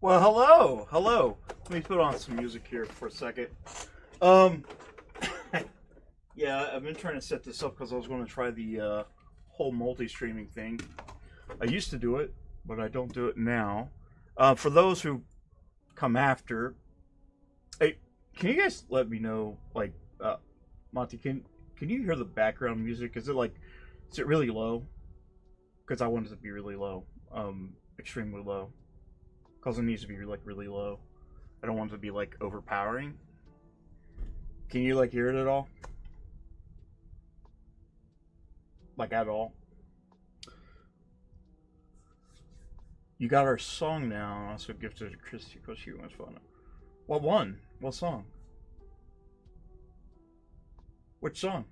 Well, hello. Let me put on some music here for a second. Um, yeah, I've been trying to set this up because I was going to try the whole multi-streaming thing. I used to do it, but I don't do it now. For those who come after, hey, can you guys let me know, like, Monty, can you hear the background music? Is it really low? Because I want it to be really low, extremely low. Because it needs to be like really low. I don't want it to be like overpowering. Can you like hear it at all? Like at all? You got our song now. Also gifted to Christy because she wants fun. What one? What song? Which song?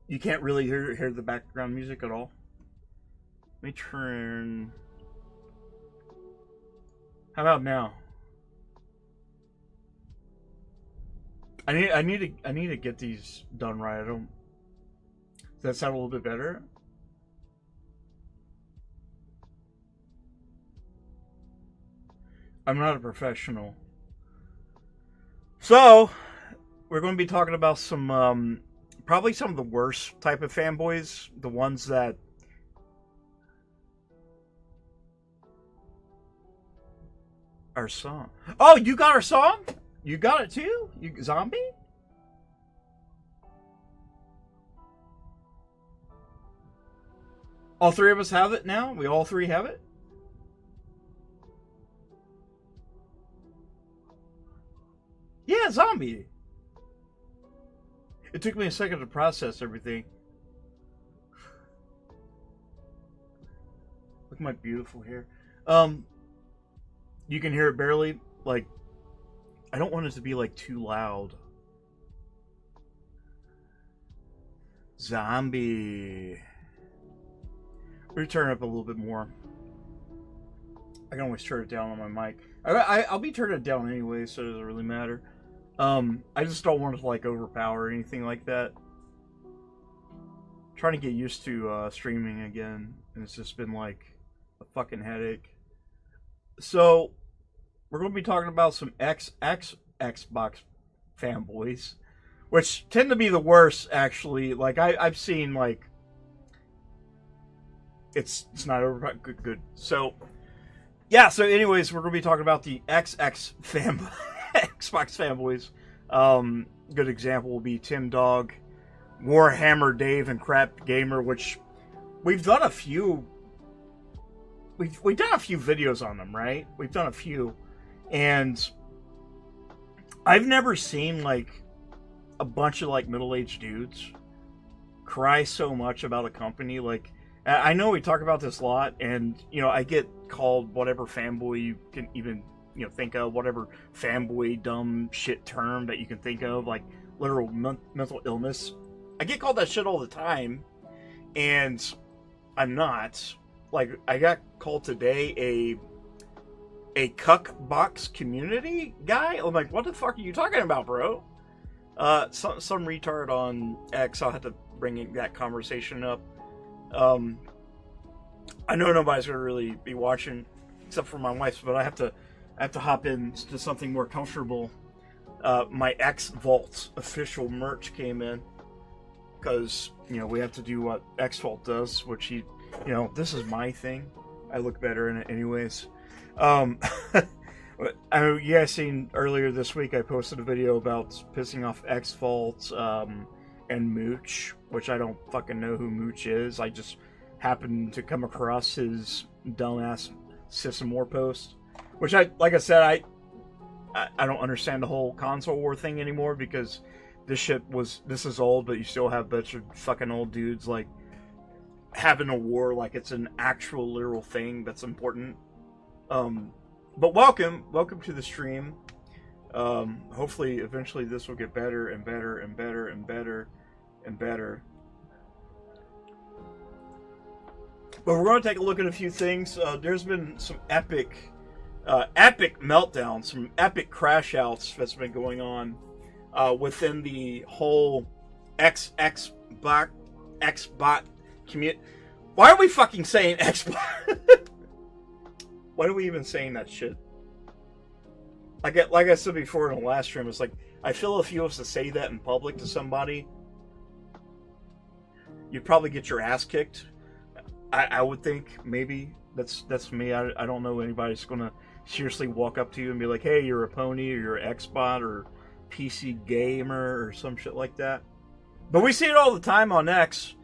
You can't really hear the background music at all. Let me turn. How about now? I need to get these done right. I don't. Does that sound a little bit better? I'm not a professional. So, we're going to be talking about some probably some of the worst type of fanboys, the ones that our song. Oh, you got our song? You got it too? You zombie? All three of us have it now? We all three have it? Yeah, zombie. It took me a second to process everything. Look at my beautiful hair. You can hear it barely. Like, I don't want it to be like too loud. Zombie. We're turn it up a little bit more. I can always turn it down on my mic. I'll be turning it down anyway, so it doesn't really matter. I just don't want it to like overpower or anything like that. I'm trying to get used to streaming again, and it's just been like a fucking headache. So we're going to be talking about some Xbox fanboys, which tend to be the worst. Actually, like I've seen like it's not over good. So yeah. So anyways, we're going to be talking about the Xbox fanboys. Good example will be Tim Dog, Warhammer Dave, and Crap Gamer, which we've done a few. We've done a few videos on them, right? We've done a few, and I've never seen like a bunch of like middle-aged dudes cry so much about a company. Like, I know we talk about this a lot, and I get called whatever fanboy you can even think of, whatever fanboy dumb shit term that you can think of, like literal mental illness. I get called that shit all the time, and I'm not. Like, I got called today a cuck box community guy. I'm like, what the fuck are you talking about, bro? Some retard on X. I'll have to bring that conversation up. I know nobody's gonna really be watching except for my wife, but I have to hop into something more comfortable. My X Vault official merch came in because we have to do what X Vault does, which this is my thing. I look better in it anyways. You guys seen earlier this week I posted a video about pissing off X-Fault and Mooch, which I don't fucking know who Mooch is. I just happened to come across his dumbass System War post, which like I said, I don't understand the whole console war thing anymore, because this is old, but you still have a bunch of fucking old dudes like having a war like it's an actual literal thing that's important. But welcome to the stream. Hopefully, eventually, this will get better and better and better and better and better. But we're going to take a look at a few things. There's been some epic meltdowns, some epic crash outs that's been going on within the whole Xbot community. Why are we fucking saying Xbot? Why are we even saying that shit? Like I said before in the last stream, it's like, I feel if you was to say that in public to somebody, you'd probably get your ass kicked. I would think, maybe. That's me. I don't know anybody's going to seriously walk up to you and be like, hey, you're a pony, or you're an Xbot, or PC gamer, or some shit like that. But we see it all the time on X.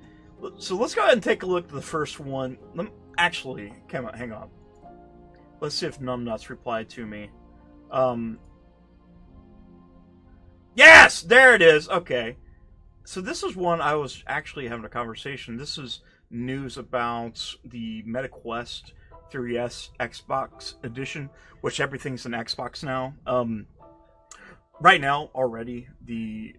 So let's go ahead and take a look at the first one. Actually, hang on. Let's see if Numbnuts replied to me. Yes! There it is! Okay. So this is one I was actually having a conversation. This is news about the MetaQuest 3S Xbox edition, which everything's an Xbox now. Right now, already, the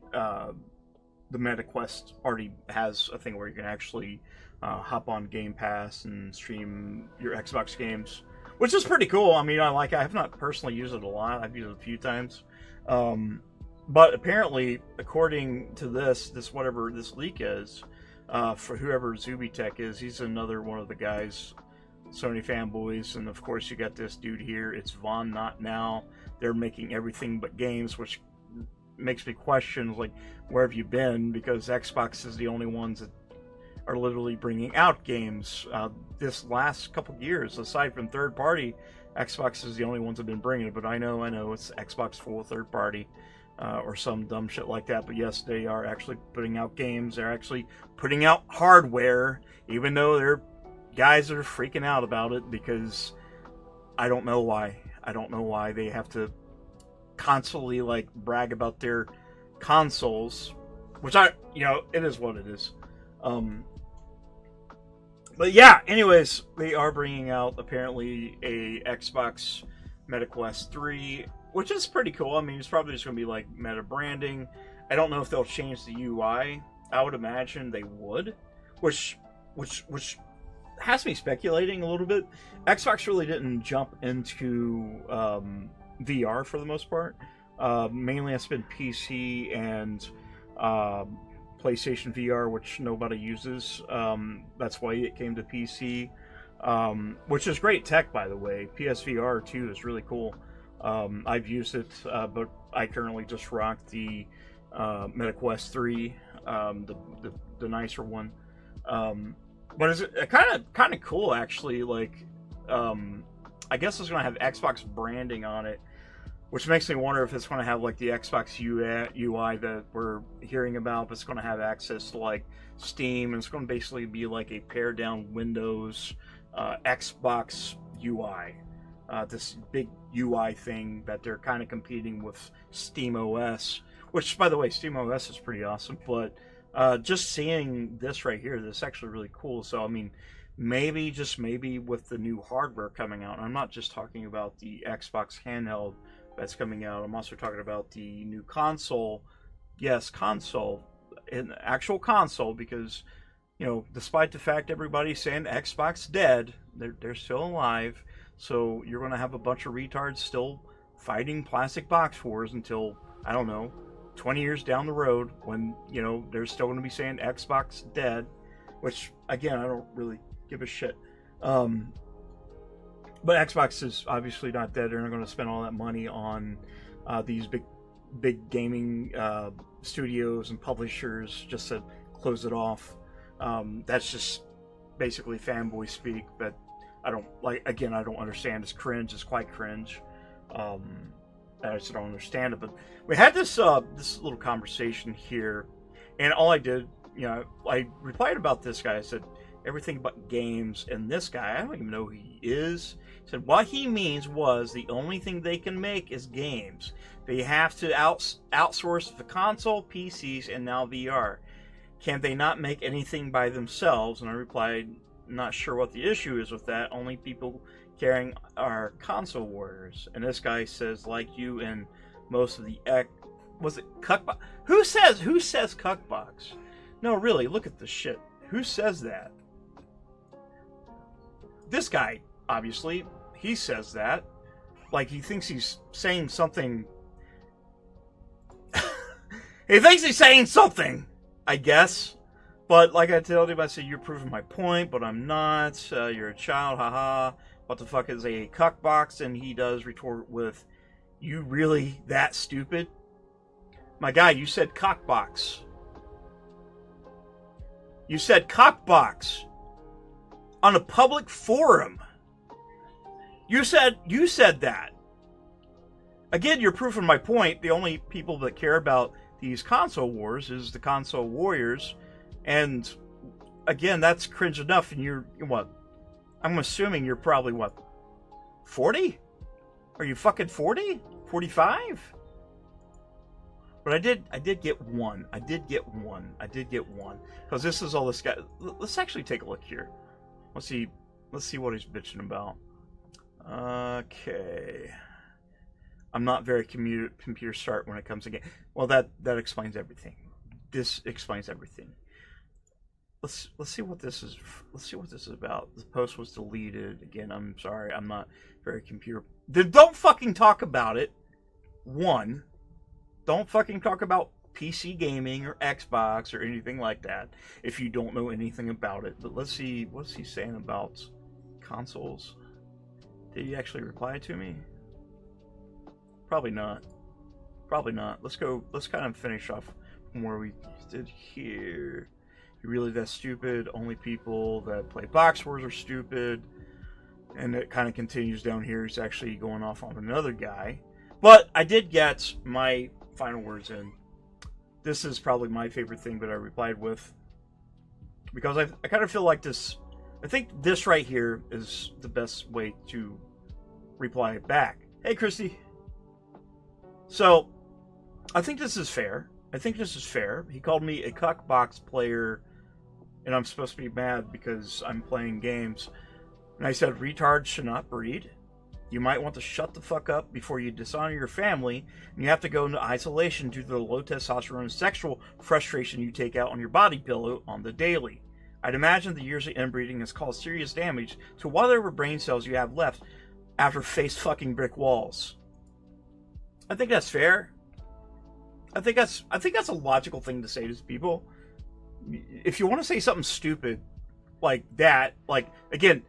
MetaQuest already has a thing where you can actually hop on Game Pass and stream your Xbox games, which is pretty cool. I mean, I have not personally used it a lot. I've used it a few times. But apparently, according to this whatever this leak is, for whoever Zubitech is, he's another one of the guys, Sony fanboys. And of course, you got this dude here. It's Von Not Now. They're making everything but games, which makes me question, like, where have you been? Because Xbox is the only ones that are literally bringing out games. This last couple of years, aside from third party, Xbox is the only ones that have been bringing it. But I know it's Xbox full third party, or some dumb shit like that. But yes, they are actually putting out games. They're actually putting out hardware, even though they're guys that are freaking out about it, because I don't know why. I don't know why they have to constantly like brag about their consoles, which it is what it is. But yeah, anyways, they are bringing out apparently a Xbox MetaQuest 3, which is pretty cool. I mean, it's probably just going to be like meta branding. I don't know if they'll change the UI. I would imagine they would, which has me speculating a little bit. Xbox really didn't jump into VR for the most part. Mainly it's been PC and PlayStation VR, which nobody uses. That's why it came to PC, which is great tech, by the way. PSVR 2 is really cool. I've used it, but I currently just rock the MetaQuest 3, the nicer one. But it's kind of cool, actually. Like, I guess it's going to have Xbox branding on it, which makes me wonder if it's going to have like the Xbox UI that we're hearing about. But it's going to have access to like Steam, and it's going to basically be like a pared down Windows Xbox UI. This big UI thing that they're kind of competing with Steam OS, which, by the way, Steam OS is pretty awesome. But just seeing this right here, this is actually really cool. So, I mean, maybe, just maybe, with the new hardware coming out, and I'm not just talking about the Xbox handheld that's coming out, I'm also talking about the new console. Yes, console, an actual console, because, despite the fact everybody's saying Xbox dead, they're still alive. So you're going to have a bunch of retards still fighting plastic box wars until, I don't know, 20 years down the road, when, they're still going to be saying Xbox dead, which, again, I don't really give a shit. But Xbox is obviously not dead. They're not going to spend all that money on these big gaming studios and publishers just to close it off. That's just basically fanboy speak, but I don't understand. It's cringe. It's quite cringe. I just don't understand it. But we had this little conversation here, and all I did, I replied about this guy. I said everything but games, and this guy, I don't even know who he is. Said what he means was the only thing they can make is games. They have to outsource the console, PCs, and now VR. Can they not make anything by themselves? And I replied, not sure what the issue is with that. Only people carrying are console warriors. And this guy says, like you and most of the was it cuckbox? Who says cuckbox? No, really, look at the shit. Who says that? This guy, obviously, he says that. Like he thinks he's saying something. He thinks he's saying something, I guess. But like I told him, I said, you're proving my point, but I'm not. You're a child, haha. What the fuck is a cuckbox? And he does retort with, you really that stupid? My guy, you said cockbox. You said cockbox on a public forum. You said that. Again, you're proving my point. The only people that care about these console wars is the console warriors. And again, that's cringe enough. And you're what? I'm assuming you're probably what? 40? Are you fucking 40? 45? But I did get one. I did get one. Because this is all this guy. Let's actually take a look here. Let's see what he's bitching about. Okay. I'm not very computer smart when it comes to game. Well, that explains everything. This explains everything. Let's see what this is. Let's see what this is about. The post was deleted. Again, I'm sorry. I'm not very computer. Then don't fucking talk about it. One, don't fucking talk about PC gaming or Xbox or anything like that if you don't know anything about it. But let's see, what's he saying about consoles? Did he actually reply to me? Probably not. Probably not. Let's kind of finish off from where we did here. You really that stupid? Only people that play Box Wars are stupid. And it kind of continues down here. He's actually going off on another guy. But I did get my final words in. This is probably my favorite thing that I replied with. Because I kind of feel like this... I think this right here is the best way to reply back. Hey, Christy. So, I think this is fair. He called me a cuckbox player, and I'm supposed to be mad because I'm playing games. And I said, retards should not breed. You might want to shut the fuck up before you dishonor your family, and you have to go into isolation due to the low testosterone and sexual frustration you take out on your body pillow on the daily. I'd imagine the years of inbreeding has caused serious damage to whatever brain cells you have left after face-fucking brick walls. I think that's fair. I think that's a logical thing to say to people. If you want to say something stupid like that, like, again,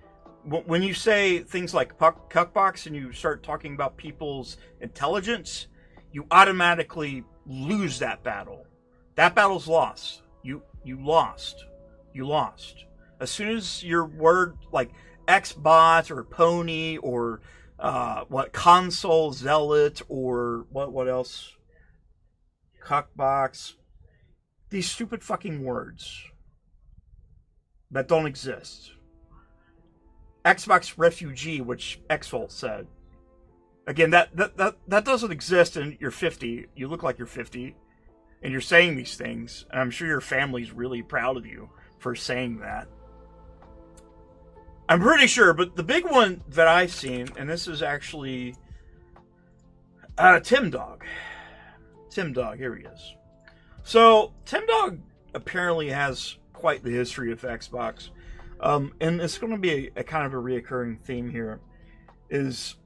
when you say things like cuckbox and you start talking about people's intelligence, you automatically lose that battle. That battle's lost. You lost. You lost. As soon as your word like Xbot or Pony or console zealot or what else? Cuckbox. These stupid fucking words that don't exist. Xbox refugee, which Xvolt said. Again, that doesn't exist, and you're 50. You look like you're 50, and you're saying these things, and I'm sure your family's really proud of you for saying that. I'm pretty sure, but the big one that I've seen, and this is actually Tim Dog. Tim Dog, here he is. So, Tim Dog apparently has quite the history of Xbox. And it's going to be a kind of a reoccurring theme here, is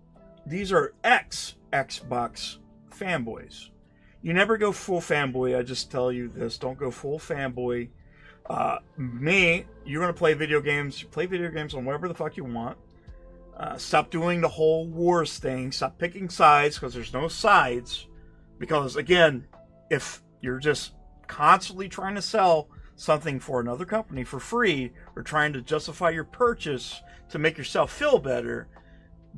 these are Xbox fanboys. You never go full fanboy, I just tell you this, don't go full fanboy. You're going to play video games on whatever the fuck you want. Stop doing the whole wars thing, stop picking sides, because there's no sides. Because, again, if you're just constantly trying to sell something for another company for free, or trying to justify your purchase to make yourself feel better,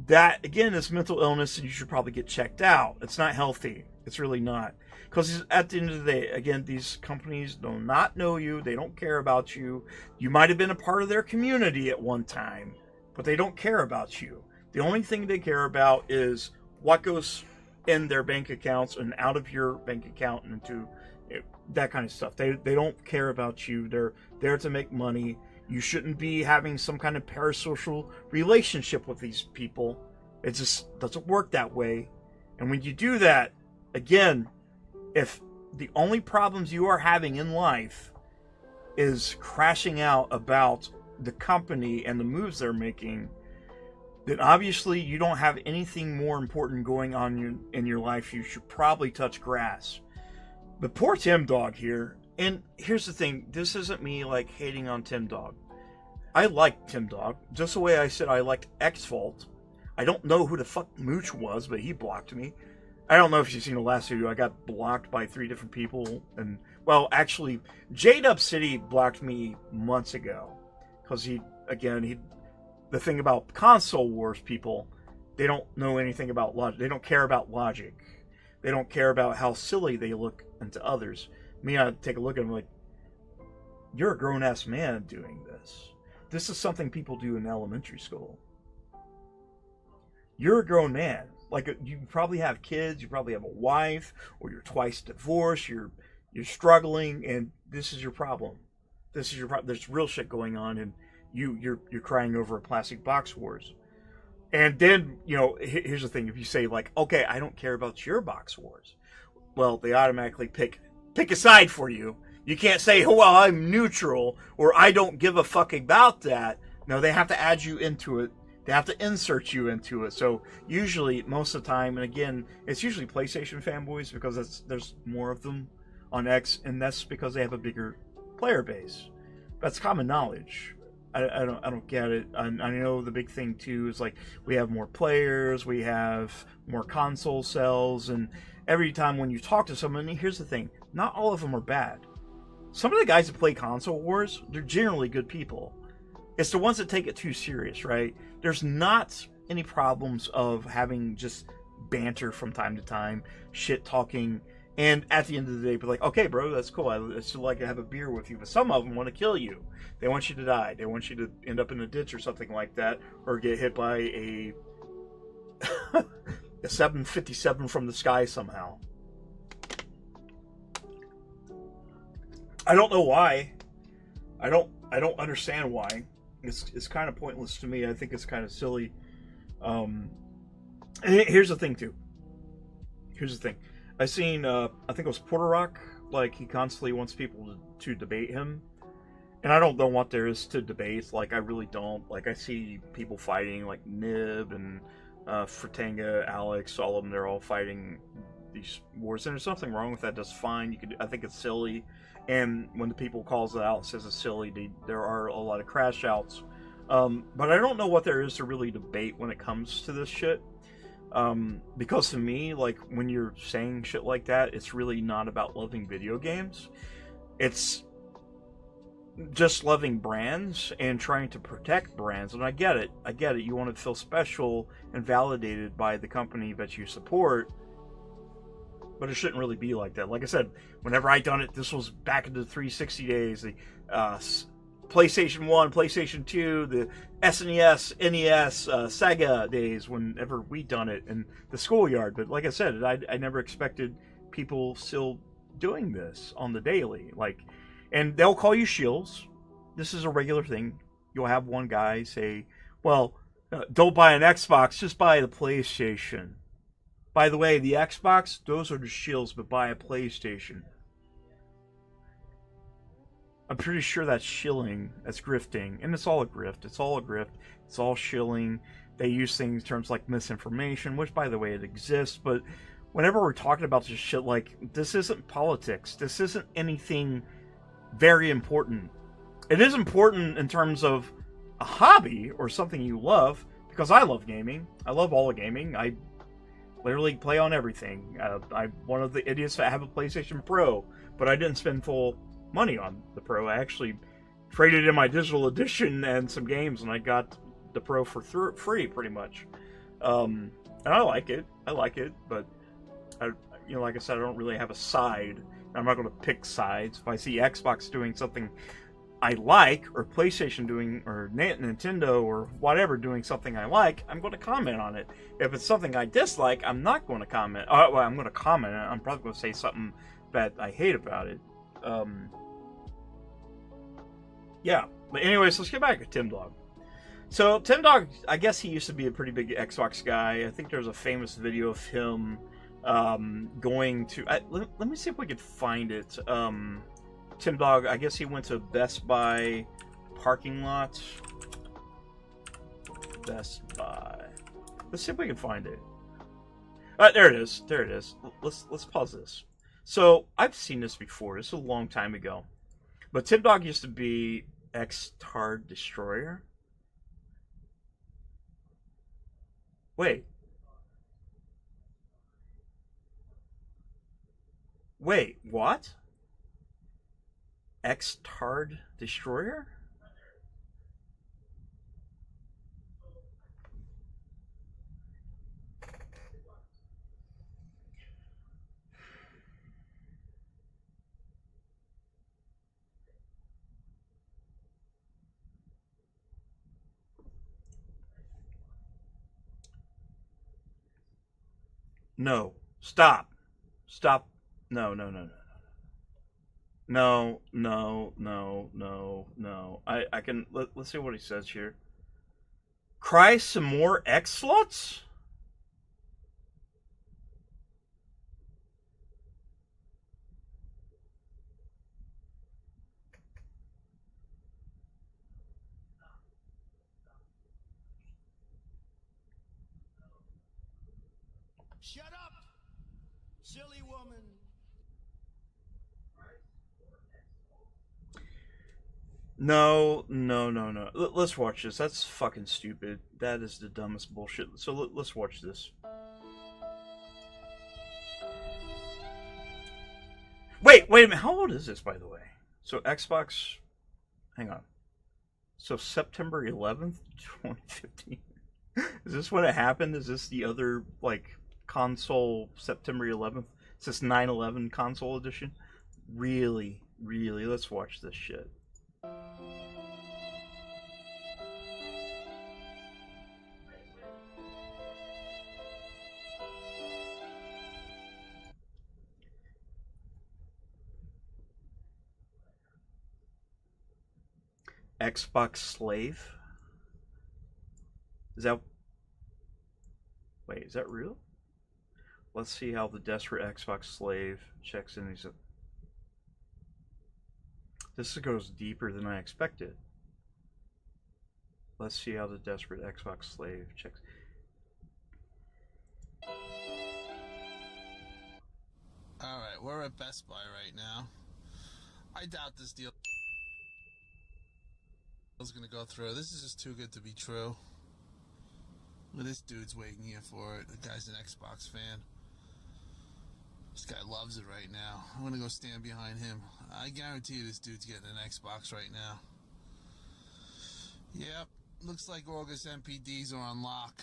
that, again, is mental illness, and you should probably get checked out. It's not healthy. It's really not. Because at the end of the day, again, these companies do not know you. They don't care about you. You might have been a part of their community at one time, but they don't care about you. The only thing they care about is what goes in their bank accounts and out of your bank account and into that kind of stuff. They don't care about you. They're there to make money. You shouldn't be having some kind of parasocial relationship with these people. It just doesn't work that way. And when you do that, again, if the only problems you are having in life is crashing out about the company and the moves they're making, then obviously you don't have anything more important going on in your life. You should probably touch grass. But poor Tim Dog here. And here's the thing. This isn't me like hating on Tim Dog. I like Tim Dog. Just the way I said I liked X-Fault. I don't know who the fuck Mooch was, but he blocked me. I don't know if you've seen the last video. I got blocked by 3 different people. And, well, actually, J-Dub City blocked me months ago. Because the thing about console wars people, they don't know anything about logic. They don't care about logic. They don't care about how silly they look into others. Me, I take a look at them like, you're a grown-ass man doing this. This is something people do in elementary school. You're a grown man. Like, you probably have kids, you probably have a wife, or you're twice divorced, you're struggling, and this is your problem. This is your problem. There's real shit going on, and you're crying over a plastic box wars. And then, here's the thing. If you say, like, okay, I don't care about your box wars, well, they automatically pick a side for you. You can't say, oh, well, I'm neutral, or I don't give a fuck about that. No, they have to add you into it. They have to insert you into it. So usually, most of the time, and again, it's usually PlayStation fanboys because there's more of them on X, and that's because they have a bigger player base. That's common knowledge. I don't get it. I know the big thing too is like we have more players, we have more console sales, and every time when you talk to someone, here's the thing: not all of them are bad. Some of the guys that play console wars, they're generally good people. It's the ones that take it too serious, right? There's not any problems of having just banter from time to time, shit talking, and at the end of the day, be like, okay, bro, that's cool. I still like to have a beer with you. But some of them want to kill you. They want you to die. They want you to end up in a ditch or something like that, or get hit by a 757 from the sky somehow. I don't know why. I don't understand why. It's kind of pointless to me. I think it's kind of silly. And here's the thing too. Here's the thing. I seen I think it was Porter Rock. Like, he constantly wants people to debate him, and I don't know what there is to debate. Like, I really don't. Like, I see people fighting, like Nib and Fratanga, Alex, all of them. They're all fighting these wars, and there's nothing wrong with that. That's fine. I think it's silly. And when the people calls it out, says it's silly, there are a lot of crash outs. But I don't know what there is to really debate when it comes to this shit. Because to me, like, when you're saying shit like that, it's really not about loving video games. It's just loving brands and trying to protect brands. And I get it. You want to feel special and validated by the company that you support. But it shouldn't really be like that. Like I said, whenever I done it, this was back in the 360 days, the PlayStation 1, PlayStation 2, the SNES, NES, Sega days, whenever we done it in the schoolyard. But like I said, I never expected people still doing this on the daily. Like, and they'll call you shills. This is a regular thing. You'll have one guy say, well, don't buy an Xbox, just buy the PlayStation. By the way, the Xbox, those are the shills, but buy a PlayStation. I'm pretty sure that's shilling, that's grifting, and it's all a grift. It's all shilling. They use things, terms like misinformation, which, by the way, it exists, but whenever we're talking about this shit, like, this isn't politics. This isn't anything very important. It is important in terms of a hobby or something you love, because I love gaming. I love all of gaming. I literally play on everything. I'm one of the idiots that have a PlayStation Pro, but I didn't spend full money on the Pro. I actually traded in my digital edition and some games, and I got the Pro for free, pretty much. And I like it. I like it, but like I said, I don't really have a side. I'm not going to pick sides. If I see Xbox doing something I like, or PlayStation doing, or Nintendo, or whatever doing something I like, I'm going to comment on it. If it's something I dislike, I'm not going to comment. Well, I'm going to comment. I'm probably going to say something that I hate about it. Yeah. But anyways, let's get back to Tim Dog. So Tim Dog, I guess he used to be a pretty big Xbox guy. I think there's a famous video of him going to... let me see if we could find it. Tim Dog, I guess he went to Best Buy parking lot. Best Buy. Let's see if we can find it. There it is. There it is. Let's pause this. So I've seen this before. This was a long time ago. But Tim Dog used to be X-Tard Destroyer. Wait, what? X-Tard Destroyer? No. Stop. Stop. No. I can... Let's see what he says here. Cry some more X-Sluts? Shut up, silly woman. No. Let's watch this. That's fucking stupid. That is the dumbest bullshit. So let's watch this. Wait a minute. How old is this, by the way? So Xbox... Hang on. So September 11th, 2015. Is this when it happened? Is this the other, like, console September 11th? Is this 9/11 console edition? Really? Let's watch this shit. Xbox slave? Is that... Wait, is that real? Let's see how the desperate Xbox slave checks in. This goes deeper than I expected. Let's see how the desperate Xbox slave checks. Alright, we're at Best Buy right now. I doubt this deal is gonna go through. This is just too good to be true. This dude's waiting here for it. The guy's an Xbox fan. This guy loves it right now. I'm gonna go stand behind him. I guarantee you this dude's getting an Xbox right now. Yep, looks like August MPDs are on lock.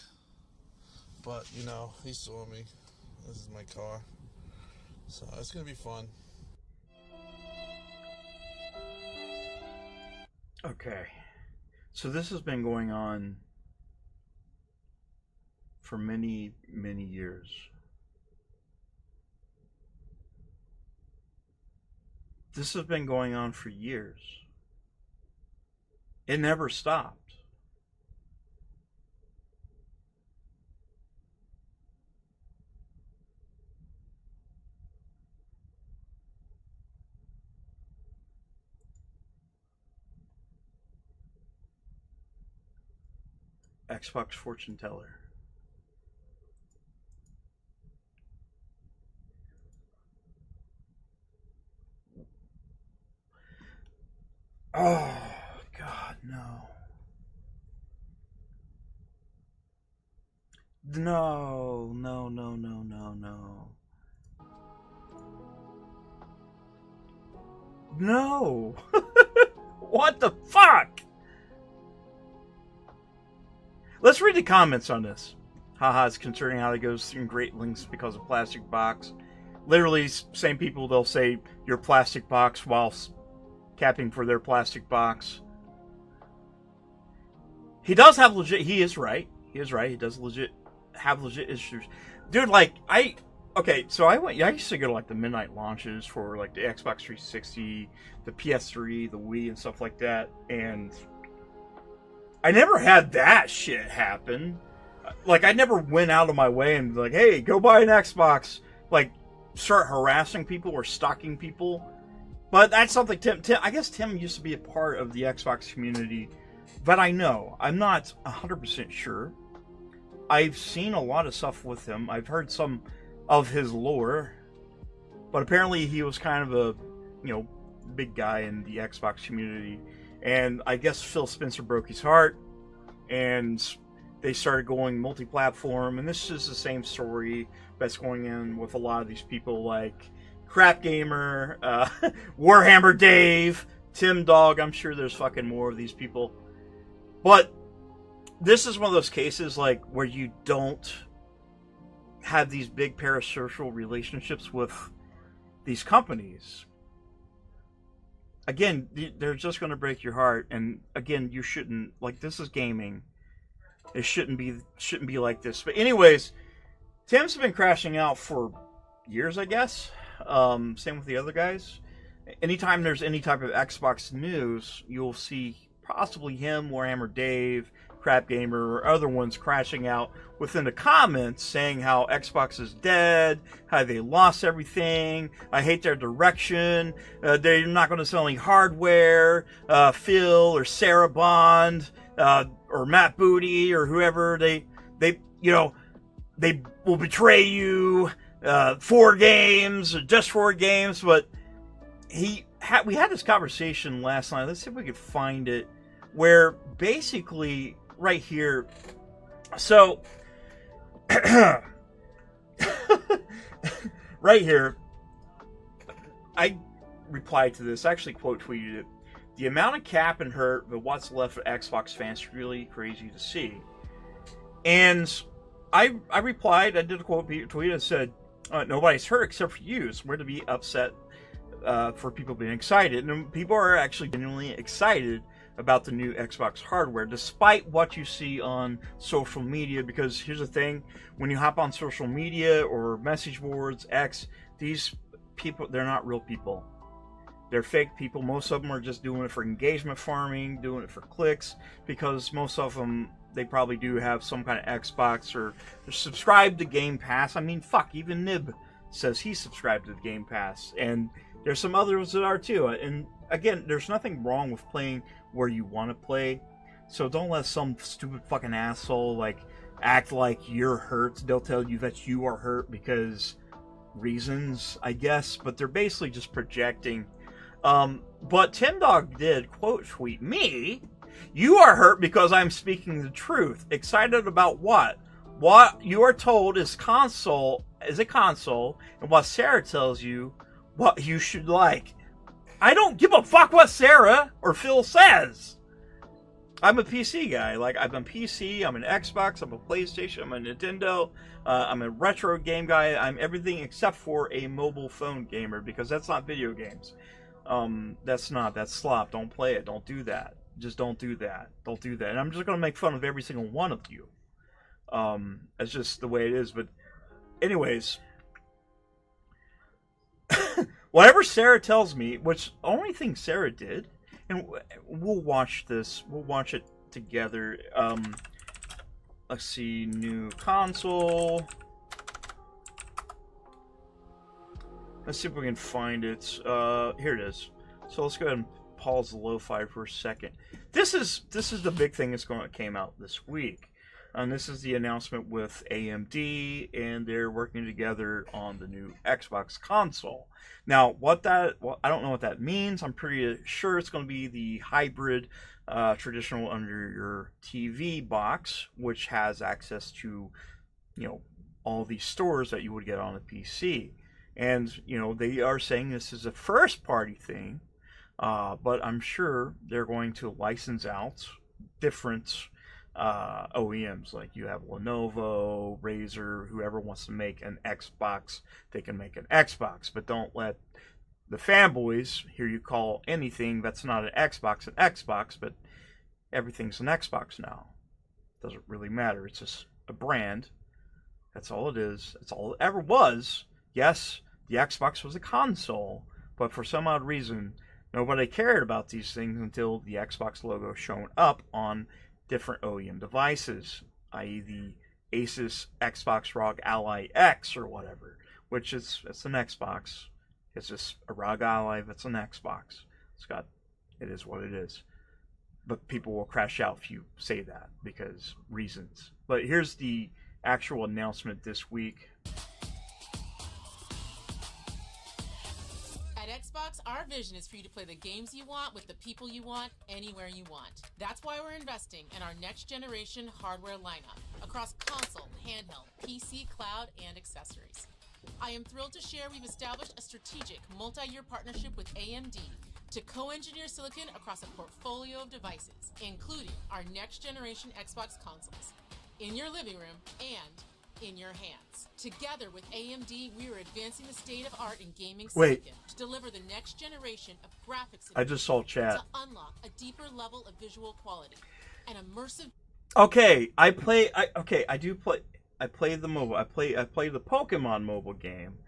But, you know, he saw me. This is my car. So, it's gonna be fun. Okay. So this has been going on for many years. This has been going on for years. It never stopped. Xbox fortune teller. Oh, God, no. No. No. What the fuck? Let's read the comments on this. Haha, it's concerning how it goes through great lengths because of plastic box. Literally, same people, they'll say your plastic box while capping for their plastic box. He does have legit, he is right. He is right. He does have legit issues. Dude, like, okay, so I used to go to, like, the midnight launches for, like, the Xbox 360, the PS3, the Wii, and stuff like that, and I never had that shit happen. Like, I never went out of my way and, like, hey, go buy an Xbox. Like, start harassing people or stalking people. But that's something I guess Tim used to be a part of the Xbox community. But I'm not 100% sure. I've seen a lot of stuff with him. I've heard some of his lore. But apparently he was kind of a, big guy in the Xbox community. And I guess Phil Spencer broke his heart. And they started going multi-platform. And this is the same story that's going in with a lot of these people like Crap Gamer, Warhammer Dave, Tim Dog. I'm sure there's fucking more of these people. But this is one of those cases like where you don't have these big parasocial relationships with these companies. Again, they're just going to break your heart, and again, you shouldn't, like, this is gaming. It shouldn't be like this. But anyways, Tim's been crashing out for years, I guess. Same with the other guys. Anytime there's any type of Xbox news, you'll see possibly him, Warhammer Dave, Crap Gamer, or other ones crashing out within the comments saying how Xbox is dead, how they lost everything, I hate their direction, they're not going to sell any hardware, Phil or Sarah Bond, or Matt Booty, or whoever, they will betray you, 4 games, or just 4 games, but we had this conversation last night. Let's see if we could find it, where basically right here, so right here, I replied to this, actually quote tweeted it. The amount of cap and hurt, but what's left of Xbox fans is really crazy to see. And I replied, I did a quote tweet and said, nobody's hurt except for you, so we're to be upset for people being excited. And people are actually genuinely excited about the new Xbox hardware, despite what you see on social media. Because here's the thing, when you hop on social media or message boards, X, these people, they're not real people. They're fake people. Most of them are just doing it for engagement farming, doing it for clicks, because most of them, they probably do have some kind of Xbox or they're subscribed to Game Pass. I mean, fuck, even Nib says he's subscribed to the Game Pass. And there's some others that are too. And again, there's nothing wrong with playing where you want to play. So don't let some stupid fucking asshole like act like you're hurt. They'll tell you that you are hurt because reasons, I guess. But they're basically just projecting. But Tim Dog did quote tweet me. You are hurt because I'm speaking the truth. Excited about what? What you are told is a console, and what Sarah tells you what you should like. I don't give a fuck what Sarah or Phil says. I'm a PC guy. Like, I'm a PC, I'm an Xbox, I'm a PlayStation, I'm a Nintendo, I'm a retro game guy. I'm everything except for a mobile phone gamer, because that's not video games. That's slop. Don't play it. Don't do that. Just don't do that. Don't do that. And I'm just going to make fun of every single one of you. It's just the way it is. But anyways, whatever Sarah tells me, which only thing Sarah did, and we'll watch this. We'll watch it together. Let's see, new console. Let's see if we can find it. Here it is. So let's go ahead and pause the lo-fi for a second. This is the big thing that's came out this week. And this is the announcement with AMD, and they're working together on the new Xbox console. Now, I don't know what that means. I'm pretty sure it's going to be the hybrid, traditional under your TV box, which has access to, all these stores that you would get on a PC. And, they are saying this is a first-party thing, but I'm sure they're going to license out different OEMs. Like you have Lenovo, Razer, whoever wants to make an Xbox, they can make an Xbox. But don't let the fanboys hear you call anything that's not an Xbox, but everything's an Xbox now. Doesn't really matter. It's just a brand. That's all it is. That's all it ever was. Yes, the Xbox was a console, but for some odd reason, nobody cared about these things until the Xbox logo shown up on different OEM devices, i.e. the Asus Xbox ROG Ally X or whatever, which is it's an Xbox. It's just a ROG Ally that's an Xbox. It is what it is. But people will crash out if you say that because reasons. But here's the actual announcement this week. At Xbox, our vision is for you to play the games you want with the people you want, anywhere you want. That's why we're investing in our next generation hardware lineup across console, handheld, PC, cloud, and accessories. I am thrilled to share we've established a strategic multi-year partnership with AMD to co-engineer silicon across a portfolio of devices, including our next generation Xbox consoles, in your living room and in your hands. Together with AMD, we are advancing the state of art in gaming silicon to deliver the next generation of graphics. I just saw chat. To unlock a deeper level of visual quality, an immersive. Okay, I play the mobile. I play the Pokemon mobile game,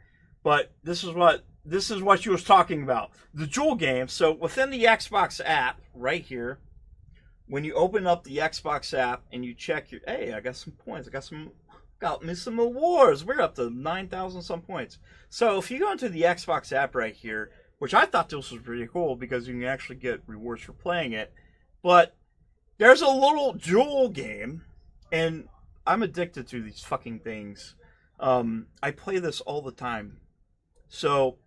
but this is what she was talking about. The Jewel game. So within the Xbox app, right here, when you open up the Xbox app and you check your, hey, I got some points. Got me some awards. We're up to 9,000 some points. So if you go into the Xbox app right here, which I thought this was pretty cool because you can actually get rewards for playing it, but there's a little Jewel game, and I'm addicted to these fucking things. I play this all the time. So,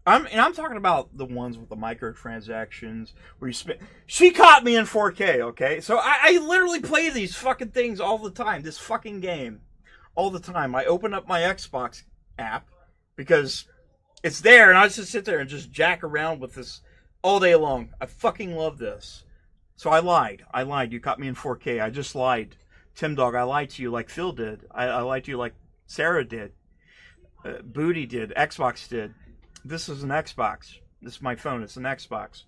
I'm talking about the ones with the microtransactions where you spend. She caught me in 4K, okay? So I literally play these fucking things all the time. This fucking game, all the time. I open up my Xbox app because it's there, and I just sit there and just jack around with this all day long. I fucking love this. So I lied. You caught me in 4K. I just lied. Tim Dog, I lied to you like Phil did. I lied to you like Sarah did. Booty did. Xbox did. This is an Xbox. This is my phone. It's an Xbox.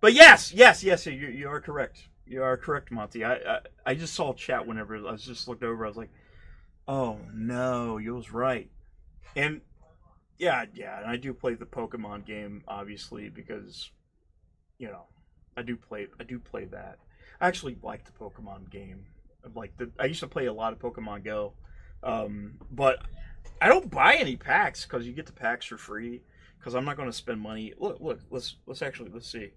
But yes, you are correct. You are correct, Monty. I just saw chat whenever I was just looked over. I was like, oh no, you was right. And yeah, and I do play the Pokemon game, obviously, because, you know, I do play that. I actually like the Pokemon game. I used to play a lot of Pokemon Go, but I don't buy any packs because you get the packs for free. Because I'm not going to spend money. Look. Let's see.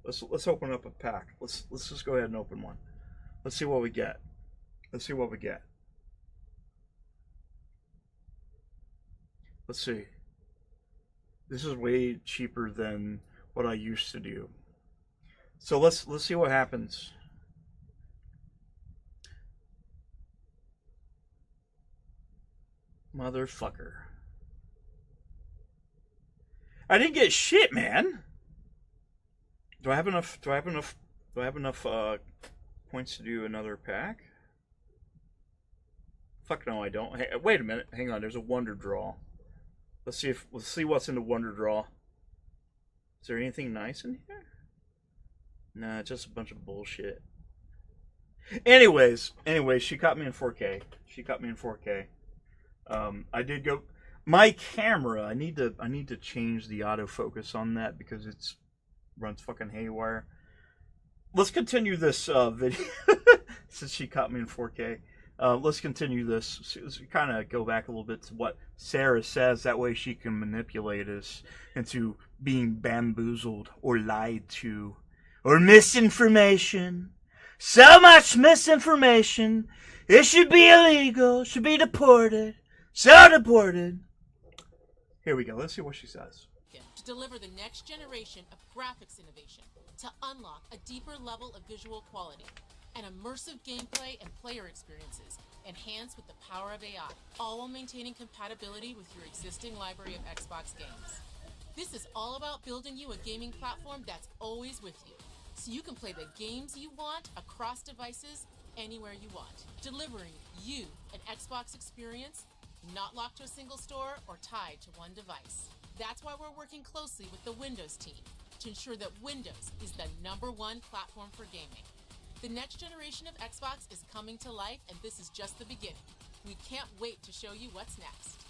Let's open up a pack. Let's just go ahead and open one. Let's see what we get. Let's see. This is way cheaper than what I used to do. So let's see what happens. Motherfucker. I didn't get shit, man. Do I have enough points to do another pack? Fuck no, I don't. Hey, wait a minute. Hang on. There's a Wonder Draw. Let's see what's in the Wonder Draw. Is there anything nice in here? Nah, it's just a bunch of bullshit. Anyways, she caught me in 4K. I did go. My camera, I need to change the autofocus on that because it's runs fucking haywire. Let's continue this video since she caught me in 4K. Let's continue this. Let's kind of go back a little bit to what Sarah says. That way she can manipulate us into being bamboozled or lied to or misinformation. So much misinformation. It should be illegal. Should be deported. So deported. Here we go. Let's see what she says. To deliver the next generation of graphics innovation, to unlock a deeper level of visual quality, and immersive gameplay and player experiences, enhanced with the power of AI, all while maintaining compatibility with your existing library of Xbox games. This is all about building you a gaming platform that's always with you, so you can play the games you want across devices anywhere you want, delivering you an Xbox experience not locked to a single store or tied to one device. That's why we're working closely with the Windows team to ensure that Windows is the #1 platform for gaming. The next generation of Xbox is coming to life, and this is just the beginning. We can't wait to show you what's next.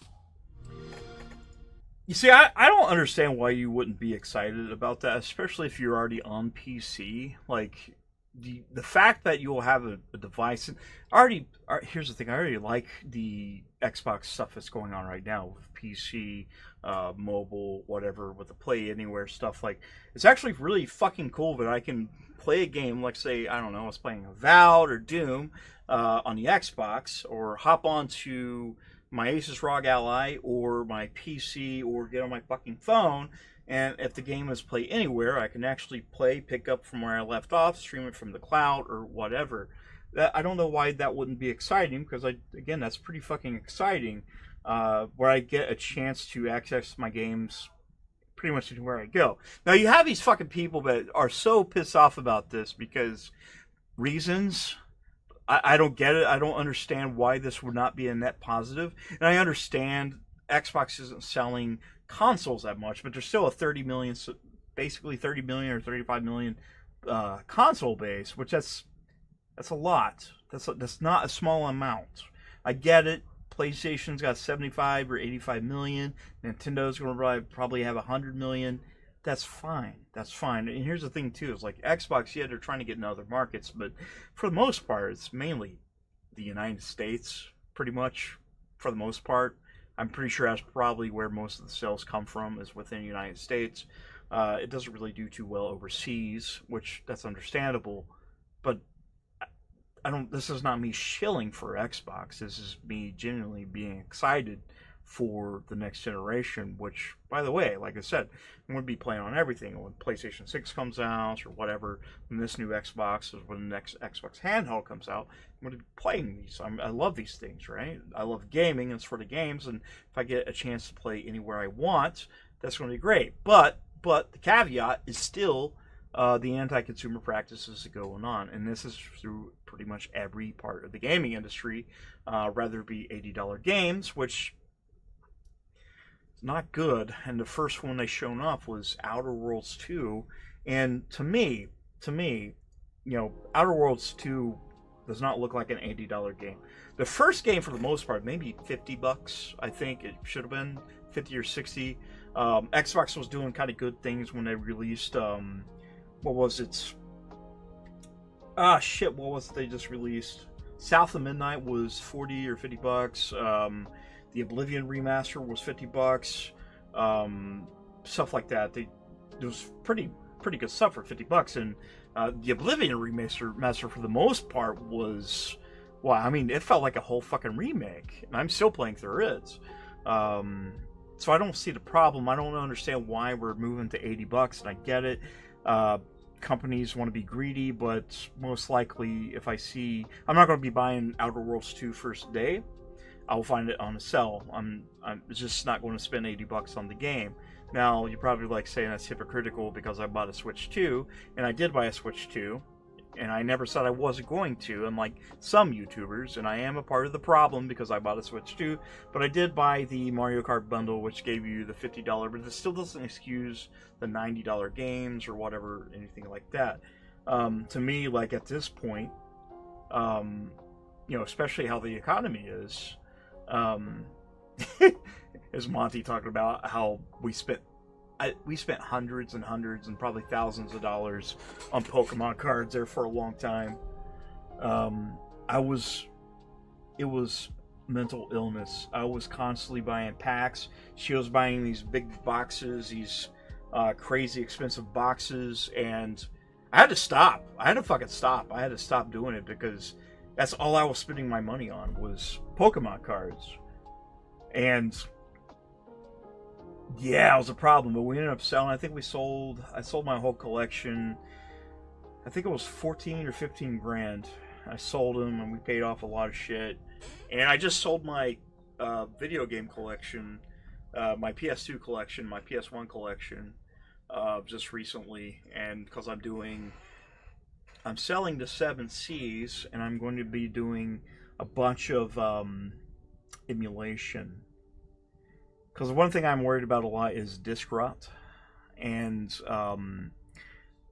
You see, I don't understand why you wouldn't be excited about that, especially if you're already on PC. Like, the fact that you'll have a device, and here's the thing, I already like the Xbox stuff that's going on right now with PC, mobile, whatever, with the Play Anywhere stuff. Like, it's actually really fucking cool that I can play a game, like, say, I don't know, I was playing Avowed or Doom on the Xbox, or hop onto my Asus ROG Ally or my PC, or get on my fucking phone, and if the game is Play Anywhere, I can actually pick up from where I left off, stream it from the cloud or whatever. I don't know why that wouldn't be exciting, because again, that's pretty fucking exciting, where I get a chance to access my games pretty much anywhere I go. Now, you have these fucking people that are so pissed off about this because reasons. I don't get it. I don't understand why this would not be a net positive. And I understand Xbox isn't selling consoles that much, but there's still basically 30 million or 35 million console base, which that's a lot. That's not a small amount. I get it. PlayStation's got 75 or 85 million. Nintendo's going to probably have 100 million. That's fine. That's fine. And here's the thing, too. Is like Xbox, yeah, they're trying to get in other markets, but for the most part, it's mainly the United States, pretty much, for the most part. I'm pretty sure that's probably where most of the sales come from, is within the United States. It doesn't really do too well overseas, which that's understandable. But this is not me shilling for Xbox. This is me genuinely being excited for the next generation, which, by the way, like I said, I'm going to be playing on everything. When PlayStation 6 comes out, or whatever, when this new Xbox, or when the next Xbox handheld comes out, I'm going to be playing these. I love these things, right? I love gaming, and it's for the games, and if I get a chance to play anywhere I want, that's going to be great. But the caveat is still the anti-consumer practices that go on, and this is through pretty much every part of the gaming industry, rather it be $80 games, which not good. And the first one they shown up was Outer Worlds 2, and to me, Outer Worlds 2 does not look like an $80 game. The first game, for the most part, maybe $50. I think it should have been 50 or 60. Xbox was doing kind of good things when they released what was it? What was it they just released? South of Midnight was 40 or $50. The Oblivion remaster was $50. Stuff like that. It was pretty good stuff for $50. And the Oblivion remaster for the most part was, well, I mean, it felt like a whole fucking remake. And I'm still playing through it. So I don't see the problem. I don't understand why we're moving to $80, and I get it. Companies want to be greedy, but most likely, if I'm not going to be buying Outer Worlds 2 first day. I will find it on a sale. I'm just not going to spend $80 on the game. Now, you're probably like saying that's hypocritical because I bought a Switch 2, and I did buy a Switch 2, and I never said I wasn't going to, unlike some YouTubers, and I am a part of the problem because I bought a Switch 2, but I did buy the Mario Kart bundle, which gave you the $50, but it still doesn't excuse the $90 games or whatever, anything like that. To me, like, at this point, especially how the economy is, as Monty talked about how we spent hundreds and hundreds and probably thousands of dollars on Pokemon cards there for a long time. It was mental illness. I was constantly buying packs. She was buying these big boxes, these crazy expensive boxes, and I had to stop. I had to fucking stop. I had to stop doing it because that's all I was spending my money on was Pokemon cards. And yeah, it was a problem, but we ended up selling. I sold my whole collection. I think it was 14 or 15 grand. I sold them, and we paid off a lot of shit. And I just sold my video game collection, my PS2 collection, my PS1 collection, just recently. And because I'm doing I'm selling the 7Cs, and I'm going to be doing a bunch of emulation. Because one thing I'm worried about a lot is disk rot. And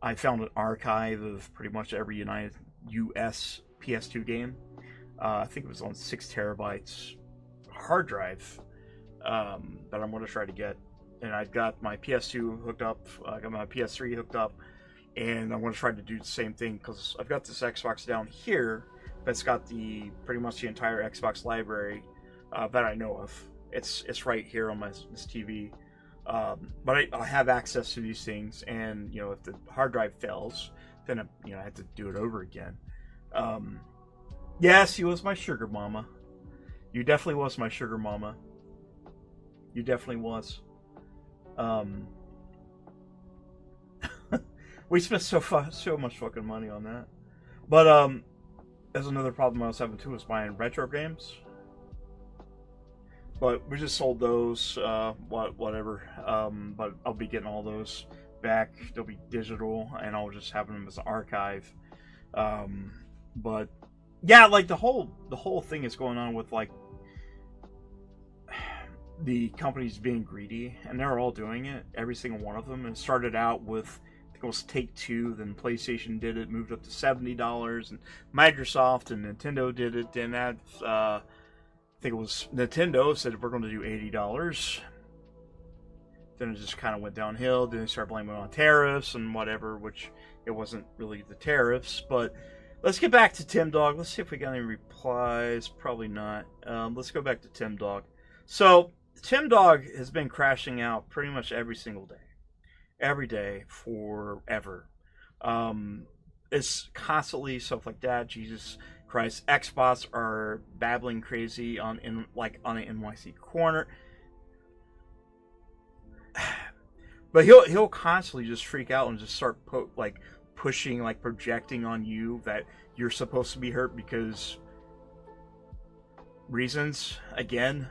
I found an archive of pretty much every US PS2 game. I think it was on 6 terabytes hard drive that I'm going to try to get. And I've got my PS2 hooked up. I got my PS3 hooked up. And I'm going to try to do the same thing because I've got this Xbox down here that's got pretty much the entire Xbox library that I know of. It's right here on this TV. But I have access to these things, and if the hard drive fails, then I have to do it over again. Yes, he was my sugar mama. You definitely was my sugar mama. You definitely was. We spent so much fucking money on that. But there's another problem I was having too, is buying retro games. But we just sold those, whatever. But I'll be getting all those back. They'll be digital, and I'll just have them as an archive. But yeah, like the whole thing is going on with like the companies being greedy, and they're all doing it. Every single one of them. And it started out with, I think it was Take-Two, then PlayStation did it, moved up to $70, and Microsoft and Nintendo did it. Then that. I think it was Nintendo said we're going to do $80. Then it just kind of went downhill. Then they started blaming it on tariffs and whatever, which it wasn't really the tariffs. But let's get back to Tim Dog. Let's see if we got any replies. Probably not. Let's go back to Tim Dog. So Tim Dog has been crashing out pretty much every single day. Every day forever. It's constantly stuff like that. Jesus Christ, Xbox are babbling crazy on an NYC corner, but he'll constantly just freak out and just start pushing, like projecting on you that you're supposed to be hurt because reasons. Again,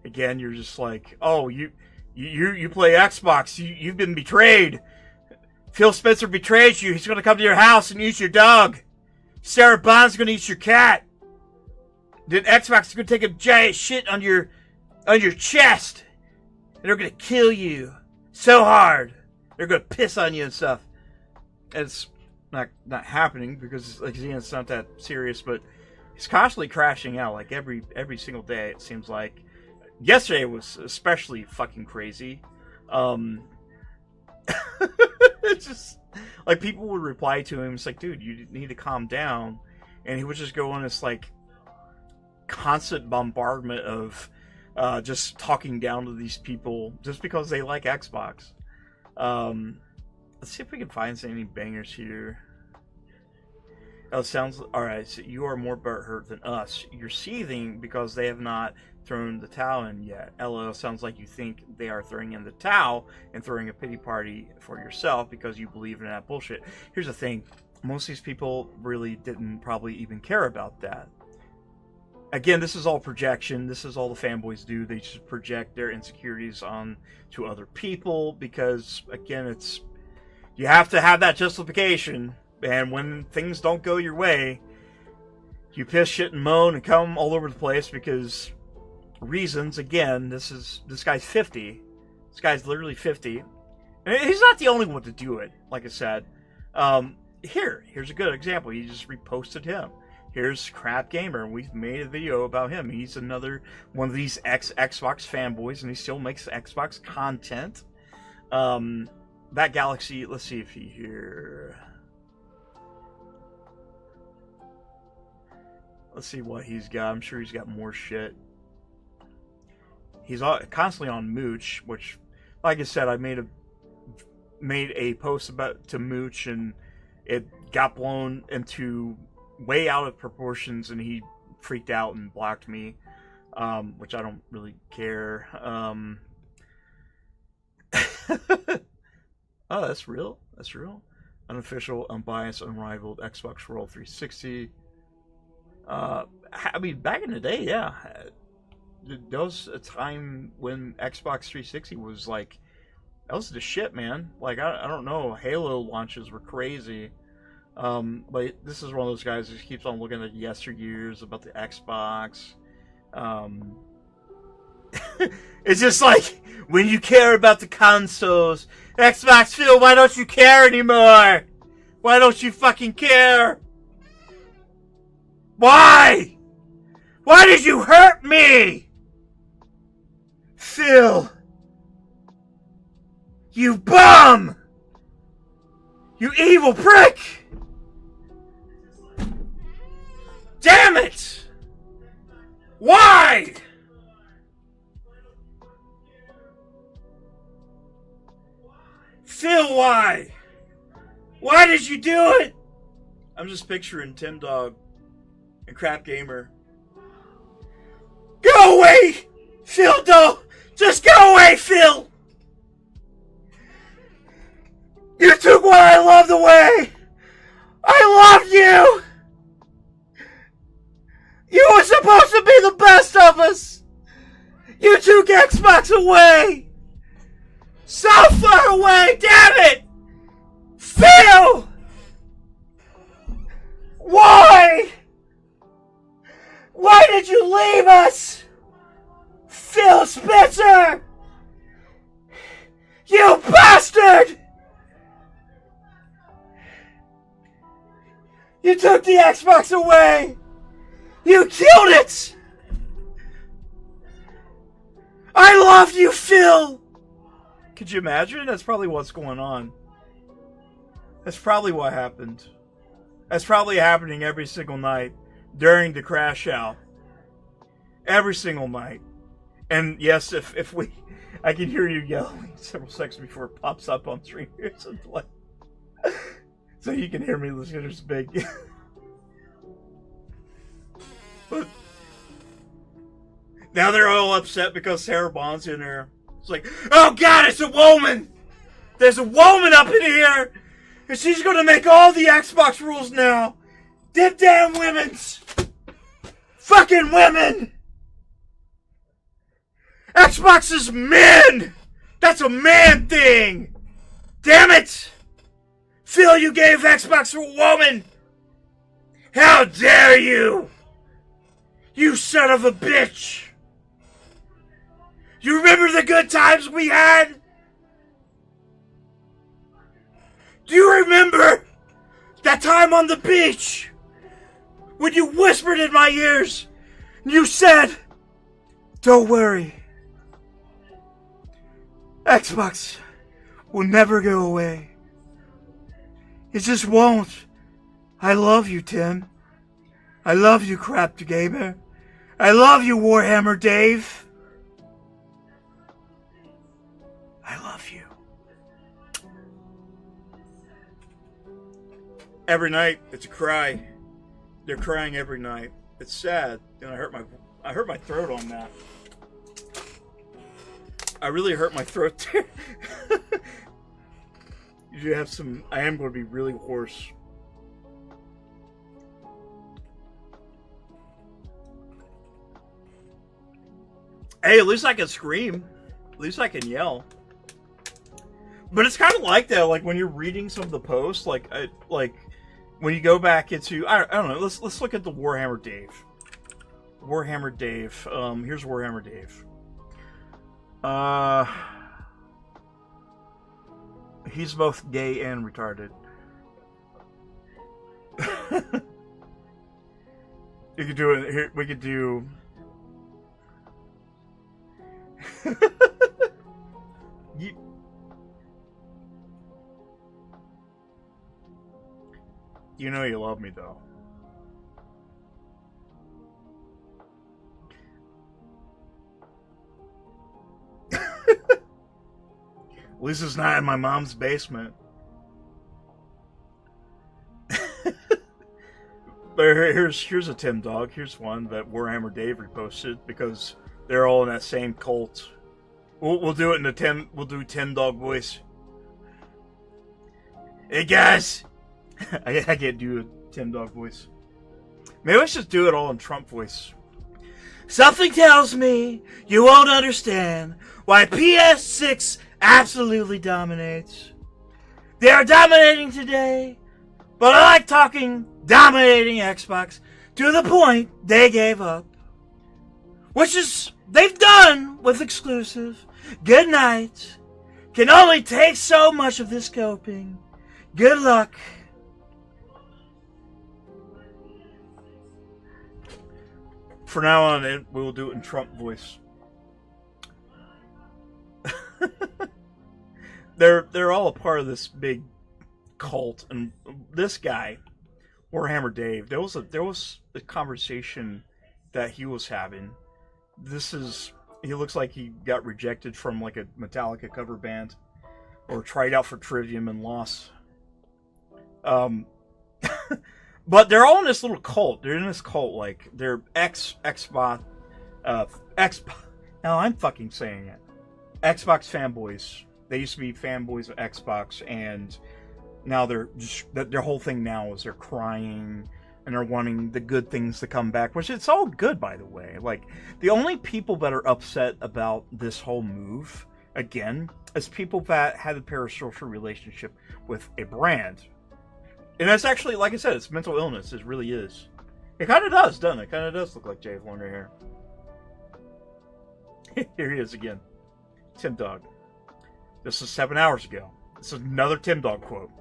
you're just like, oh, you play Xbox, you've been betrayed. Phil Spencer betrayed you. He's gonna come to your house and eat your dog. Sarah Bond's gonna eat your cat. Then Xbox is gonna take a giant shit on your chest, and they're gonna kill you so hard. They're gonna piss on you and stuff. And it's not happening because it's not that serious. But he's constantly crashing out like every single day. It seems like yesterday was especially fucking crazy. It's just like people would reply to him. It's like, dude, you need to calm down. And he would just go on this like constant bombardment of just talking down to these people just because they like Xbox. Let's see if we can find any bangers here. Oh, sounds alright. So you are more butthurt than us. You're seething because they have not thrown the towel in yet. LOL, sounds like you think they are throwing in the towel and throwing a pity party for yourself because you believe in that bullshit. Here's the thing. Most of these people really didn't probably even care about that. Again, this is all projection. This is all the fanboys do. They just project their insecurities on to other people because, again, you have to have that justification. And when things don't go your way, you piss, shit, and moan and come all over the place because reasons. Again, this guy's 50. This guy's literally 50. And he's not the only one to do it, like I said. Here's a good example. He just reposted him. Here's Crap Gamer. We've made a video about him. He's another one of these Xbox fanboys, and he still makes Xbox content. That Galaxy, let's see if he here. Let's see what he's got. I'm sure he's got more shit. He's constantly on Mooch, which, like I said, I made a post to Mooch, and it got blown into way out of proportions, and he freaked out and blocked me, which I don't really care. Oh, that's real. That's real. Unofficial, unbiased, unrivaled Xbox World 360. I mean, back in the day, yeah. There was a time when Xbox 360 was like, that was the shit, man. Like, I don't know. Halo launches were crazy. But this is one of those guys who keeps on looking at yesteryears about the Xbox. It's just like, when you care about the consoles, Xbox Phil, why don't you care anymore? Why don't you fucking care? Why? Why did you hurt me? Phil. You bum! You evil prick! Damn it! Why? Phil, why? Why did you do it? I'm just picturing Tim Dog and Crap Gamer. Go away! Phil, don't! Just go away, Phil! You took what I loved away! I loved you! You were supposed to be the best of us! You took Xbox away! So far away, damn it! Phil! Why? Why did you leave us? Phil Spencer! You bastard! You took the Xbox away! You killed it! I love you, Phil! Could you imagine? That's probably what's going on. That's probably what happened. That's probably happening every single night during the crash out. Every single night. And yes, if we... I can hear you yelling several seconds before it pops up on stream here. So you can hear me listeners big. But now they're all upset because Sarah Bond's in there. It's like, oh God, it's a woman! There's a woman up in here! And she's gonna make all the Xbox rules now! Them damn women's! Fucking women! Xbox is men! That's a man thing! Damn it! Phil, you gave Xbox to a woman! How dare you! You son of a bitch! You remember the good times we had? Do you remember that time on the beach when you whispered in my ears and you said, don't worry, Xbox will never go away. It just won't. I love you, Tim. I love you, Crap Gamer. I love you, Warhammer Dave. I love you. Every night, it's a cry. They're crying every night. It's sad, and I hurt my throat on that. I really hurt my throat there. You have some. I am going to be really hoarse. Hey, at least I can scream. At least I can yell. But it's kind of like that, like when you're reading some of the posts, like when you go back into, I don't know. Let's look at the Warhammer Dave. Warhammer Dave. Here's Warhammer Dave. He's both gay and retarded. You could do it here. We could do. You know you love me, though. At least it's not in my mom's basement. But here's a Tim Dog. Here's one that Warhammer Dave reposted because they're all in that same cult. We'll do it in the Tim. We'll do Tim Dog voice. Hey guys, I can't do a Tim Dog voice. Maybe I should do it all in Trump voice. Something tells me you won't understand why PS6 absolutely dominates. They are dominating today But I like talking, dominating Xbox to the point they gave up. Which is, they've done with exclusive. Good night. Can only take so much of this coping. Good luck. For now on, we'll do it in Trump voice. They're all a part of this big cult, and this guy, Warhammer Dave, there was a conversation that he was having. He looks like he got rejected from like a Metallica cover band, or tried out for Trivium and lost. But they're all in this little cult. They're in this cult, like they're Xbox. Now I'm fucking saying it. Xbox fanboys. They used to be fanboys of Xbox, and now their whole thing now is they're crying and they're wanting the good things to come back, which it's all good, by the way. Like, the only people that are upset about this whole move, again, is people that had a parasocial relationship with a brand. And that's actually, like I said, it's mental illness. It really is. It kind of does, doesn't it? It kind of does look like Jay Wonder here. Here he is again. Tim Dog. This is 7 hours ago. This is another Tim Dog quote.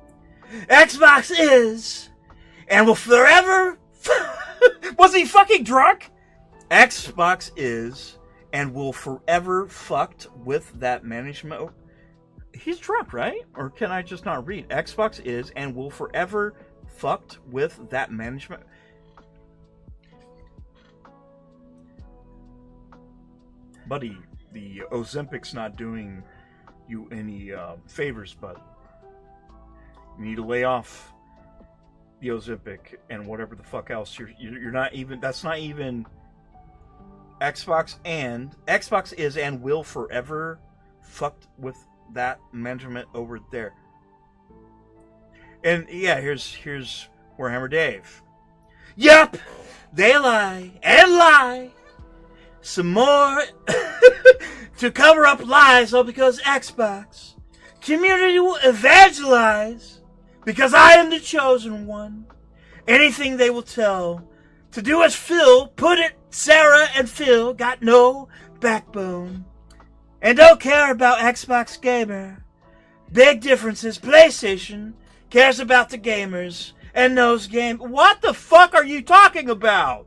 Xbox is and will forever... Was he fucking drunk? Xbox is and will forever fucked with that management... He's drunk, right? Or can I just not read? Xbox is and will forever fucked with that management... Buddy, the Ozempic's not doing you any favors, but you need to lay off the Ozempic and whatever the fuck else. You're not even... That's not even... Xbox is and will forever fucked with that management over there. And yeah, here's Warhammer Dave. Yup, they lie and lie some more to cover up lies, all because Xbox community will evangelize because I am the chosen one. Anything they will tell to do as Phil put it. Sarah and Phil got no backbone and don't care about Xbox Gamer. Big differences. PlayStation cares about the gamers and knows game. What the fuck are you talking about?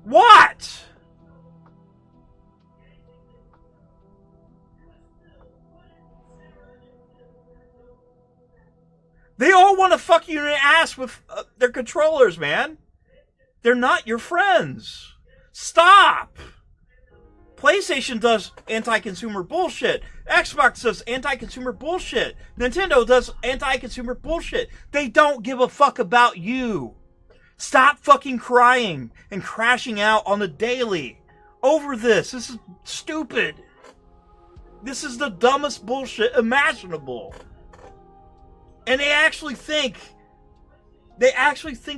What? They all want to fuck you in the ass with their controllers, man. They're not your friends. Stop. PlayStation does anti-consumer bullshit. Xbox does anti-consumer bullshit. Nintendo does anti-consumer bullshit. They don't give a fuck about you. Stop fucking crying and crashing out on the daily over this. This is stupid. This is the dumbest bullshit imaginable. And they actually think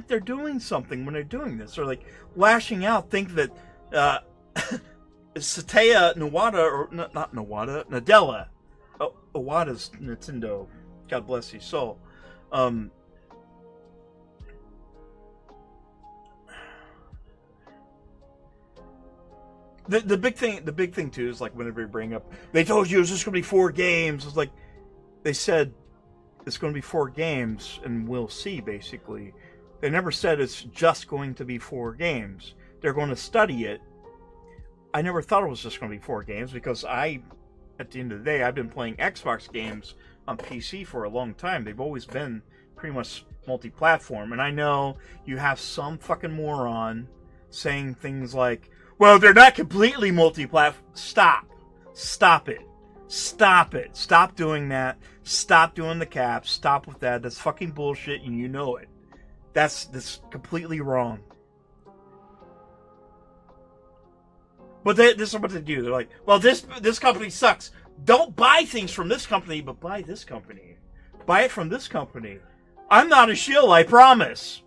they're doing something when they're doing this. They're like lashing out, think that Satya Nawada, or not Nawada, Nadella. Oh, Iwata's Nintendo. God bless his soul. The big thing too is like whenever we bring up, they told you it was just going to be 4 games. It's like they said it's going to be 4 games, and we'll see. Basically, they never said it's just going to be 4 games. They're going to study it. I never thought it was just going to be 4 games because at the end of the day, I've been playing Xbox games on PC for a long time. They've always been pretty much multi-platform, and I know you have some fucking moron saying things like, well, they're not completely multi-platform. Stop it. Stop doing that. Stop doing the caps. Stop with that. That's fucking bullshit, and you know it. That's completely wrong. But this is what they do. They're like, well, this company sucks. Don't buy things from this company, but buy this company. Buy it from this company. I'm not a shill, I promise.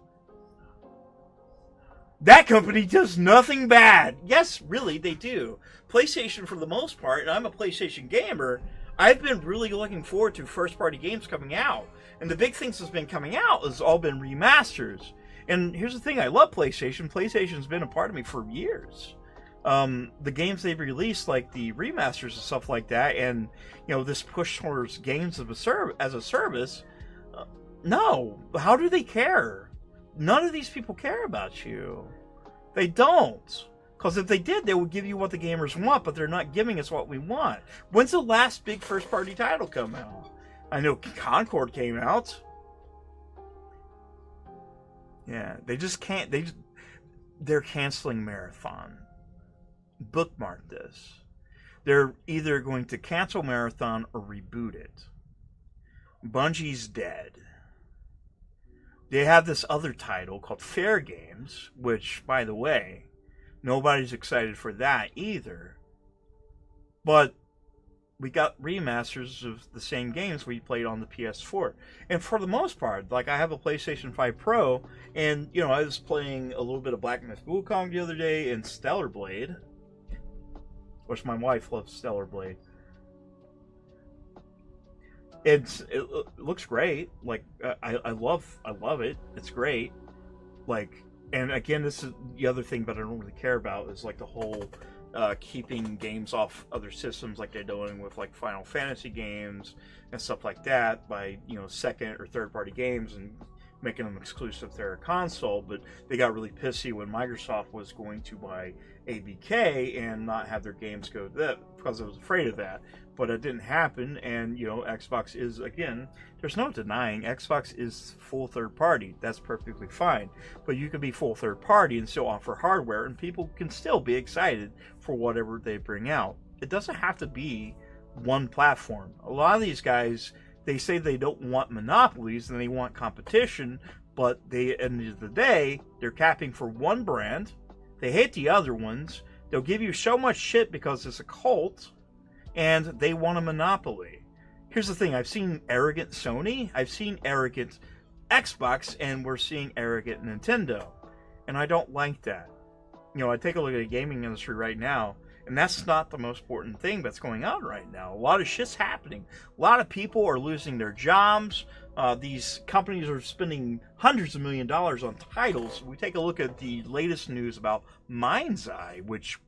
That company does nothing bad. Yes, really, they do. PlayStation, for the most part, and I'm a PlayStation gamer, I've been really looking forward to first-party games coming out. And the big things that's been coming out has all been remasters. And here's the thing, I love PlayStation. PlayStation's been a part of me for years. The games they've released, like the remasters and stuff like that, and this push towards games as a service, no. How do they care? None of these people care about you. They don't. Because if they did, they would give you what the gamers want, but they're not giving us what we want. When's the last big first-party title come out? I know Concord came out. Yeah, they just can't. They're canceling Marathon. Bookmark this. They're either going to cancel Marathon or reboot it. Bungie's dead. They have this other title called Fair Games, which, by the way, nobody's excited for that either. But we got remasters of the same games we played on the PS4. And for the most part, like I have a PlayStation 5 Pro, and I was playing a little bit of Black Myth Wukong the other day and Stellar Blade, which my wife loves Stellar Blade. It looks great. Like I love it. It's great. Like, and again, this is the other thing, but I don't really care about is like the whole keeping games off other systems, like they're doing with like Final Fantasy games and stuff like that, by second or third party games and making them exclusive to their console. But they got really pissy when Microsoft was going to buy ABK and not have their games go to that because I was afraid of that. But it didn't happen, and Xbox is, again, there's no denying Xbox is full third party. That's perfectly fine. But you can be full third party and still offer hardware, and people can still be excited for whatever they bring out. It doesn't have to be one platform. A lot of these guys, they say they don't want monopolies and they want competition, but at the end of the day, they're capping for one brand. They hate the other ones. They'll give you so much shit because it's a cult, and they want a monopoly. Here's the thing, I've seen arrogant Sony, I've seen arrogant Xbox, and we're seeing arrogant Nintendo. And I don't like that. I take a look at the gaming industry right now, and that's not the most important thing that's going on right now. A lot of shit's happening. A lot of people are losing their jobs. These companies are spending hundreds of $millions on titles. We take a look at the latest news about Mind's Eye, which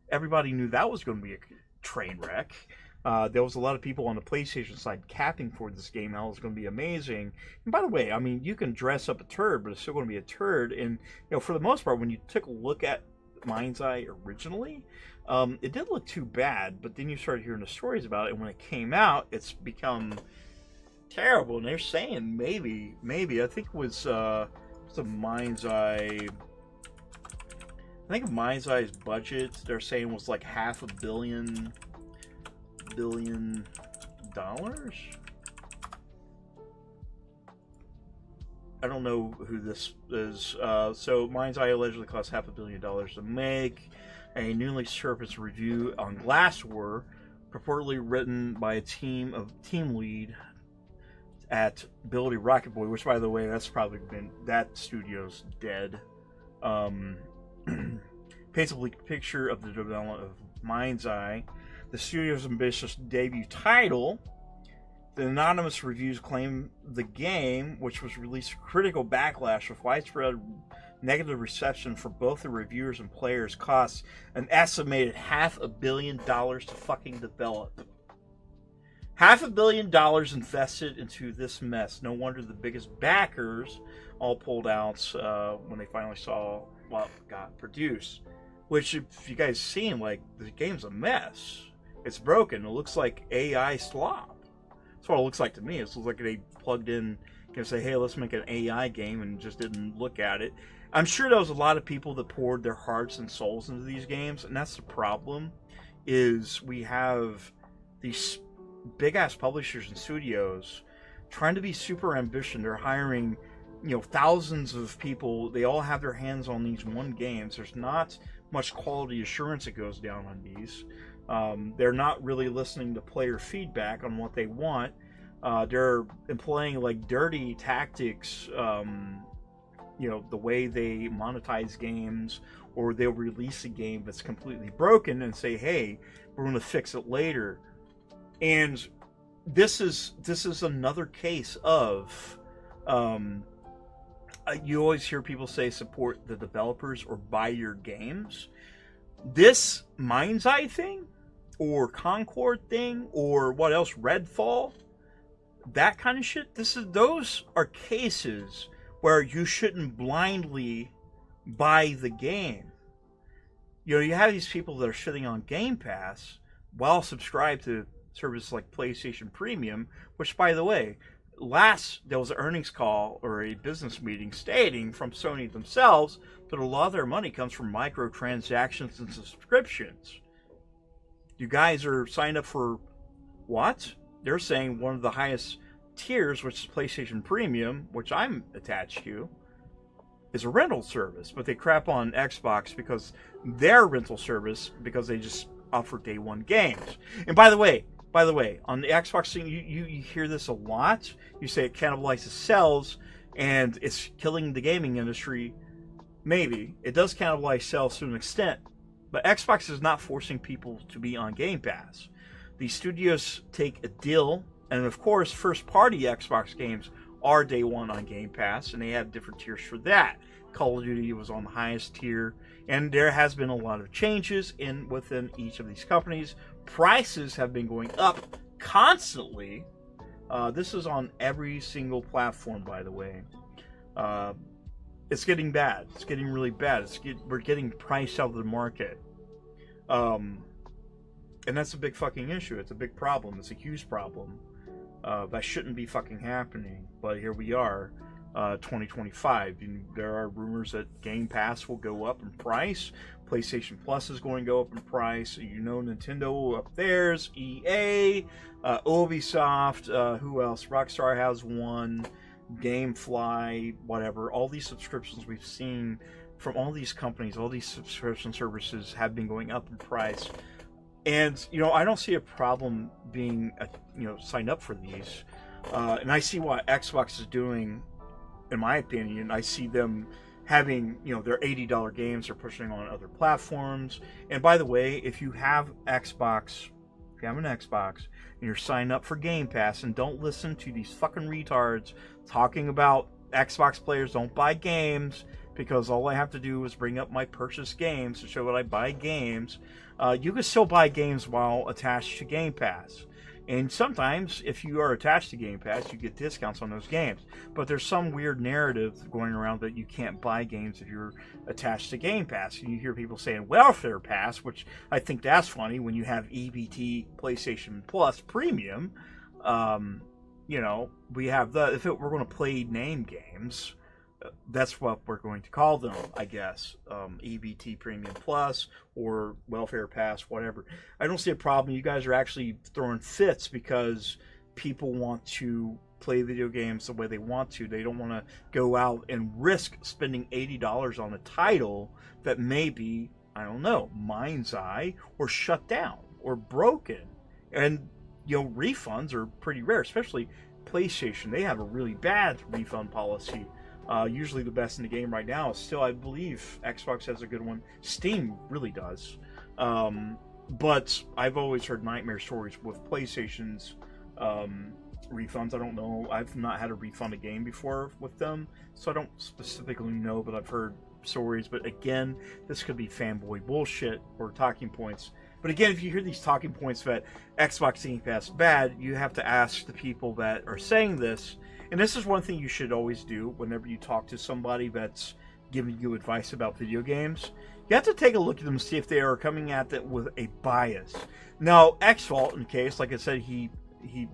everybody knew that was going to be a train wreck. There was a lot of people on the PlayStation side capping for this game. How it's going to be amazing. And by the way, I mean, you can dress up a turd, but it's still going to be a turd. And for the most part, when you took a look at Mind's Eye originally, it didn't look too bad. But then you started hearing the stories about it, and when it came out, it's become terrible. And they're saying maybe I think it was the Mind's Eye. I think Mind's Eye's budget, they're saying, was like $500 million. I don't know who this is. So Mind's Eye allegedly cost $500 million to make. A newly surfaced review on Glassdoor, purportedly written by a team lead at Ability Rocket Boy, which, by the way, that's probably been, that studio's dead. Paints a bleak picture of the development of Mind's Eye, the studio's ambitious debut title. The anonymous reviews claim the game, which was released to critical backlash with widespread negative reception for both the reviewers and players, costs an estimated $500 million to fucking develop. $500 million invested into this mess. No wonder the biggest backers all pulled out when they finally saw what got produced. Which, if you guys seen, like, the game's a mess. It's broken. It looks like AI slop. That's what it looks like to me. It looks like they plugged in, say, hey, let's make an AI game, and just didn't look at it. I'm sure there was a lot of people that poured their hearts and souls into these games, and that's the problem, is we have these big-ass publishers and studios trying to be super ambitious. They're hiring, thousands of people. They all have their hands on these one games. There's not much quality assurance that goes down on these. They're not really listening to player feedback on what they want. They're employing like dirty tactics, the way they monetize games, or they'll release a game that's completely broken and say, hey, we're going to fix it later. And this is another case of, you always hear people say support the developers or buy your games. This Mind's Eye thing, or Concord thing, or what else, Redfall, that kind of shit. Those are cases where you shouldn't blindly buy the game. You know, you have these people that are sitting on Game Pass while subscribed to services like PlayStation Premium, which, by the way, there was an earnings call or a business meeting stating from Sony themselves that a lot of their money comes from microtransactions and subscriptions. You guys are signed up for what? They're saying one of the highest tiers, which is PlayStation Premium, which I'm attached to, is a rental service. But they crap on Xbox because their rental service, because they just offer day one games. And by the way, on the Xbox thing, you hear this a lot. You say it cannibalizes sales and it's killing the gaming industry. Maybe. It does cannibalize sales to an extent. But Xbox is not forcing people to be on Game Pass. The studios take a deal, and of course, first-party Xbox games are day one on Game Pass, and they have different tiers for that. Call of Duty was on the highest tier, and there has been a lot of changes within each of these companies. Prices have been going up constantly. This is on every single platform, by the way. It's getting bad. It's getting really bad. We're getting priced out of the market. And that's a big fucking issue. It's a big problem. It's a huge problem. That shouldn't be fucking happening. But here we are, 2025. And there are rumors that Game Pass will go up in price. PlayStation Plus is going to go up in price. You know, Nintendo will up theirs. EA, Ubisoft, who else? Rockstar has one. Gamefly, whatever. All these subscriptions we've seen from all these companies, all these subscription services have been going up in price. And, you know, I don't see a problem being, signed up for these. And I see what Xbox is doing, in my opinion. I see them having, their $80 games they're pushing on other platforms. And by the way, if you have an Xbox, and you're signed up for Game Pass, and don't listen to these fucking retards talking about Xbox players don't buy games, because all I have to do is bring up my purchased games to show that I buy games. You can still buy games while attached to Game Pass. And sometimes, if you are attached to Game Pass, you get discounts on those games. But there's some weird narrative going around that you can't buy games if you're attached to Game Pass. And you hear people saying Welfare Pass, which I think that's funny when you have EBT PlayStation Plus Premium. We have we're going to play name games, that's what we're going to call them, I guess. EBT Premium Plus or Welfare Pass, whatever. I don't see a problem. You guys are actually throwing fits because people want to play video games the way they want to. They don't want to go out and risk spending $80 on a title that may be, I don't know, Mind's Eye or shut down or broken. And, refunds are pretty rare, especially PlayStation. They have a really bad refund policy. Usually the best in the game right now is still, I believe, Xbox has a good one. Steam really does. But I've always heard nightmare stories with PlayStation's refunds. I don't know. I've not had to refund a game before with them, so I don't specifically know, but I've heard stories. But again, this could be fanboy bullshit or talking points. But again, if you hear these talking points that Xbox Game Pass is bad, you have to ask the people that are saying this. And this is one thing you should always do whenever you talk to somebody that's giving you advice about video games. You have to take a look at them and see if they are coming at it with a bias. Now, X-Fault, in case, like I said, he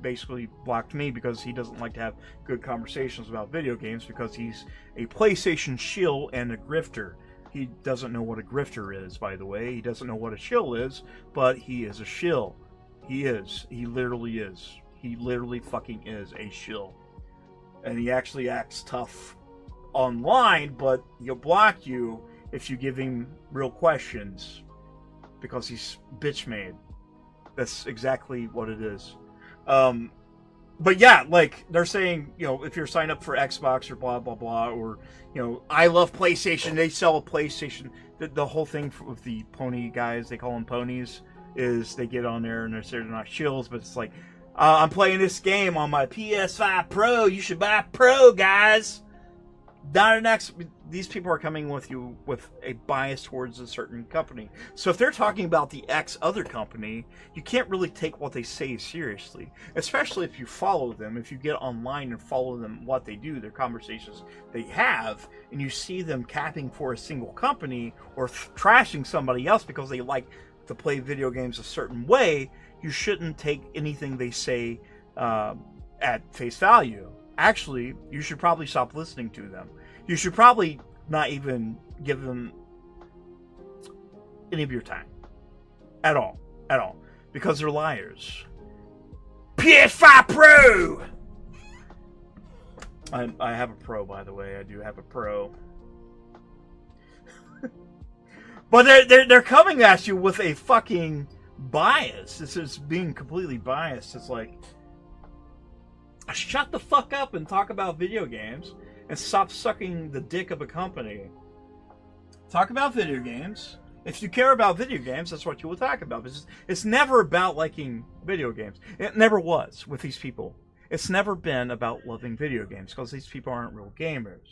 basically blocked me because he doesn't like to have good conversations about video games because he's a PlayStation shill and a grifter. He doesn't know what a grifter is, by the way. He doesn't know what a shill is, but he is a shill. He is. He literally is. He literally fucking is a shill. And he actually acts tough online, but he'll block you if you give him real questions because he's bitch made. That's exactly what it is. But yeah, like they're saying, if you're signed up for Xbox or blah blah blah, or I love PlayStation. They sell a PlayStation. The whole thing with the pony guys, they call them ponies, is they get on there and they're not shills, but it's like I'm playing this game on my PS5 Pro. You should buy Pro, guys. These people are coming with you with a bias towards a certain company. So if they're talking about the X other company, you can't really take what they say seriously. Especially if you follow them, if you get online and follow them, what they do, their conversations they have, and you see them capping for a single company or trashing somebody else because they like to play video games a certain way, you shouldn't take anything they say at face value. Actually, you should probably stop listening to them. You should probably not even give them any of your time. At all. Because they're liars. PS5 Pro! I have a Pro, by the way. I do have a Pro. But they're coming at you with a fucking bias. This is being completely biased. It's like, shut the fuck up and talk about video games and stop sucking the dick of a company. Talk about video games. If you care about video games, that's what you will talk about. It's never about liking video games. It never was with these people. It's never been about loving video games because these people aren't real gamers.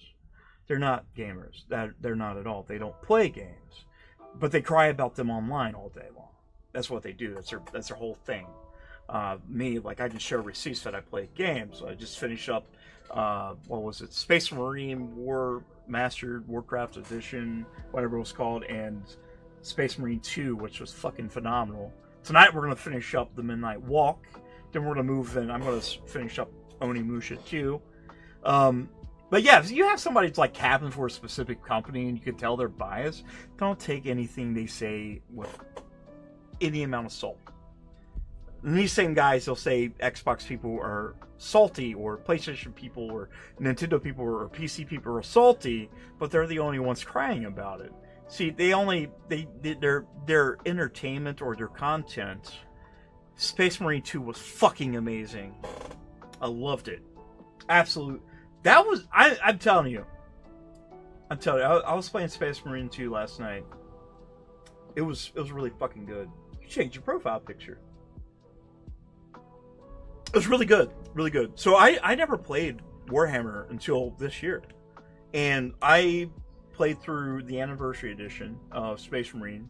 They're not gamers. They're not at all. They don't play games. But they cry about them online all day long. That's what they do. That's their whole thing. Me, like, I can share receipts that I play games. I just finished up, what was it? Space Marine War Mastered Warcraft Edition, whatever it was called, and Space Marine 2, which was fucking phenomenal. Tonight we're going to finish up the Midnight Walk. Then we're going to move in. I'm going to finish up Onimusha 2. But yeah, if you have somebody that's like capping for a specific company and you can tell they're biased, don't take anything they say with any amount of salt. And these same guys, they'll say Xbox people are salty, or PlayStation people, or Nintendo people, or PC people are salty, but they're the only ones crying about it. See, their entertainment or their content. Space Marine 2 was fucking amazing. I loved it. Absolute. That was, I'm telling you. I was playing Space Marine 2 last night. It was really fucking good. You changed your profile picture. It was really good. Really good. So I never played Warhammer until this year. And I played through the Anniversary Edition of Space Marine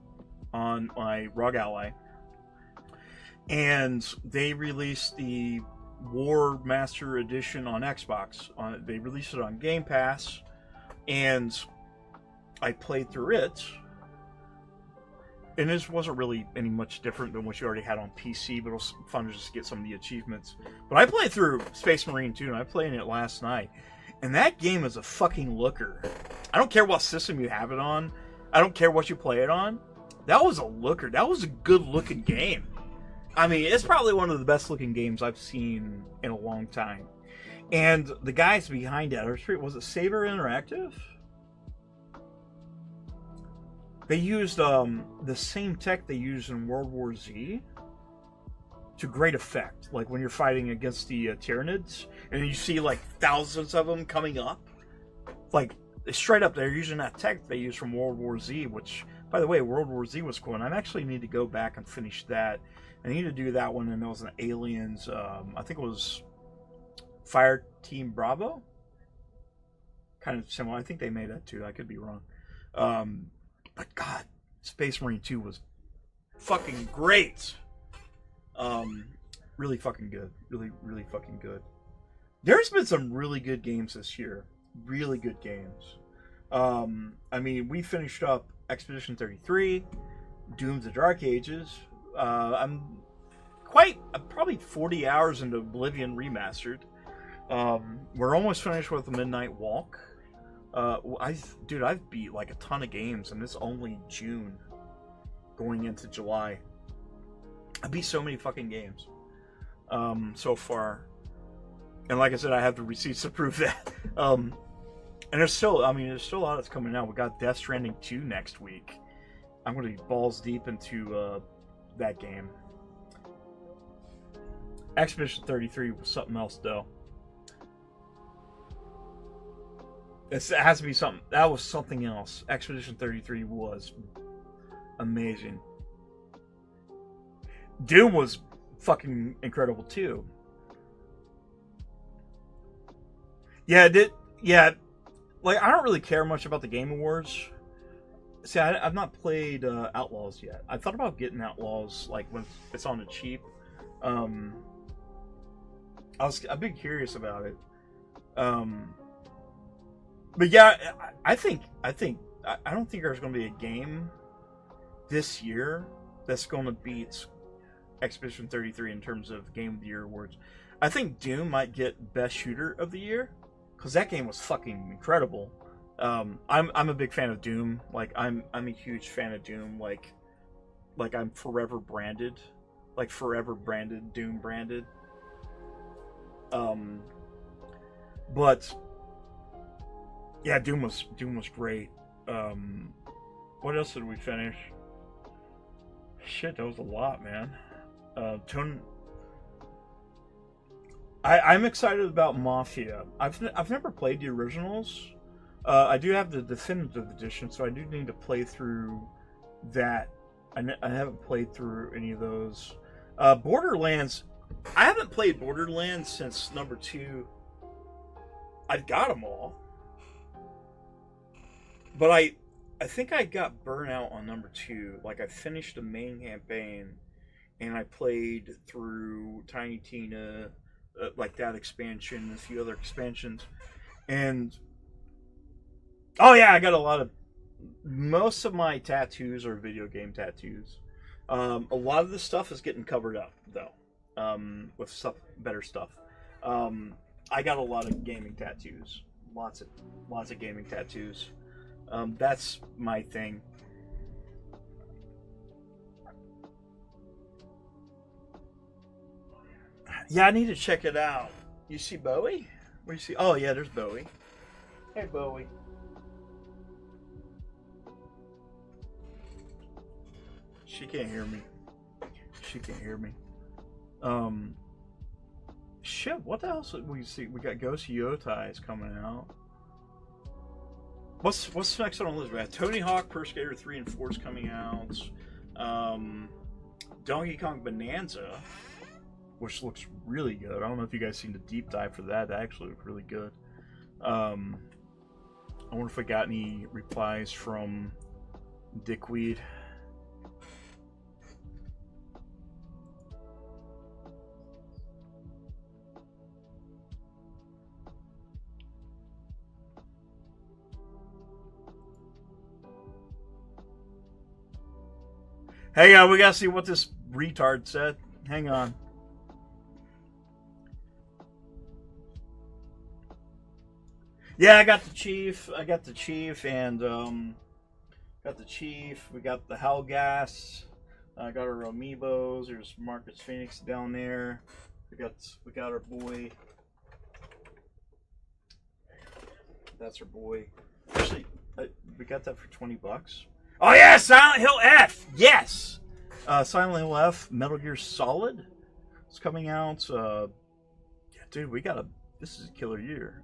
on my ROG Ally. And they released the War Master Edition on Xbox. They released it on Game Pass, and I played through it. And this wasn't really any much different than what you already had on PC, but it was fun to just get some of the achievements. But I played through Space Marine 2, and I played it last night. And that game is a fucking looker. I don't care what system you have it on. I don't care what you play it on. That was a looker. That was a good-looking game. I mean, it's probably one of the best-looking games I've seen in a long time. And the guys behind it, was it Saber Interactive? They used the same tech they used in World War Z to great effect. Like when you're fighting against the Tyranids, and you see like thousands of them coming up. Like, straight up, they're using that tech they used from World War Z, which, by the way, World War Z was cool. And I actually need to go back and finish that. I need to do that one, and there was an Aliens, I think it was Fire Team Bravo? Kind of similar. I think they made that too. I could be wrong. But God, Space Marine 2 was fucking great. Really fucking good. Really, really fucking good. There's been some really good games this year. Really good games. I mean, we finished up Expedition 33, Doom the Dark Ages. I'm probably 40 hours into Oblivion Remastered. We're almost finished with the Midnight Walk. I've beat like a ton of games, and it's only June going into July. I beat so many fucking games so far. And like I said, I have the receipts to prove that. And there's still a lot that's coming out. We got Death Stranding 2 next week. I'm going to be balls deep into that game. Expedition 33 was something else, though. It has to be something. That was something else. Expedition 33 was amazing. Doom was fucking incredible too. Yeah, yeah, like I don't really care much about the Game Awards. See, I've not played Outlaws yet. I thought about getting Outlaws like when it's on the cheap. I've been curious about it. But yeah, I don't think there's going to be a game this year that's going to beat Expedition 33 in terms of Game of the Year awards. I think Doom might get Best Shooter of the Year because that game was fucking incredible. I'm a big fan of Doom. Like I'm a huge fan of Doom. Like I'm forever branded, Doom branded. But yeah, Doom was great. What else did we finish? Shit, that was a lot, man. I'm excited about Mafia. I've never played the originals. I do have the definitive edition, so I do need to play through that. I haven't played through any of those. Borderlands. I haven't played Borderlands since number 2. I've got them all, but I think I got burnt out on number 2. Like I finished the main campaign, and I played through Tiny Tina, like that expansion, and a few other expansions, and oh yeah, I got a lot of. Most of my tattoos are video game tattoos. A lot of this stuff is getting covered up though, with better stuff. I got a lot of gaming tattoos, lots of gaming tattoos. That's my thing. Yeah, I need to check it out. You see Bowie? Where you see? Oh yeah, there's Bowie. Hey Bowie. She can't hear me. Shit, what else did we see? We got Ghost Yotai is coming out. What's next on the list? We have Tony Hawk Pro Skater 3 and 4 is coming out. Donkey Kong Bonanza, which looks really good. I don't know if you guys seen the deep dive for that. That actually looked really good. I wonder if I got any replies from Dickweed. Hang on, we gotta see what this retard said. Hang on. Yeah, I got the Chief, and got the Chief. We got the Hellgas. I got our amiibos. There's Marcus Phoenix down there. We got our boy. That's our boy. Actually, we got that for $20. Oh yeah, Silent Hill F. Yes, Silent Hill F. Metal Gear Solid. It's coming out. Yeah, dude, this is a killer year.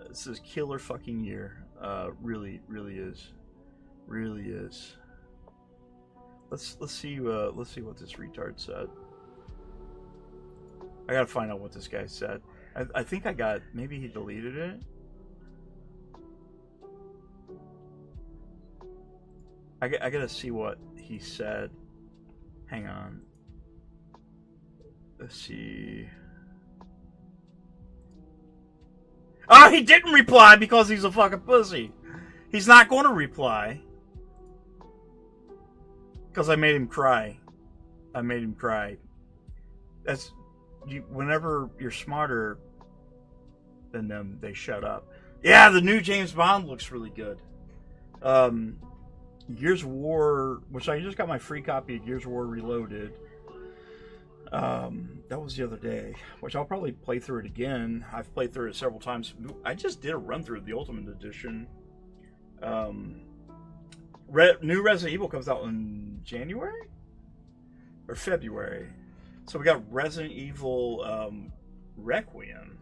This is a killer fucking year. Really is. Really is. Let's see what this retard said. I gotta find out what this guy said. I think maybe he deleted it. I gotta see what he said. Hang on. Let's see. Oh, he didn't reply because he's a fucking pussy. He's not going to reply. Because I made him cry. That's whenever you're smarter than them, they shut up. Yeah, the new James Bond looks really good. Gears of War, which I just got my free copy of Gears of War Reloaded. That was the other day, which I'll probably play through it again. I've played through it several times. I just did a run through of the Ultimate Edition. New Resident Evil comes out in January or February, so we got Resident Evil Requiem.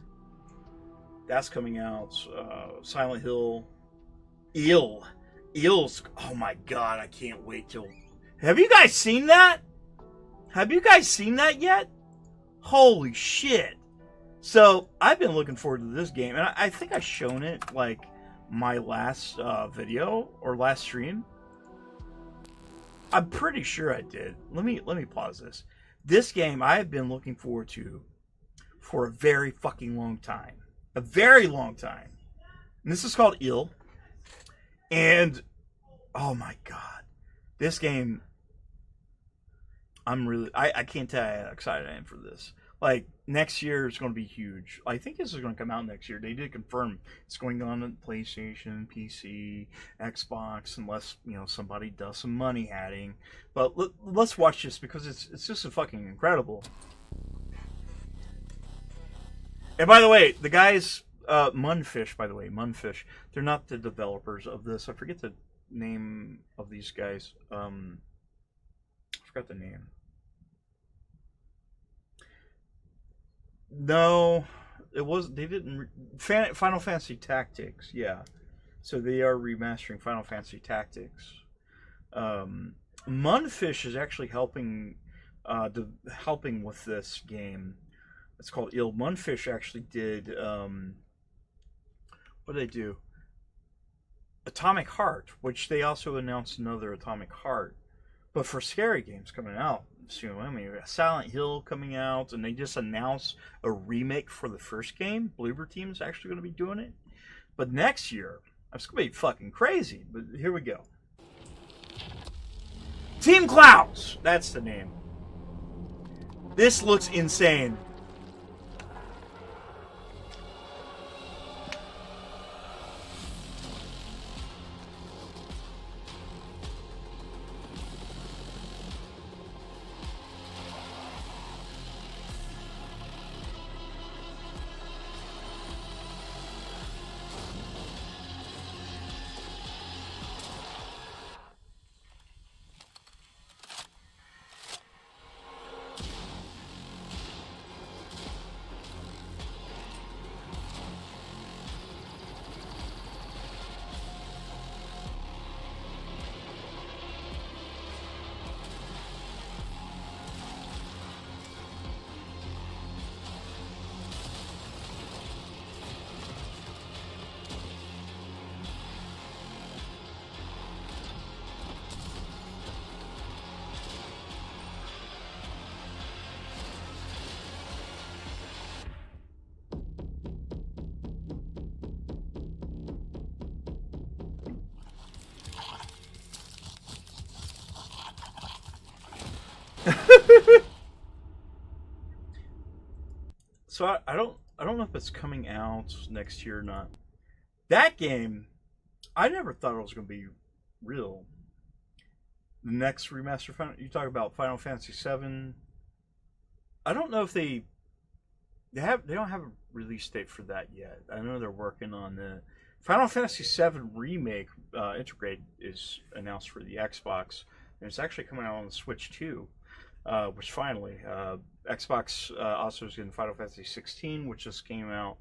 That's coming out. Silent Hill, Eels. Oh my god, I can't wait till. Have you guys seen that? Have you guys seen that yet? Holy shit. So, I've been looking forward to this game, and I think I've shown it, like, my last video, or last stream. I'm pretty sure I did. Let me pause this. This game I have been looking forward to for a very fucking long time. A very long time. And this is called Ill. And, oh my god. This game, I can't tell you how excited I am for this. Like, next year is going to be huge. I think this is going to come out next year. They did confirm it's going on PlayStation, PC, Xbox, unless, somebody does some money adding. But let's watch this because it's just a fucking incredible. And by the way, the guys, Munfish, Munfish, they're not the developers of this. I forget the name of these guys. I forgot the name. No, it was. They didn't. Final Fantasy Tactics, yeah. So they are remastering Final Fantasy Tactics. Munfish is actually helping with this game. It's called Ill. Munfish actually did. What did they do? Atomic Heart, which they also announced another Atomic Heart, but for scary games coming out soon. I mean, Silent Hill coming out, and they just announced a remake for the first game. Bloober Team is actually going to be doing it. But next year, it's going to be fucking crazy. But here we go. Team Clouds! That's the name. This looks insane. So I don't know if it's coming out next year or not. That game, I never thought it was going to be real. The next remaster, you talk about Final Fantasy VII. I don't know if they don't have a release date for that yet. I know they're working on the Final Fantasy VII remake. Integrate is announced for the Xbox, and it's actually coming out on the Switch too. Which finally, Xbox also is getting Final Fantasy 16, which just came out.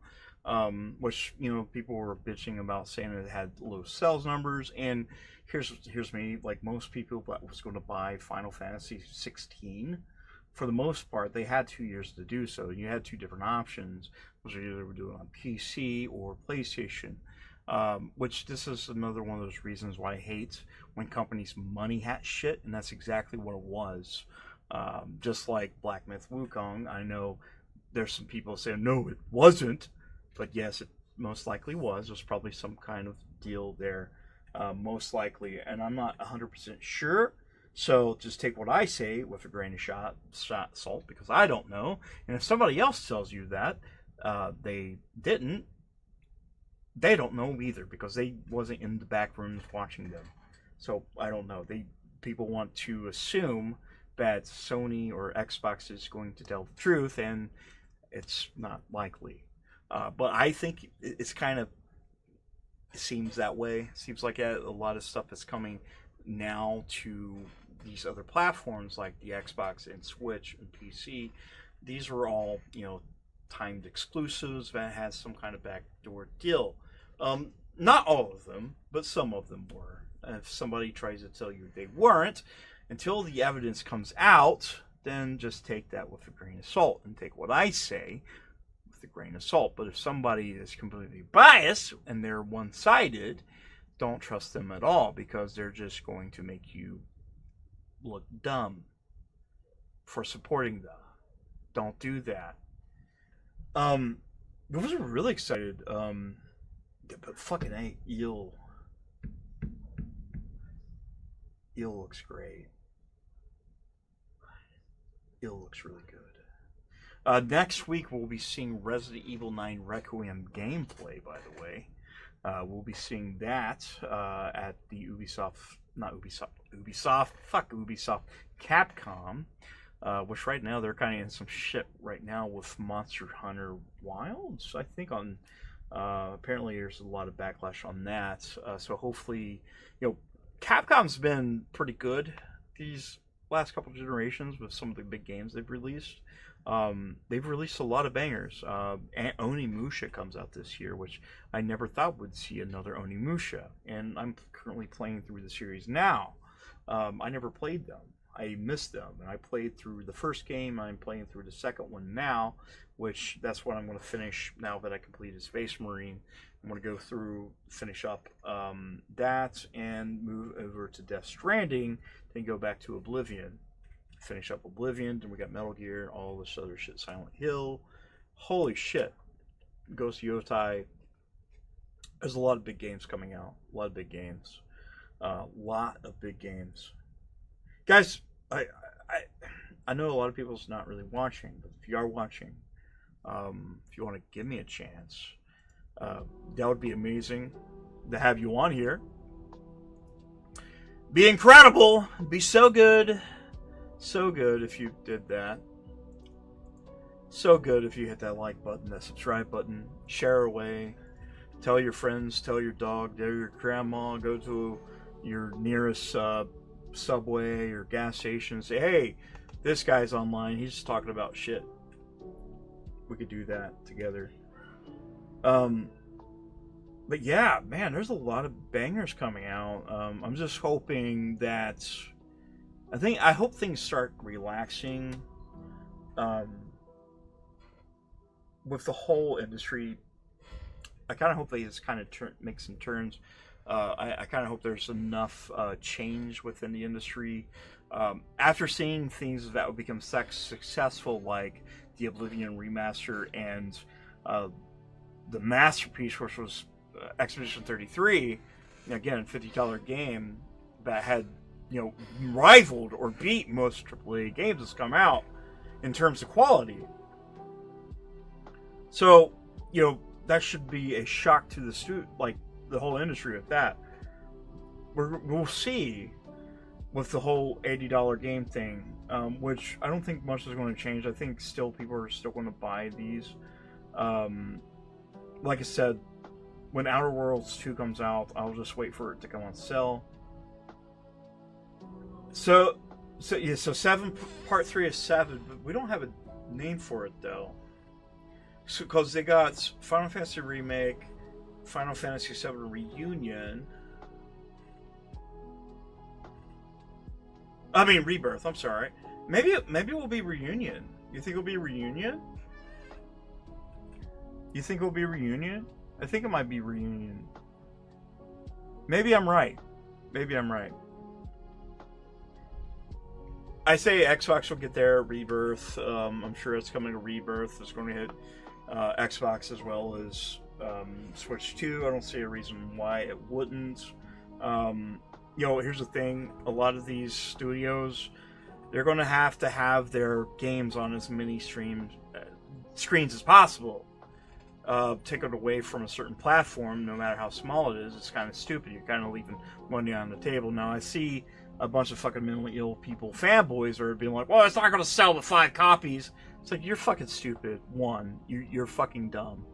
Which people were bitching about, saying it had low sales numbers. And here's me, like most people that was going to buy Final Fantasy 16. For the most part, they had 2 years to do so. You had two different options, which are either doing it on PC or PlayStation. Which this is another one of those reasons why I hate when companies money hat shit, and that's exactly what it was. Just like Black Myth Wukong, I know there's some people saying, no, it wasn't. But yes, it most likely was. There's probably some kind of deal there, most likely. And I'm not 100% sure. So just take what I say with a grain of salt, because I don't know. And if somebody else tells you that they didn't, they don't know either, because they wasn't in the back rooms watching them. So I don't know. People want to assume that Sony or Xbox is going to tell the truth, and it's not likely. But I think it's kind of, it seems that way. It seems like a lot of stuff is coming now to these other platforms like the Xbox and Switch and PC. These were all, timed exclusives that had some kind of backdoor deal. Not all of them, but some of them were. And if somebody tries to tell you they weren't, until the evidence comes out, then just take that with a grain of salt and take what I say with a grain of salt. But if somebody is completely biased and they're one-sided, don't trust them at all, because they're just going to make you look dumb for supporting them. Don't do that. I was really excited. But fucking Eel looks great. Eel looks really good. Next week we'll be seeing Resident Evil 9 Requiem gameplay, by the way. We'll be seeing that at the Capcom, which right now they're kind of in some shit right now with Monster Hunter Wilds, I think. Apparently there's a lot of backlash on that. So hopefully, Capcom's been pretty good these last couple of generations with some of the big games they've released. They've released a lot of bangers. Onimusha comes out this year, which I never thought would see another Onimusha, and I'm currently playing through the series now. I never played them. I missed them, and I played through the first game. I'm playing through the second one now, which that's what I'm going to finish now that I completed Space Marine. I'm going to go through, finish up that, and move over to Death Stranding, then go back to Oblivion. Finish up Oblivion, then we got Metal Gear, all this other shit, Silent Hill. Holy shit. Ghost Yotai. There's a lot of big games coming out. A lot of big games. Guys, I know a lot of people's not really watching, but if you are watching, if you want to give me a chance, that would be amazing to have you on here. Be incredible. Be so good. So good if you did that. So good if you hit that like button, that subscribe button, share away, tell your friends, tell your dog, tell your grandma, go to your nearest Subway or gas station and say, hey, this guy's online, he's just talking about shit. We could do that together. But yeah, man, there's a lot of bangers coming out. I'm just hoping that I hope things start relaxing with the whole industry. I kind of hope they just kind of make some turns. I kind of hope there's enough change within the industry. After seeing things that would become successful, like the Oblivion remaster and the masterpiece, which was Expedition 33, again, $50 game that had rivaled or beat most AAA games that's come out in terms of quality. So, that should be a shock to the whole industry with that. We'll see with the whole $80 game thing, which I don't think much is going to change. I think still people are still going to buy these. Like I said, when Outer Worlds 2 comes out, I'll just wait for it to come on sale. So 7, part 3 is 7, but we don't have a name for it though. So, because they got Final Fantasy Remake, Final Fantasy VII Reunion. I mean Rebirth. I'm sorry. Maybe it will be Reunion. You think it'll be Reunion? You think it'll be Reunion? I think it might be Reunion. Maybe I'm right. I say Xbox will get their Rebirth. I'm sure it's coming to Rebirth. It's going to hit Xbox as well as Switch 2. I don't see a reason why it wouldn't. Here's the thing. A lot of these studios, they're going to have their games on as many screens as possible. Take it away from a certain platform, no matter how small it is, it's kind of stupid. You're kind of leaving money on the table. Now, I see a bunch of fucking mentally ill people, fanboys, are being like, well, it's not going to sell with 5 copies. It's like, you're fucking stupid. One, you're fucking dumb.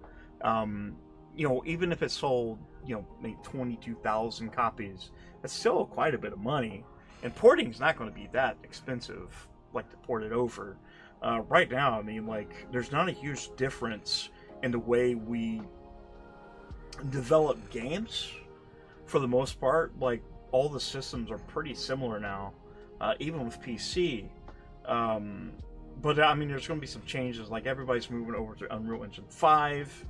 Even if it sold, maybe 22,000 copies, that's still quite a bit of money. And porting is not going to be that expensive, to port it over. Right now, I mean, there's not a huge difference in the way we develop games. For the most part, all the systems are pretty similar now, even with PC. But I mean, there's going to be some changes. Like everybody's moving over to Unreal Engine 5,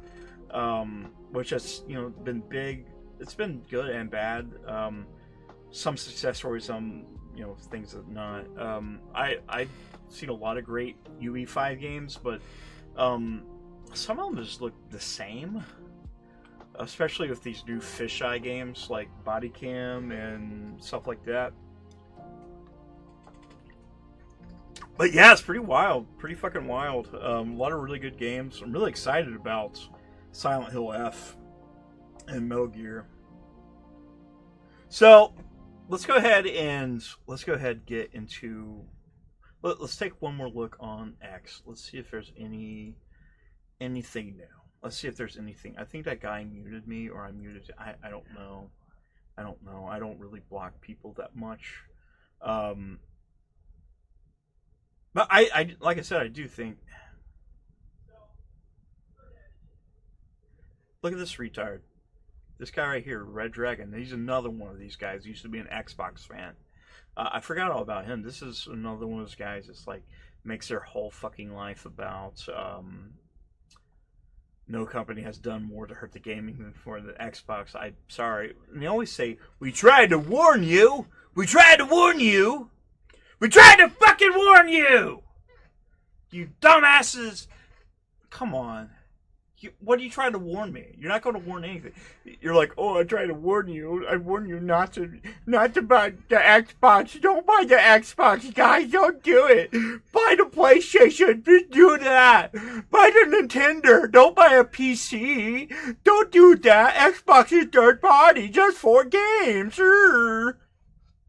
which has been big. It's been good and bad. Some success stories, some things that not. I've seen a lot of great UE5 games, but some of them just look the same. Especially with these new fisheye games like Body Cam and stuff like that. But yeah, it's pretty wild. Pretty fucking wild. A lot of really good games. I'm really excited about Silent Hill F and Metal Gear. So, let's go ahead and get into... Let's take one more look on X. Let's see if there's anything new. Let's see if there's anything. I think that guy muted me, or I muted... I don't know. I don't really block people that much. But I like I said, I do think... Look at this retard. This guy right here, Red Dragon. He's another one of these guys. He used to be an Xbox fan. I forgot all about him. This is another one of those guys that's like, makes their whole fucking life about... no company has done more to hurt the gaming than for the Xbox. I'm sorry. And they always say, we tried to warn you! We tried to warn you! We tried to fucking warn you! You dumbasses! Come on. What are you trying to warn me? You're not going to warn anything. You're like, oh, I tried to warn you. I warn you not to buy the Xbox. Don't buy the Xbox, guys. Don't do it. Buy the PlayStation. Just do that. Buy the Nintendo. Don't buy a PC. Don't do that. Xbox is third party. Just for games.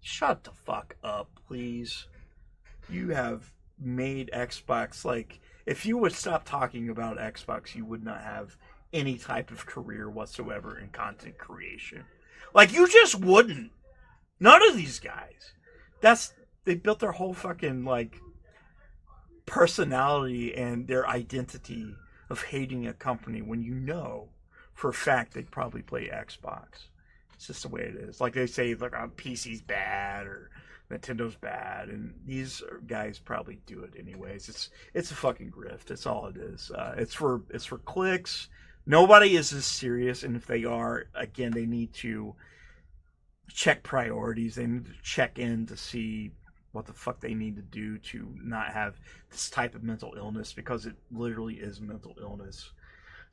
Shut the fuck up, please. You have made Xbox like... If you would stop talking about Xbox, you would not have any type of career whatsoever in content creation. Like, you just wouldn't. None of these guys. They built their whole fucking, like, personality and their identity of hating a company when you know for a fact they probably play Xbox. It's just the way it is. Like, they say, like, PC's bad or... Nintendo's bad, and these guys probably do it anyways. It's a fucking grift. That's all it is. It's for clicks. Nobody is as serious, and if they are, again, they need to check priorities. They need to check in to see what the fuck they need to do to not have this type of mental illness, because it literally is mental illness.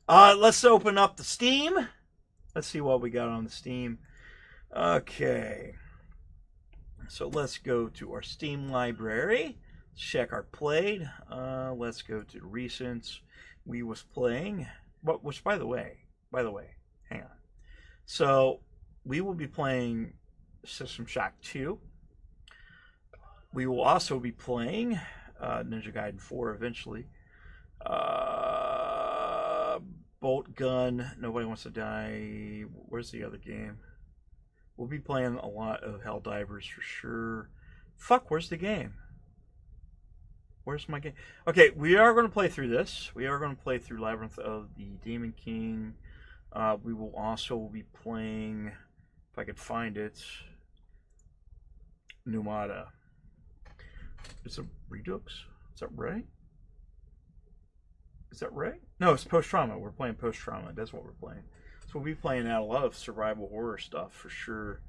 Let's open up the Steam. Let's see what we got on the Steam. Okay. So let's go to our Steam library, check our played. Let's go to recent. We was playing, which by the way, hang on. So we will be playing System Shock 2. We will also be playing Ninja Gaiden 4 eventually. Bolt Gun, Nobody Wants to Die. Where's the other game? We'll be playing a lot of Helldivers for sure. Fuck, where's the game? Where's my game? Okay, we are going to play through this. We are going to play through Labyrinth of the Demon King. We will also be playing, if I could find it, Numata. It's a Redux? Is that right? Is that right? No, it's Post-Trauma. We're playing Post-Trauma. That's what we're playing. So we'll be playing out a lot of survival horror stuff for sure.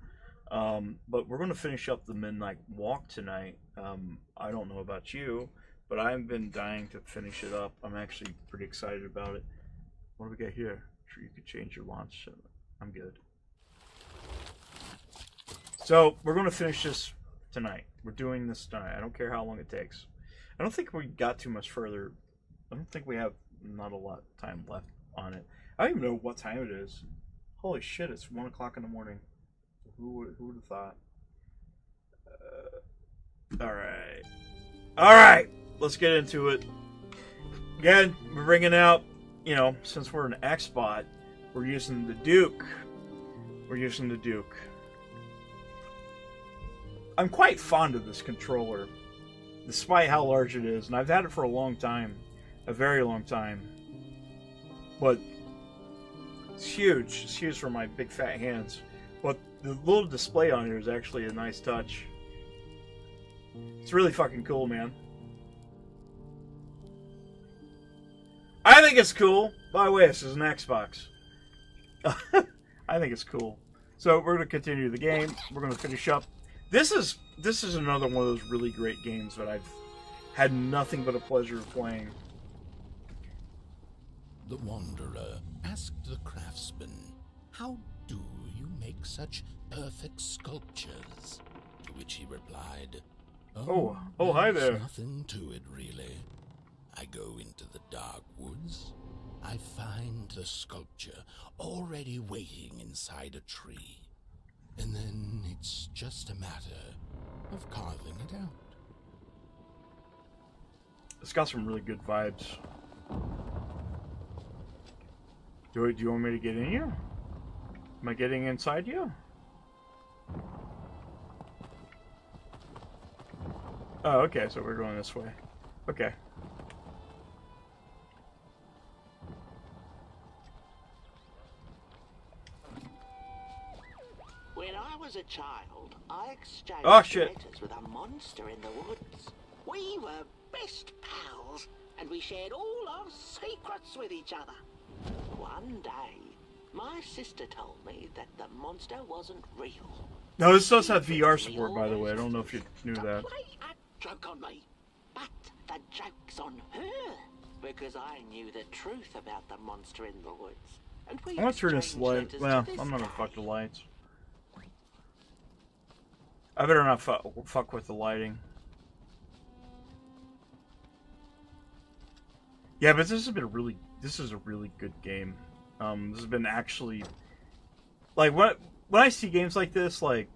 But we're going to finish up the Midnight Walk tonight. I don't know about you, but I've been dying to finish it up. I'm actually pretty excited about it. What do we got here? Sure, you could change your launch. I'm good. So we're going to finish this tonight. We're doing this tonight. I don't care how long it takes. I don't think we got too much further. I don't think we have not a lot of time left on it. I don't even know what time it is. Holy shit, it's 1 o'clock in the morning. Who would have thought? Alright, let's get into it. Again, we're bringing out, since we're an X-Bot, we're using the Duke. I'm quite fond of this controller, despite how large it is, and I've had it for a long time. A very long time. But it's huge. It's huge for my big fat hands. But the little display on here is actually a nice touch. It's really fucking cool, man. I think it's cool. By the way, this is an Xbox. I think it's cool. So we're going to continue the game. We're going to finish up. This is another one of those really great games that I've had nothing but a pleasure of playing. The Wanderer asked the craftsman, "How do you make such perfect sculptures?" To which he replied, Oh, hi there. There's nothing to it, really. I go into the dark woods. I find the sculpture already waiting inside a tree. And then it's just a matter of carving it out. It's got some really good vibes. Do you want me to get in you? Am I getting inside you? Oh, okay, so we're going this way. Okay. When I was a child, I exchanged letters with a monster in the woods. We were best pals, and we shared all our secrets with each other. One day, my sister told me that the monster wasn't real. No, this does have VR support, by the way. I don't know if you knew that. Play a joke on me, but the joke's on her, because I knew the truth about the monster in the woods. And we I'm gonna turn this exchanged light. letters Well, to this I'm gonna day. fuck the lights. I better not fuck with the lighting. Yeah, but this has been this is a really good game. This has been actually, like, when I see games like this, like,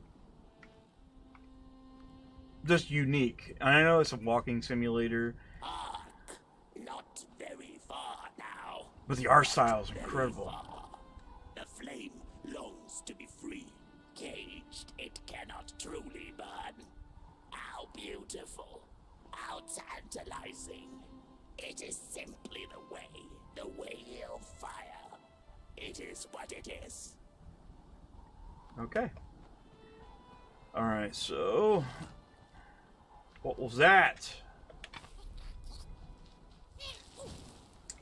just unique. And I know it's a walking simulator. Not very far now. But the art style is incredible. The flame longs to be free. Caged, it cannot truly burn. How beautiful. How tantalizing. It is simply the way of fire. It is what it is. Okay. Alright, so... what was that?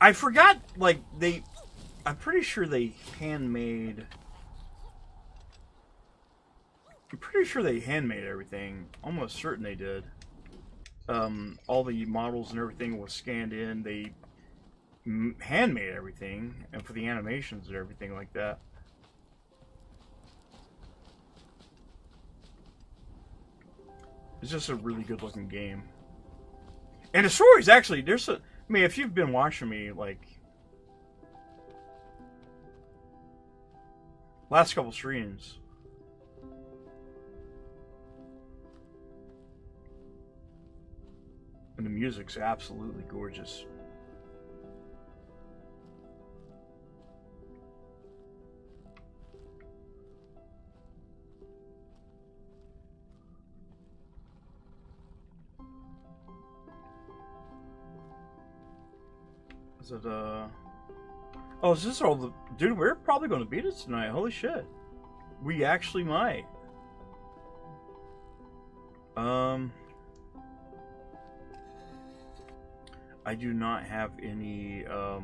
I forgot, like, I'm pretty sure they handmade... I'm pretty sure they handmade everything. Almost certain they did. All the models and everything was scanned in. They handmade everything, and for the animations and everything like that. It's just a really good looking game. And the story's actually, I mean, if you've been watching me, like, last couple streams, and the music's absolutely gorgeous. Is it, oh, is this all the... Dude, we're probably going to beat it tonight. Holy shit. We actually might. I do not have any, I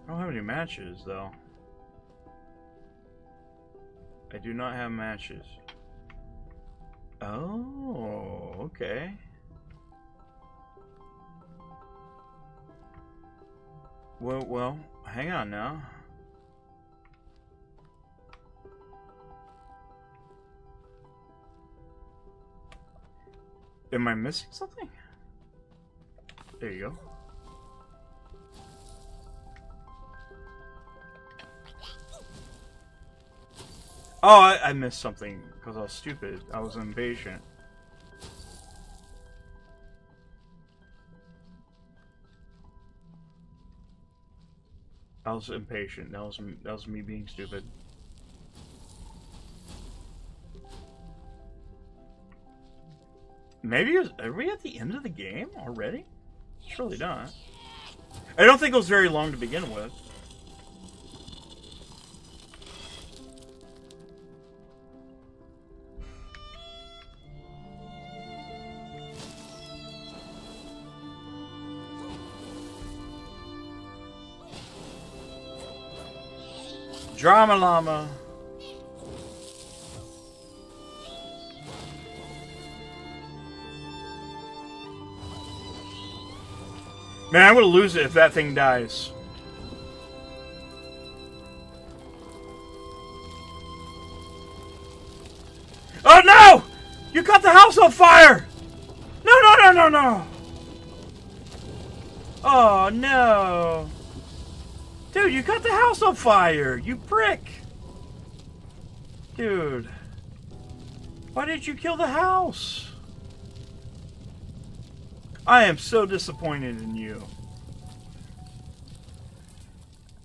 don't have any matches, though. I do not have matches. Oh, okay. Well, hang on now. Am I missing something? There you go. Oh, I missed something because I was stupid. I was impatient. I was impatient. That was me being stupid. Maybe are we at the end of the game already? Surely not. I don't think it was very long to begin with. Drama llama. Man, I'm gonna lose it if that thing dies. Oh no! You caught the house on fire! No, no, no, no, no! Oh no! Dude, you got the house on fire! You prick! Dude. Why did you kill the house? I am so disappointed in you.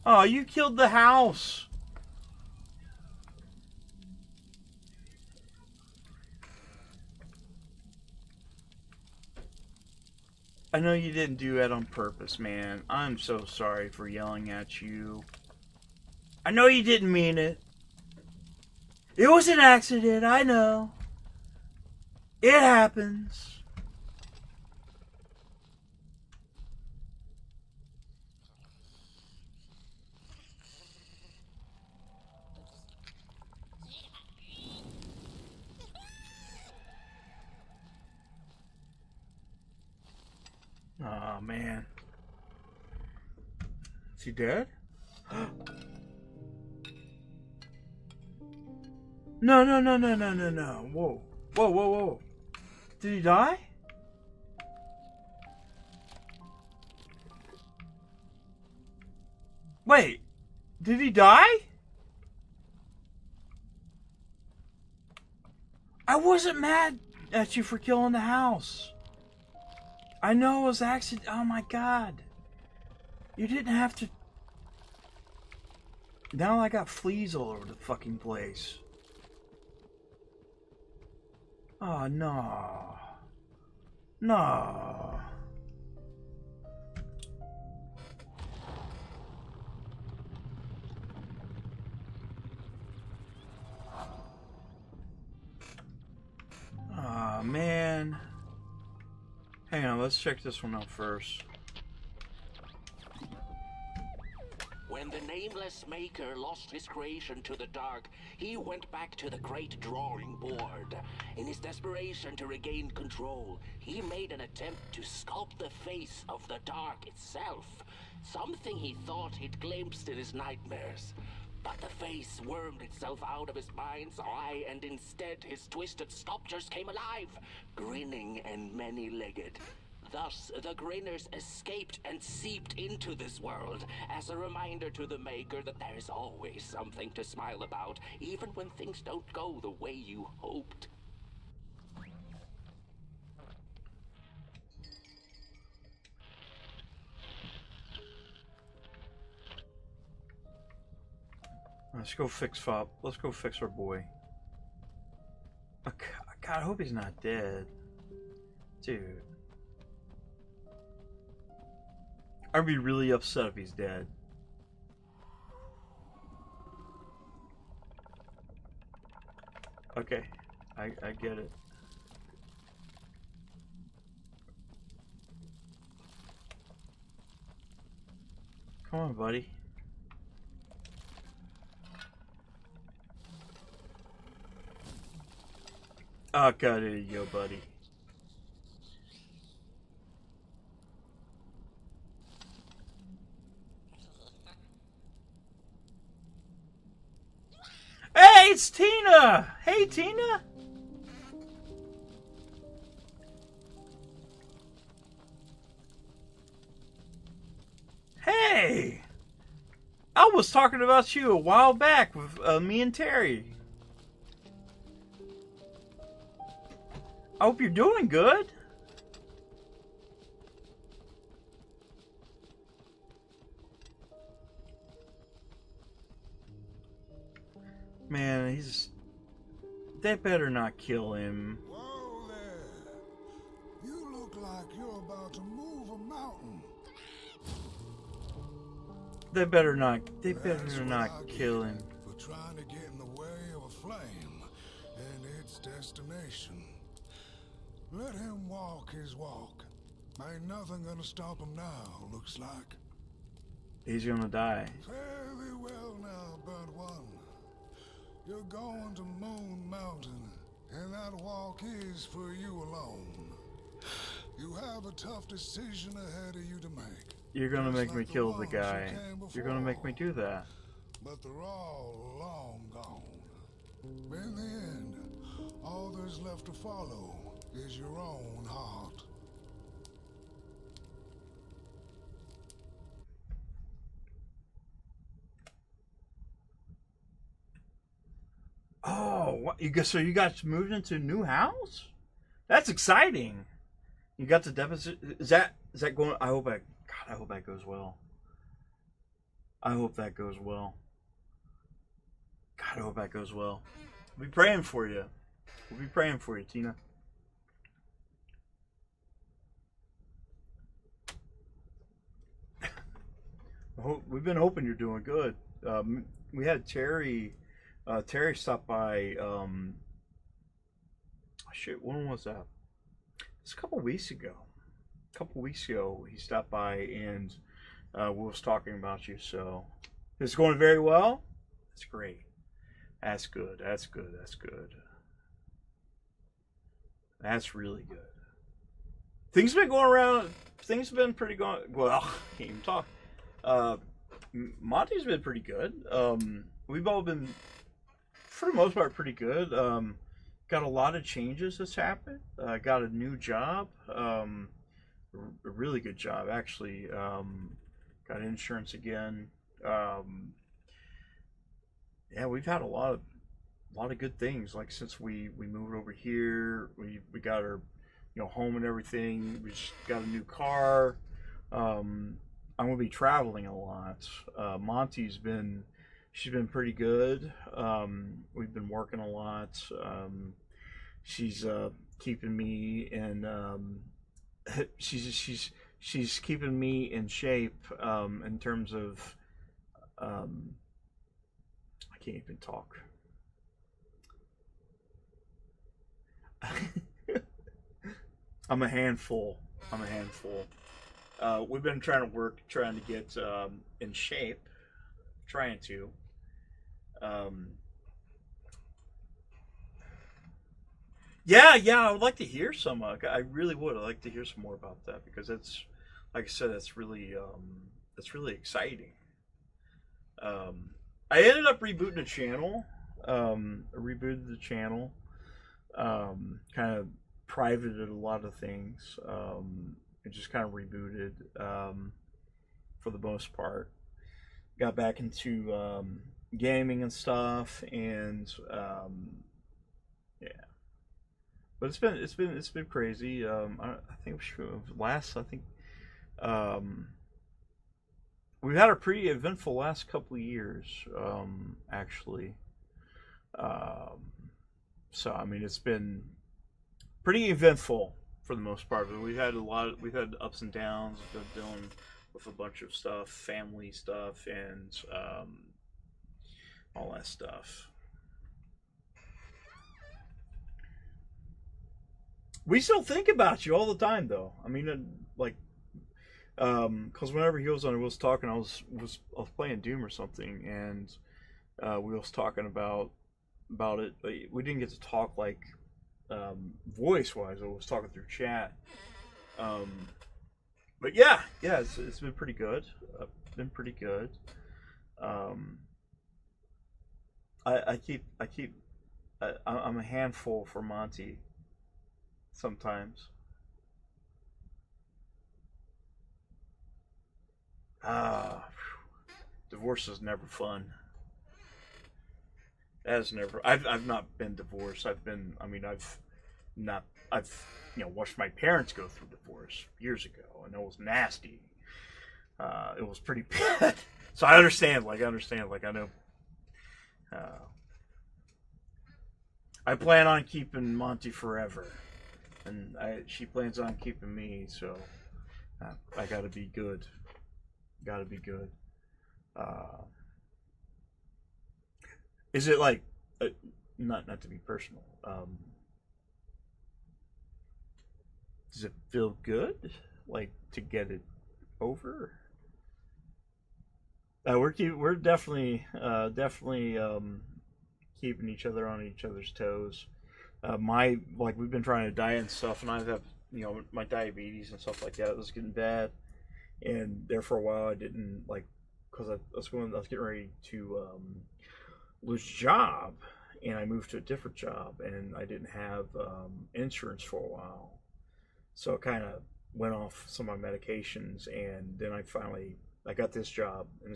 Oh, you killed the house. I know you didn't do that on purpose, man. I'm so sorry for yelling at you. I know you didn't mean it. It was an accident, I know. It happens. Oh, man. Is he dead? No, no, no, no, no, no, no. Whoa. Whoa, whoa, whoa. Did he die? Wait. Did he die? I wasn't mad at you for killing the house. I know it was accident. Oh my god. You didn't have to. Now I got fleas all over the fucking place. Oh no. No. Oh man. Hang on, let's check this one out first. When the nameless maker lost his creation to the dark, he went back to the great drawing board. In his desperation to regain control, he made an attempt to sculpt the face of the dark itself, something he thought he'd glimpsed in his nightmares. But the face wormed itself out of his mind's eye, and instead his twisted sculptures came alive, grinning and many-legged. Thus, the grinners escaped and seeped into this world, as a reminder to the maker that there is always something to smile about, even when things don't go the way you hoped. Let's go fix Fob. Let's go fix our boy. Oh, God, I hope he's not dead. Dude. I'd be really upset if he's dead. Okay. I get it. Come on, buddy. Oh, God, there you go, buddy. Hey, it's Tina! Hey, Tina! Hey! I was talking about you a while back with me and Terry. I hope you're doing good. Man, he's... They better not kill him. Whoa there. You look like you're about to move a mountain. They better not That's not what I kill get him. For trying to get in the way of a flame and its destination. Let him walk his walk. Ain't nothing gonna stop him now, looks like. He's gonna die. Fare thee well now, burnt one. You're going to Moon Mountain, and that walk is for you alone. You have a tough decision ahead of you to make. You're gonna make Just me like kill the ones guy. who came You're gonna make me do that. But they're all long gone. In the end, all there's left to follow is your own heart. Oh, what? So you guys moved into a new house? That's exciting. You got the deposit. Is that going? I hope that goes well. I hope that goes well. God, I hope that goes well. We'll be praying for you. We'll be praying for you, Tina. We've been hoping you're doing good. We had Terry. Terry stopped by. Shit, when was that? It's a couple weeks ago. He stopped by and we was talking about you. So it's going very well. That's great. That's good. That's good. That's good. That's really good. Things have been going around. Things have been pretty going. Well, I can't even talk. Monty's been pretty good. We've all been, for the most part, pretty good. Got a lot of changes that's happened. Got a new job. A really good job, actually. Got insurance again. Yeah, we've had a lot of good things. Like since we moved over here, we got our home and everything. We just got a new car. I'm gonna be traveling a lot. Monty's been pretty good. We've been working a lot. She's keeping me in. She's keeping me in shape in terms of. I can't even talk. I'm a handful. We've been trying to get in shape. Trying to. Yeah, I would like to hear some. I really would. I'd like to hear some more about that because it's, like I said, that's really exciting. I ended up rebooting the channel. Rebooted the channel. Kind of privated a lot of things. It just kind of rebooted for the most part. Got back into gaming and stuff, and yeah. But it's been crazy. I think we've had a pretty eventful last couple of years, actually. So I mean, it's been pretty eventful for the most part. But we've had ups and downs. We've been dealing with a bunch of stuff, family stuff, and all that stuff. We still think about you all the time, though. I mean, like, because whenever he was on, we was talking. I was playing Doom or something, and we was talking about it. But we didn't get to talk like voice wise. I was talking through chat. But yeah, it's been pretty good. I'm a handful for Monty. Sometimes. Divorce is never fun. As never. I've not been divorced. I've watched my parents go through divorce years ago, and it was nasty. It was pretty bad. So I understand. I know. I plan on keeping Monty forever, and she plans on keeping me. So I gotta be good. Is it like not to be personal? Does it feel good, like to get it over? We're definitely keeping each other on each other's toes. We've been trying to diet and stuff, and I have my diabetes and stuff like that was getting bad, and there for a while I didn't because I was getting ready to lose job, and I moved to a different job, and I didn't have insurance for a while, so I kind of went off some of my medications, and then I got this job, and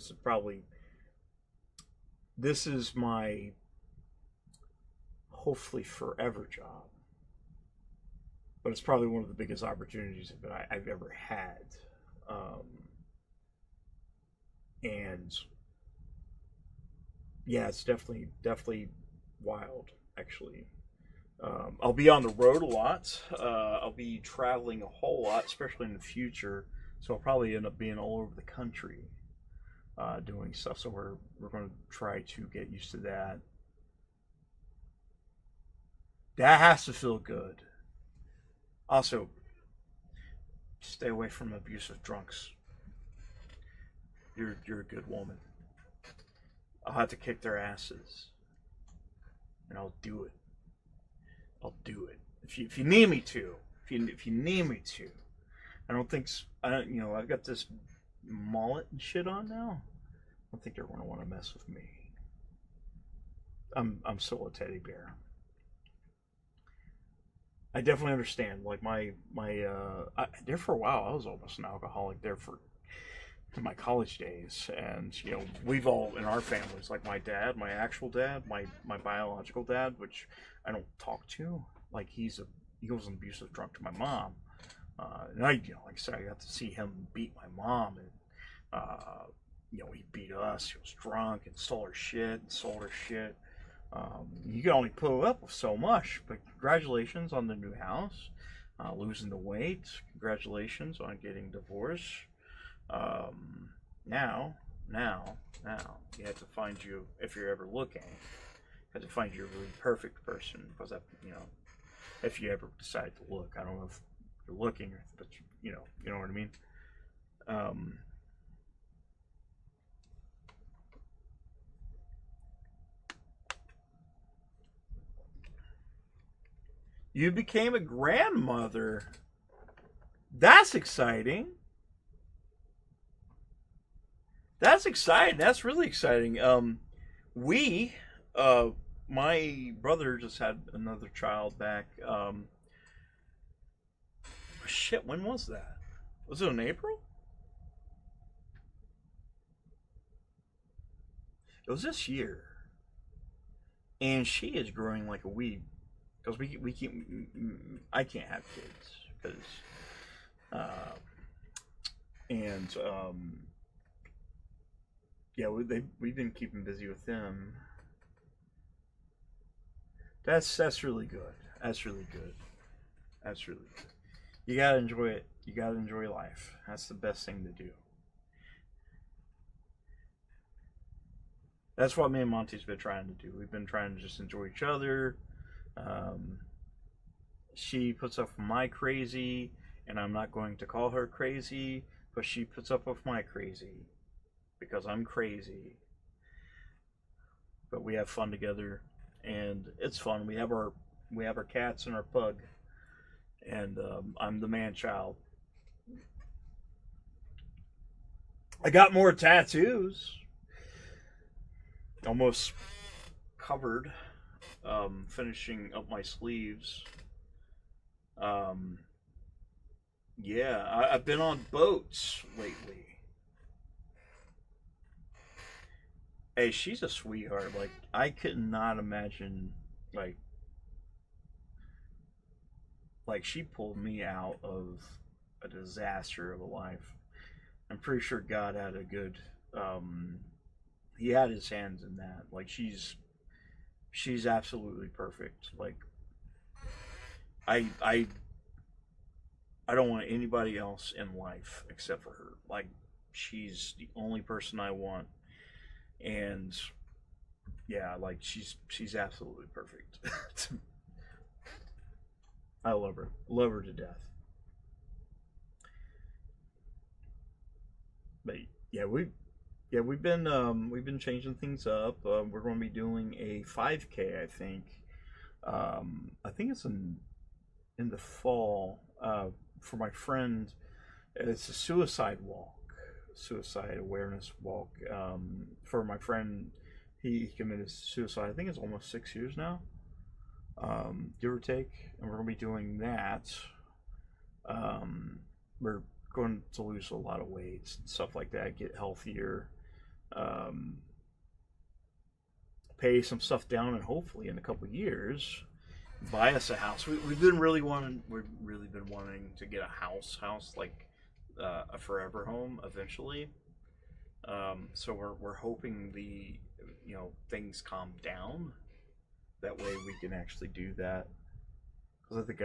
this is my hopefully forever job, but it's probably one of the biggest opportunities that I've ever had, and yeah, it's definitely wild, actually. I'll be on the road a lot. I'll be traveling a whole lot, especially in the future. So I'll probably end up being all over the country doing stuff. So we're going to try to get used to that. That has to feel good. Also, stay away from abusive drunks. You're a good woman. I'll have to kick their asses, and I'll do it. I'll do it if you need me to. If you need me to. I've got this mullet and shit on now. I don't think they're going to want to mess with me. I'm still a teddy bear. I definitely understand. Like there for a while, I was almost an alcoholic there in my college days, and we've all in our families, like my dad, my actual dad, my biological dad, which I don't talk to. Like he was an abusive drunk to my mom, and like I said, I got to see him beat my mom, and he beat us. He was drunk and stole her shit and sold her shit. You can only put up with so much, but congratulations on the new house, losing the weight. Congratulations on getting divorced. Now, you have to find if you're ever looking, you have to find your really perfect person, because if you ever decide to look, I don't know if you're looking, but you know what I mean. You became a grandmother. That's exciting. That's exciting. That's really exciting. My brother just had another child back. Shit, when was that? Was it in April? It was this year. And she is growing like a weed. Because I can't have kids. Yeah, we've been keeping busy with them. That's really good. That's really good. That's really good. You gotta enjoy it. You gotta enjoy life. That's the best thing to do. That's what me and Monty's been trying to do. We've been trying to just enjoy each other. She puts up with my crazy, and I'm not going to call her crazy, but she puts up with my crazy because I'm crazy. But we have fun together, and it's fun. We have our cats and our pug, and I'm the man child. I got more tattoos. Almost covered. Finishing up my sleeves. Yeah, I've been on boats lately. Hey, she's a sweetheart. Like, I could not imagine, like she pulled me out of a disaster of a life. I'm pretty sure God had a good, he had his hands in that. Like, she's absolutely perfect. Like, I don't want anybody else in life except for her. Like, she's the only person I want, and yeah, like she's absolutely perfect. I love her to death. But yeah, yeah, we've been changing things up. We're going to be doing a 5K, I think. I think it's in the fall. For my friend, it's a suicide awareness walk. For my friend, he committed suicide. I think it's almost 6 years now, give or take. And we're going to be doing that. We're going to lose a lot of weight and stuff like that, get healthier, pay some stuff down, and hopefully in a couple of years buy us a house. We've really been wanting to get a house like a forever home eventually. So we're hoping things calm down. That way we can actually do that, because I think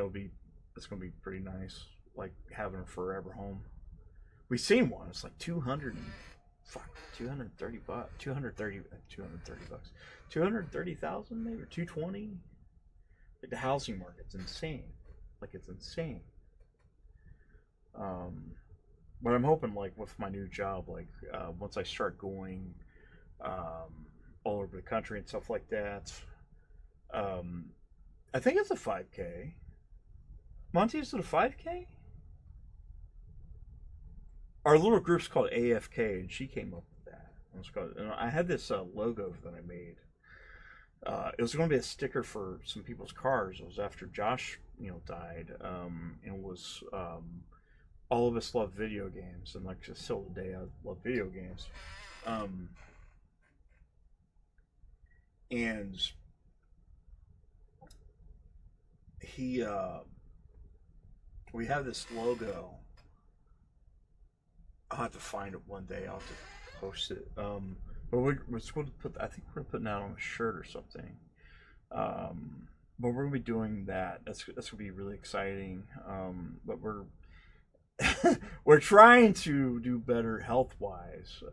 it's gonna be pretty nice, like having a forever home. We seen one. It's like 230 bucks, 230,000 maybe, or 220. Like the housing market's insane. Like it's insane. But I'm hoping, like with my new job, like once I start going all over the country and stuff like that, I think it's a 5K. Monty, is it a 5K? Our little group's called AFK, and she came up with that. And I had this logo that I made. It was going to be a sticker for some people's cars. It was after Josh, died. And it was all of us love video games, and like just still today, I love video games. And we have this logo. I'll have to find it one day. I'll have to post it. But we're going to put. I think we're putting that on a shirt or something. But we're going to be doing that. That's going to be really exciting. But we're trying to do better health wise.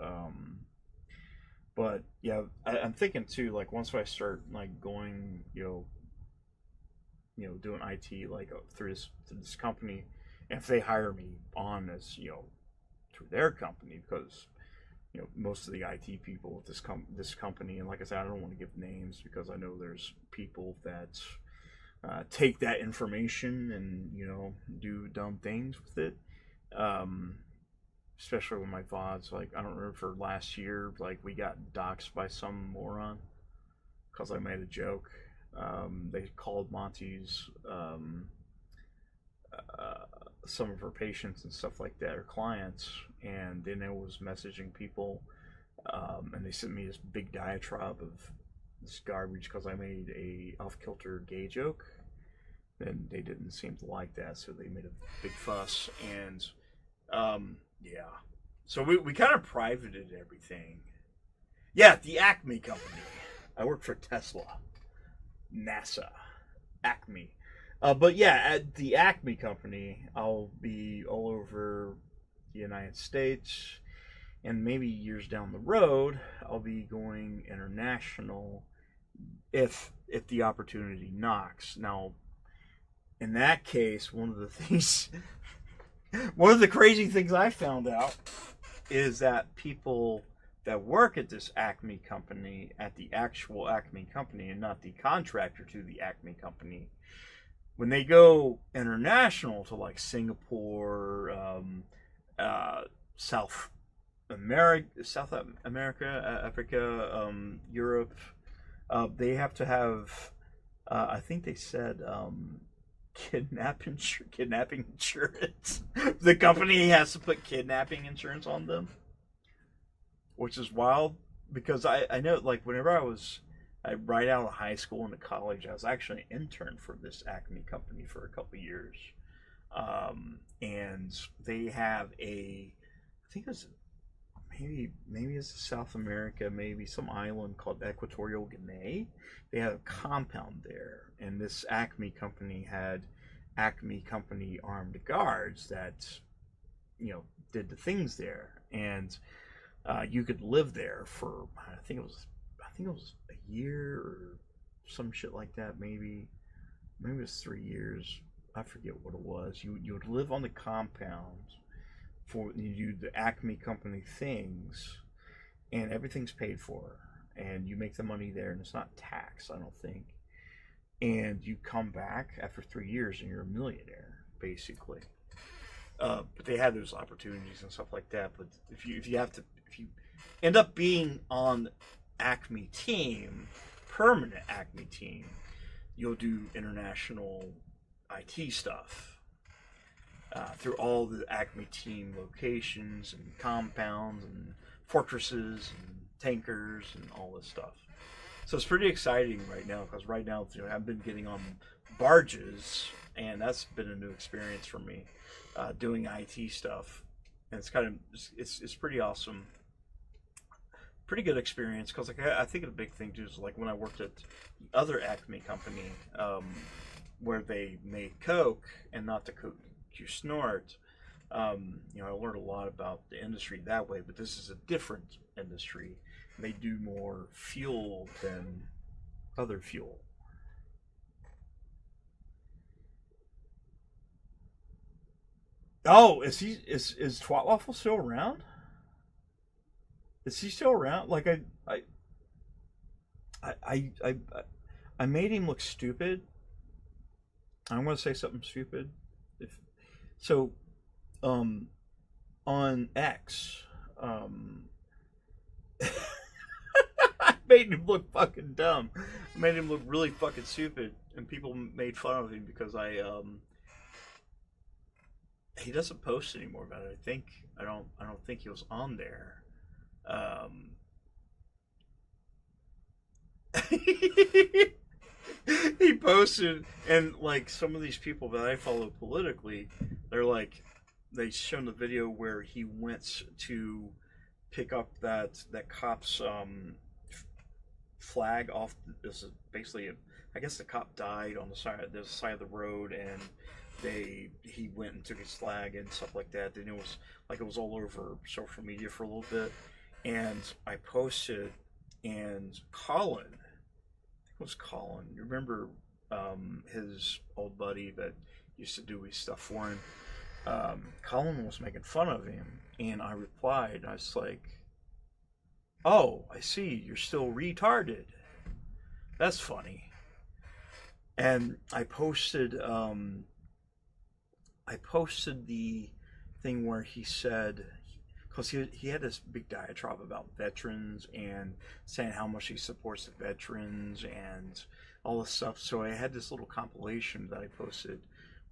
But yeah, I'm thinking too. Like once I start like going, doing IT like through this company, and if they hire me on as through their company, because most of the IT people with this company, and like I said, I don't want to give names because I know there's people that take that information and do dumb things with it. Especially with my VODs, like I don't remember for last year, like we got doxxed by some moron because I made a joke. They called Monty's some of her patients and stuff like that, or clients, and then it was messaging people, and they sent me this big diatribe of this garbage because I made a off-kilter gay joke, and they didn't seem to like that, so they made a big fuss, and yeah, so we kind of privated everything. Yeah, the Acme company. I work for Tesla, NASA, Acme. But yeah, at the Acme company, I'll be all over the United States, and maybe years down the road, I'll be going international if the opportunity knocks. Now, in that case, one of the crazy things I found out is that people that work at this Acme company, at the actual Acme company, and not the contractor to the Acme company, when they go international to like Singapore, South America, Africa, Europe, they have to have, I think they said, kidnapping insurance. The company has to put kidnapping insurance on them, which is wild because I know, like, whenever right out of high school into college, I was actually an intern for this Acme company for a couple years. And they have I think it's maybe it's South America, maybe some island called Equatorial Guinea. They had a compound there, and this Acme company had Acme company armed guards that did the things there, and you could live there for I think it was a year or some shit like that. Maybe it was 3 years. I forget what it was. You would live on the compound for you do the Acme company things, and everything's paid for, and you make the money there, and it's not taxed, I don't think. And you come back after 3 years, and you're a millionaire, basically. But they have those opportunities and stuff like that. But if you end up being on Acme team, permanent Acme team, you'll do international IT stuff through all the Acme team locations and compounds and fortresses and tankers and all this stuff. So it's pretty exciting right now, because right now, you know, I've been getting on barges, and that's been a new experience for me, doing IT stuff, and it's kind of it's pretty awesome, pretty good experience. Because like I think the big thing too is like when I worked at the other Acme company, where they made Coke and not the Coke you snort. You know, I learned a lot about the industry that way, but this is a different industry. They do more fuel than other fuel. Oh, is Twat Waffle still around? Is he still around? Like I made him look stupid. I'm gonna say something stupid. So, on X, I made him look fucking dumb. I made him look really fucking stupid, and people made fun of him because he doesn't post anymore about it. I don't think he was on there. He posted, and like some of these people that I follow politically, they shown the video where he went to pick up that cop's flag off. This is basically, I guess the cop died on the side of the road, and he went and took his flag and stuff like that. Then it was all over social media for a little bit, and I posted, and Colin. Was Colin. You remember his old buddy that used to do his stuff for him? Colin was making fun of him, and I replied. I was like, "Oh, I see. You're still retarded. That's funny." And I posted the thing where he said, because he had this big diatribe about veterans and saying how much he supports the veterans and all this stuff. So I had this little compilation that I posted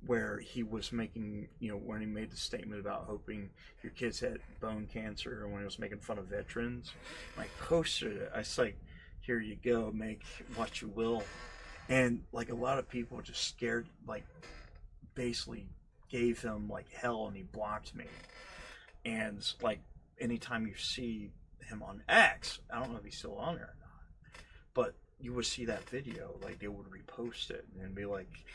where he was making, you know, when he made the statement about hoping your kids had bone cancer, and when he was making fun of veterans. I posted it. I was like, here you go, make what you will. And like a lot of people just scared, like basically gave him like hell, and he blocked me. And like anytime you see him on X, I don't know if he's still on there or not, but you would see that video, like they would repost it and be like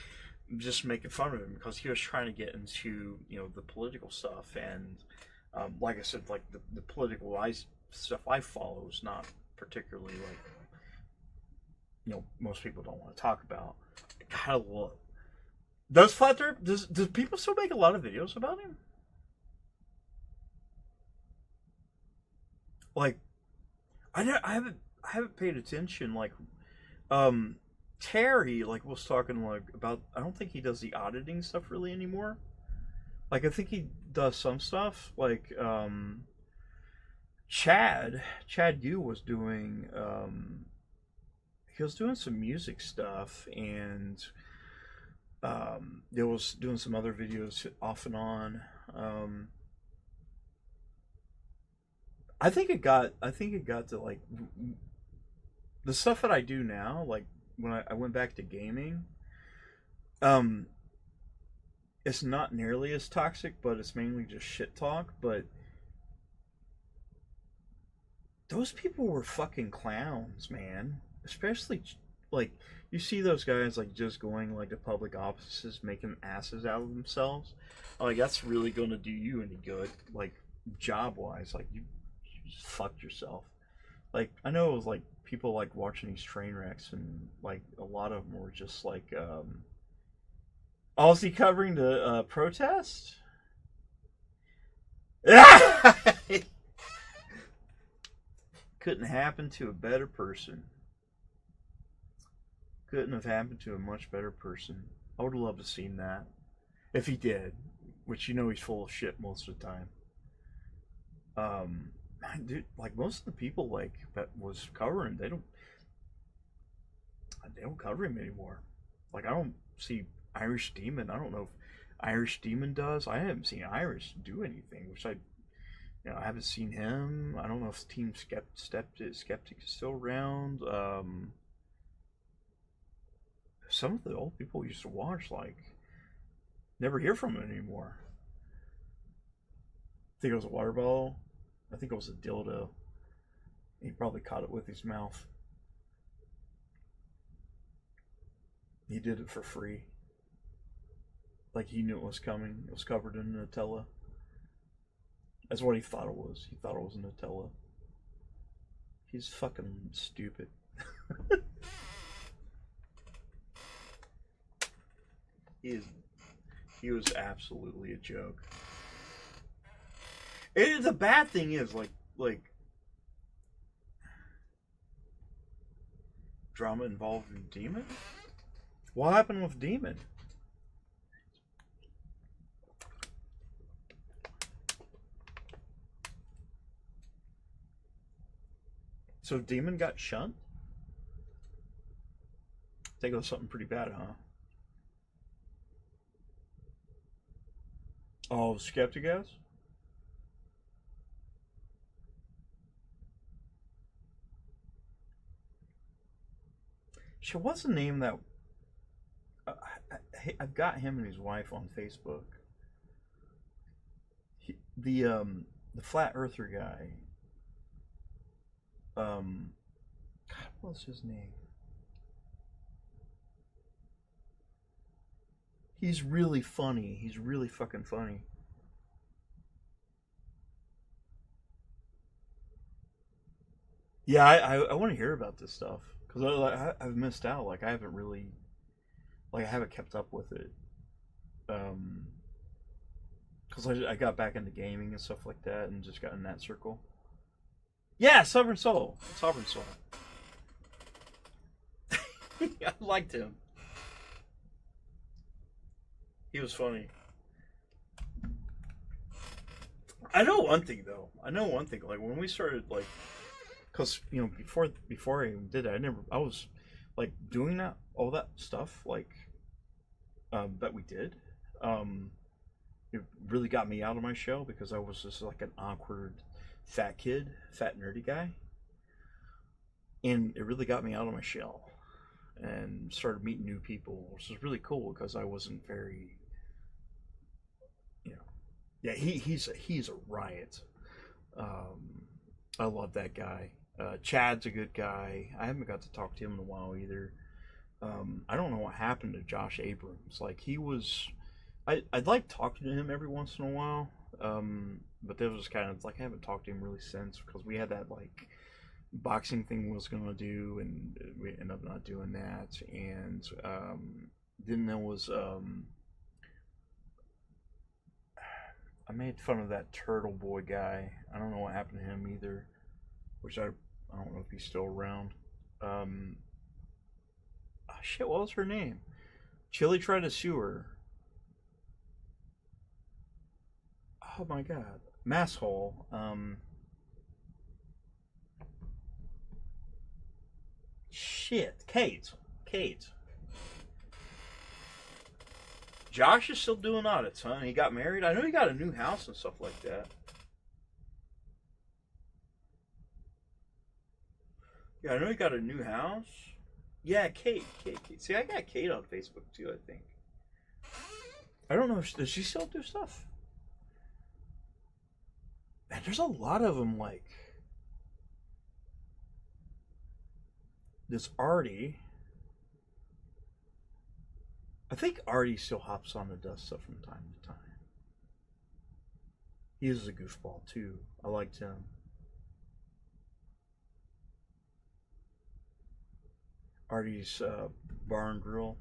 just making fun of him because he was trying to get into, you know, the political stuff. And like I said, like the political stuff I follow is not particularly like, you know, most people don't want to talk about. God, look. Does Flat Earth, does people still make a lot of videos about him? Like, I haven't paid attention. Like, Terry like was talking like about. I don't think he does the auditing stuff really anymore. Like, I think he does some stuff. Like, Chad Yu was doing. He was doing some music stuff, and there was doing some other videos off and on. I think it got to like the stuff that I do now. Like when I went back to gaming, it's not nearly as toxic, but it's mainly just shit talk. But those people were fucking clowns, man. Especially like you see those guys like just going like to public offices making asses out of themselves. Like that's really going to do you any good, like job wise. Like you just fucked yourself. Like I know it was like people like watching these train wrecks, and like a lot of them were just like is he covering the protest? couldn't happen to a better person. Couldn't have happened to a much better person. I would have loved to have seen that. If he did. Which you know he's full of shit most of the time. Dude, like most of the people like that was covering, they don't cover him anymore. Like I don't see Irish Demon. I don't know if Irish Demon does. I haven't seen Irish do anything, which I haven't seen him. I don't know if Team Skeptic is still around. Some of the old people used to watch, like, never hear from him anymore. I think it was a water bottle. I think it was a dildo. He probably caught it with his mouth. He did it for free. Like he knew it was coming. It was covered in Nutella. That's what he thought it was. He thought it was Nutella. He's fucking stupid. He was absolutely a joke. The bad thing is, like drama involving Demon? What happened with Demon? So Demon got shunned? I think it was something pretty bad, huh? Oh, Skeptic ass? Shit, what's the name that... I've got him and his wife on Facebook. The Flat Earther guy. God, what's his name? He's really funny. He's really fucking funny. Yeah, I want to hear about this stuff. Because I've missed out. Like, I haven't really... Like, I haven't kept up with it. Because I got back into gaming and stuff like that and just got in that circle. Yeah, Sovereign Soul. Sovereign Soul. I liked him. He was funny. I know one thing though. Like when we started, like, cause before I even did it, I was like doing all that stuff, like that we did. It really got me out of my shell because I was just like an awkward fat nerdy guy, and it really got me out of my shell and started meeting new people, which was really cool because I wasn't very, yeah, he's a riot. I love that guy. Chad's a good guy. I haven't got to talk to him in a while either. I don't know what happened to Josh Abrams. Like, he was... I'd like talking to him every once in a while, but that was kind of like I haven't talked to him really since because we had that like boxing thing we was gonna do and we ended up not doing that. And then there was I made fun of that Turtle Boy guy. I don't know what happened to him either, which I don't know if he's still around. Oh shit, what was her name? Chili tried to sue her. Oh my god. Masshole. Shit. Kate. Josh is still doing audits, huh? He got married. I know he got a new house and stuff like that. Yeah, I know he got a new house. Yeah, Kate. See, I got Kate on Facebook too, I think. I don't know. Does she still do stuff? Man, there's a lot of them, like this Artie. I think Artie still hops on and does stuff from time to time. He is a goofball too. I liked him. Artie's Bar and Grill.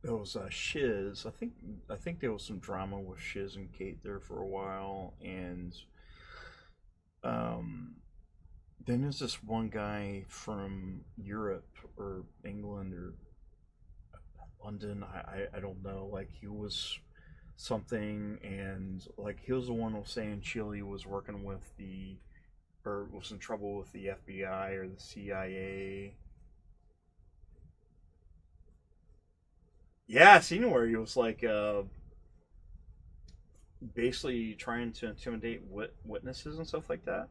there was Shiz. I think there was some drama with Shiz and Kate there for a while, and then there's this one guy from Europe or England or London. I don't know. Like he was something, and like he was the one who was saying Chile was working with or was in trouble with the FBI or the CIA. Yeah, I seen where he was like basically trying to intimidate witnesses and stuff like that.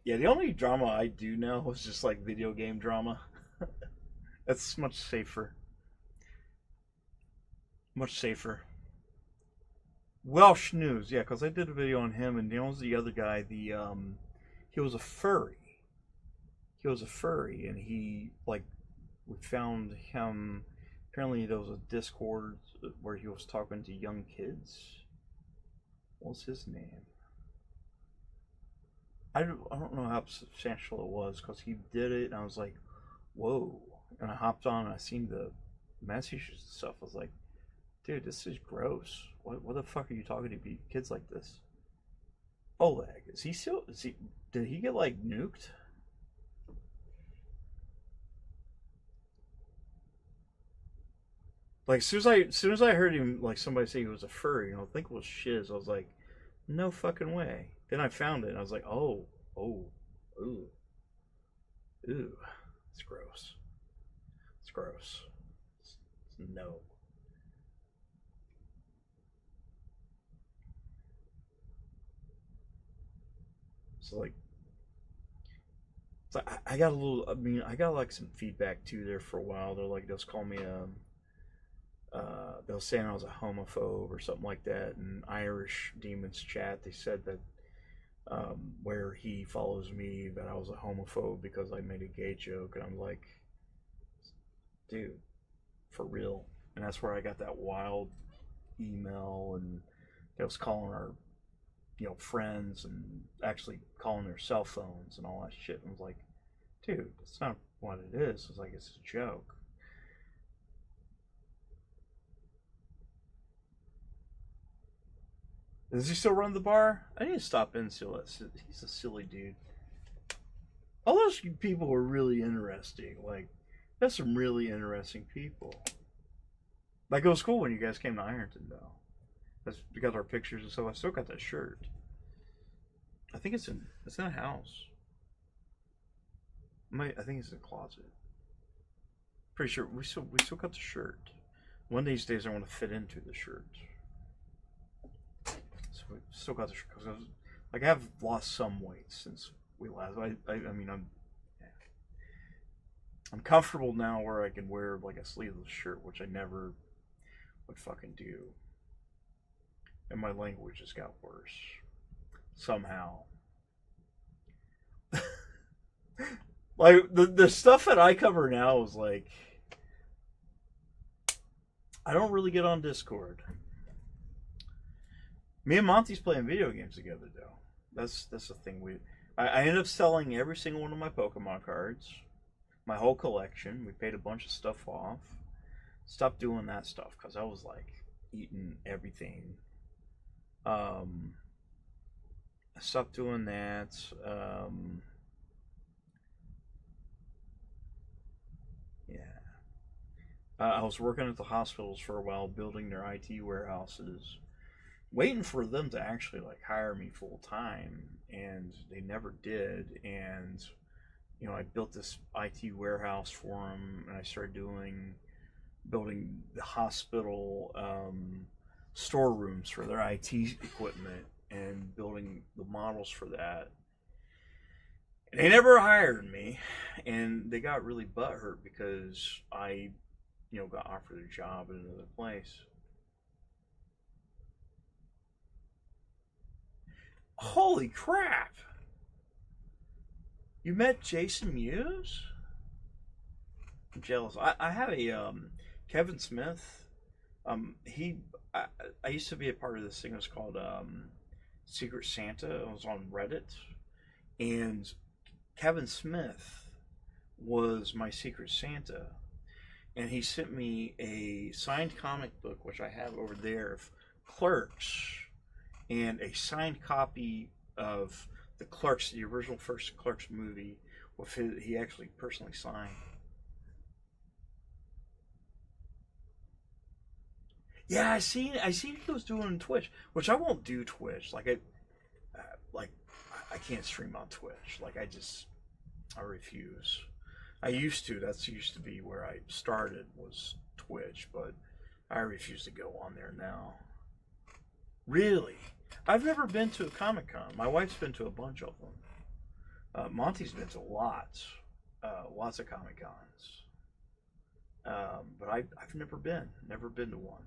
Yeah, the only drama I do know is just like video game drama. That's much safer. Much safer. Welsh news, yeah, because I did a video on him, and there was the other guy. He was a furry. He was a furry, and he like we found him. Apparently, there was a Discord where he was talking to young kids. What's his name? I don't know how substantial it was because he did it, and I was like, whoa. And I hopped on, and I seen the messages and stuff. I was like, dude, this is gross. What the fuck are you talking to kids like this? Oleg, did he get like nuked? Like as soon as I heard him, like somebody say he was a furry, I think it was Shiz. I was like, no fucking way. Then I found it, and I was like, ooh, it's gross. It's gross. No. So like, I got a little. I mean, I got like some feedback too there for a while. They're like, they'll call me they were saying I was a homophobe or something like that. In Irish Demons chat, they said that where he follows me that I was a homophobe because I made a gay joke, and I'm like, dude, for real. And that's where I got that wild email, and they was calling our friends and actually calling their cell phones and all that shit. And I was like, dude, that's not what it is. It's like, it's a joke. Does he still run the bar? I need to stop in and see that. He's a silly dude. All those people were really interesting. Like, that's some really interesting people. Like, it was cool when you guys came to Ironton, though. We got our pictures and stuff. I still got that shirt. I think it's in a house. I think it's in a closet. Pretty sure we still got the shirt. One of these days I want to fit into the shirt. So we still got the shirt because I have lost some weight since we last. I mean I'm comfortable now where I can wear like a sleeveless shirt, which I never would fucking do. And my language just got worse. Somehow. Like, the stuff that I cover now is like, I don't really get on Discord. Me and Monty's playing video games together, though. That's the thing. I ended up selling every single one of my Pokemon cards. My whole collection. We paid a bunch of stuff off. Stopped doing that stuff because I was like eating everything. I stopped doing that. Yeah. I was working at the hospitals for a while, building their IT warehouses, waiting for them to actually like hire me full time, and they never did. And I built this IT warehouse for them, and I started building the hospital storerooms for their IT equipment and building the models for that. And they never hired me, and they got really butthurt because I, got offered a job at another place. Holy crap! You met Jason Mewes? I'm jealous. I have a Kevin Smith. I used to be a part of this thing. It was called Secret Santa. It was on Reddit, and Kevin Smith was my Secret Santa. and he sent me a signed comic book, which I have over there, of Clerks, and a signed copy of the Clerks, the original first Clerks movie, with he actually personally signed. Yeah, I seen he was doing on Twitch, which I won't do Twitch. Like I can't stream on Twitch. Like I refuse. I used to. That's used to be where I started, was Twitch, but I refuse to go on there now. Really? I've never been to a Comic-Con. My wife's been to a bunch of them. Monty's been to lots of Comic-Cons. But I've never been to one.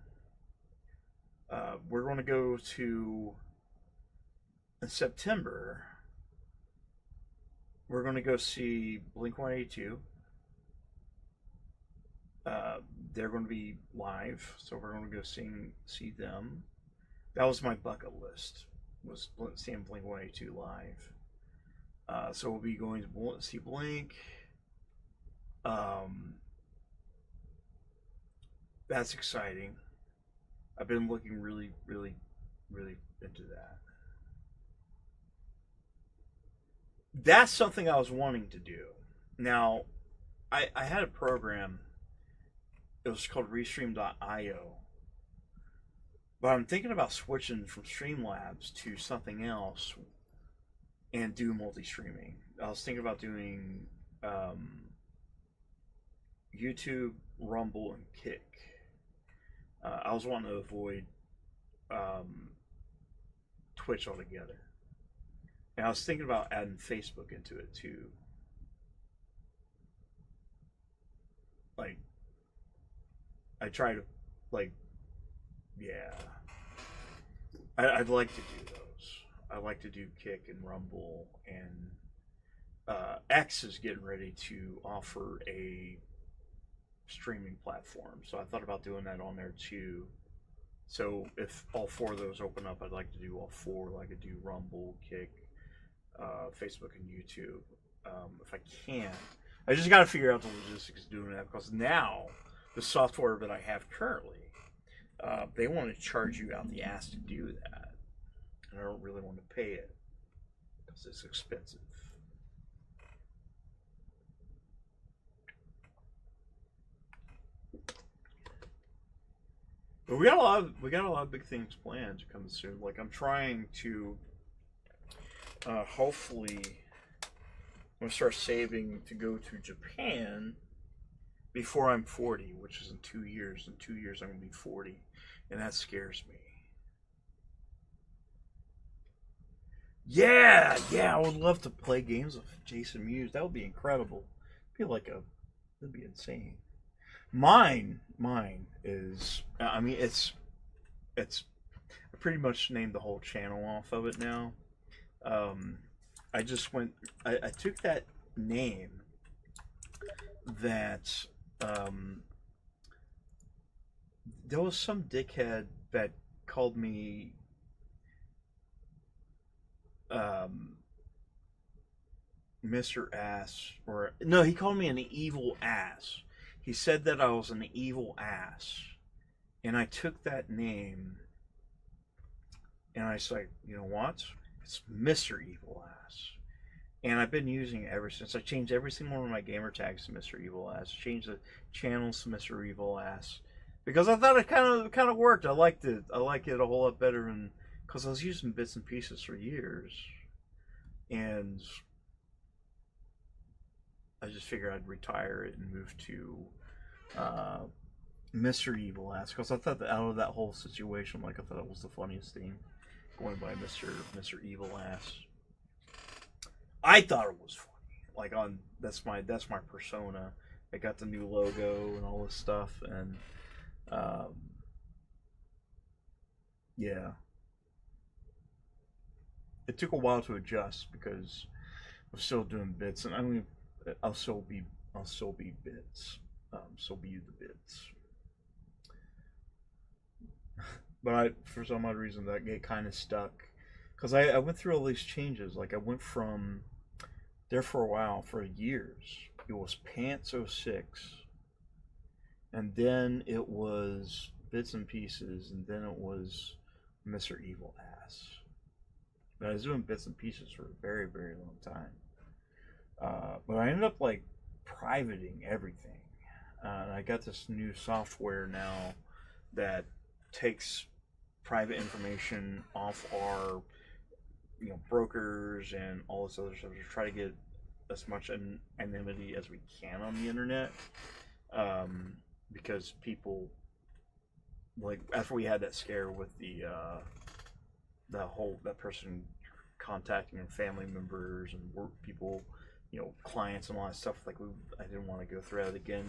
We're going to go to, in September, we're going to go see Blink-182. They're going to be live, so we're going to go see them. That was my bucket list, was seeing Blink-182 live. So we'll be going to see Blink. That's exciting. I've been looking really, really, really into that. That's something I was wanting to do. Now, I had a program. It was called Restream.io. But I'm thinking about switching from Streamlabs to something else and do multi-streaming. I was thinking about doing YouTube, Rumble, and Kick. I was wanting to avoid Twitch altogether. And I was thinking about adding Facebook into it too. Like, I try to, like, yeah. I'd like to do those. I like to do Kick and Rumble, and X is getting ready to offer a streaming platform, so I thought about doing that on there too. So if all four of those open up, I'd like to do all four. Like I could do Rumble, Kick, Facebook, and YouTube. If I can, I just got to figure out the logistics of doing that, because now the software that I have currently, they want to charge you out the ass to do that, and I don't really want to pay it because it's expensive. But we got a lot of big things planned to come soon. Like, I'm trying to hopefully I'm gonna start saving to go to Japan before I'm 40, which is in 2 years. In 2 years I'm gonna be 40, and that scares me. Yeah, I would love to play games with Jason Mewes. That would be incredible. That'd be insane. Mine is, I mean, it's I pretty much named the whole channel off of it now. I took that name that, there was some dickhead that called me, Mr. Ass, or no, he called me an evil ass. He said that I was an evil ass, and I took that name, and I was like, you know what? It's Mr. Evil Ass, and I've been using it ever since. I changed every single one of my gamer tags to Mr. Evil Ass. Changed the channels to Mr. Evil Ass because I thought it kind of worked. I liked it. I like it a whole lot better, and because I was using Bits and Pieces for years, and I just figured I'd retire it and move to Mr. Evil Ass, because I thought that out of that whole situation, like, I thought it was the funniest thing, going by Mr. Evil Ass. I thought it was funny. Like, that's my persona. I got the new logo and all this stuff, and yeah, it took a while to adjust because I'm still doing bits, and I mean, I'll still be bits. So be the bits. But for some odd reason, that get kind of stuck, because I went through all these changes. Like, I went from there for a while, for years. It was Pants 06, and then it was Bits and Pieces, and then it was Mr. Evil Ass. But I was doing Bits and Pieces for a very, very long time. But I ended up like privating everything. And I got this new software now that takes private information off our, brokers and all this other stuff to try to get as much anonymity as we can on the internet. Because people, like, after we had that scare with that person contacting family members and work people, clients and all that stuff, like, I didn't want to go through that again.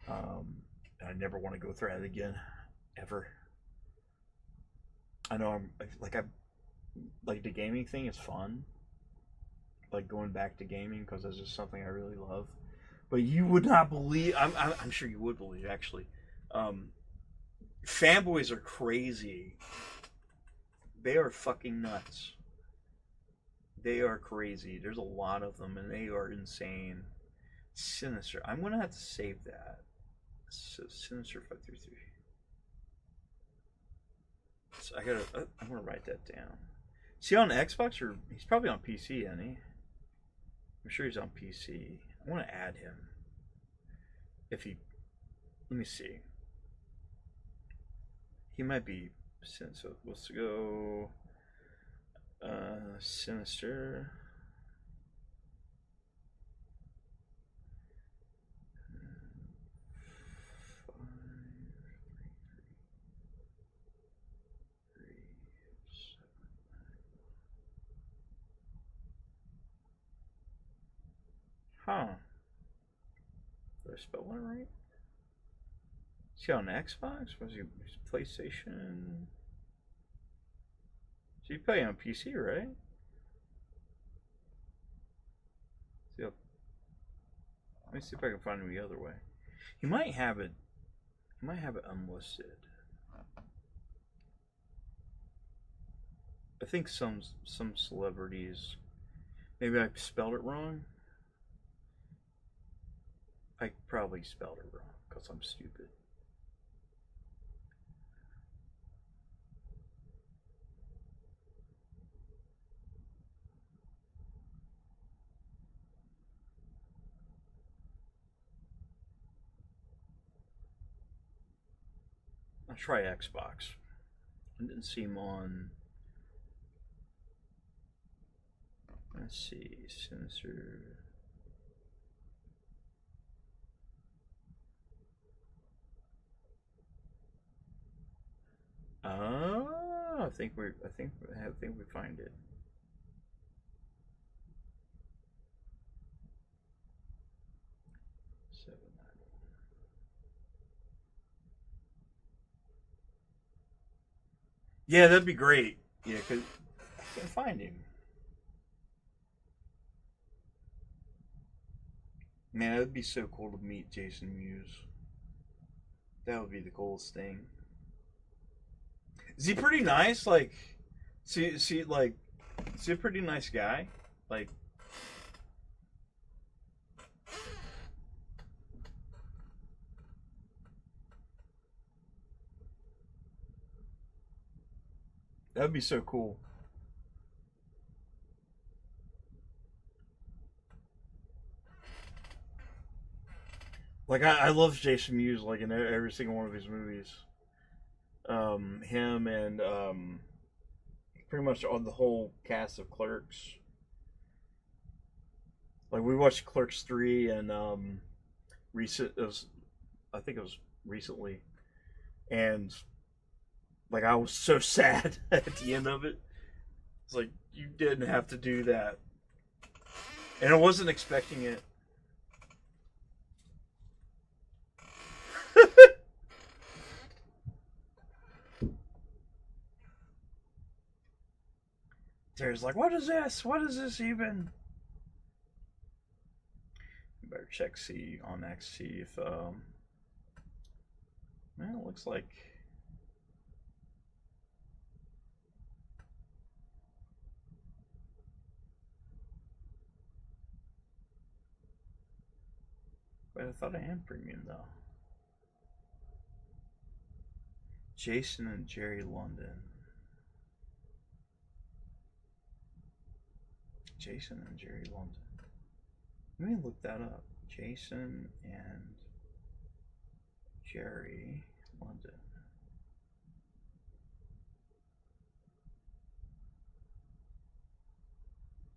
I never want to go through that again, ever. I know the gaming thing is fun, like going back to gaming, because that's just something I really love. But you would not believe, I'm sure you would believe, actually. Fanboys are crazy. They are fucking nuts. They are crazy. There's a lot of them, and they are insane. Sinister. I'm going to have to save that. So, Sinister 533. So I'm going to write that down. Is he on Xbox, or he's probably on PC, isn't he? I'm sure he's on PC. I want to add him. Let me see. He might be, so let's go, Sinister. Huh. Did I spell that right? Is he on Xbox? Was he PlayStation? So you play on PC, right? Let me see if I can find him the other way. He might have it. He might have it unlisted. I think some celebrities. Maybe I spelled it wrong. I probably spelled it wrong because I'm stupid. I'll try Xbox. I didn't see him on. Let's see, Sinister. I think we find it. Yeah, that'd be great. Yeah, because I can't find him. Man, it would be so cool to meet Jason Mewes. That would be the coolest thing. Is he pretty nice? Like, is he a pretty nice guy? Like, that'd be so cool. Like, I love Jason Mewes, like, in every single one of his movies. Him and pretty much on the whole cast of Clerks. Like, we watched Clerks 3 and I think it was recently, and like, I was so sad at the end of it. It's like, you didn't have to do that, and I wasn't expecting it. There's like, what is this? What is this even? You better check on X, see if well, it looks like but I thought I had premium though. Jason and Jerry London. Jason and Jerry London. Let me look that up. Jason and Jerry London.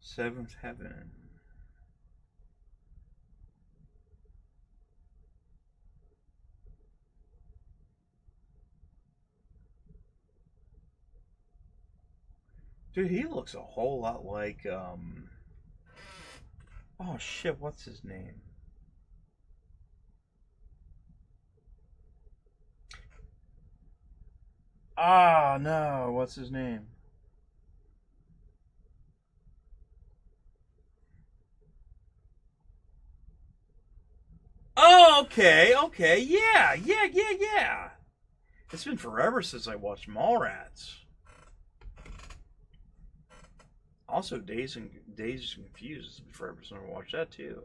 Seventh Heaven. Dude, he looks a whole lot like, oh shit, what's his name? Ah, no, what's his name? Oh, okay, yeah. It's been forever since I watched Mallrats. Also, Dazed and Confused. It's been forever since I watched that too.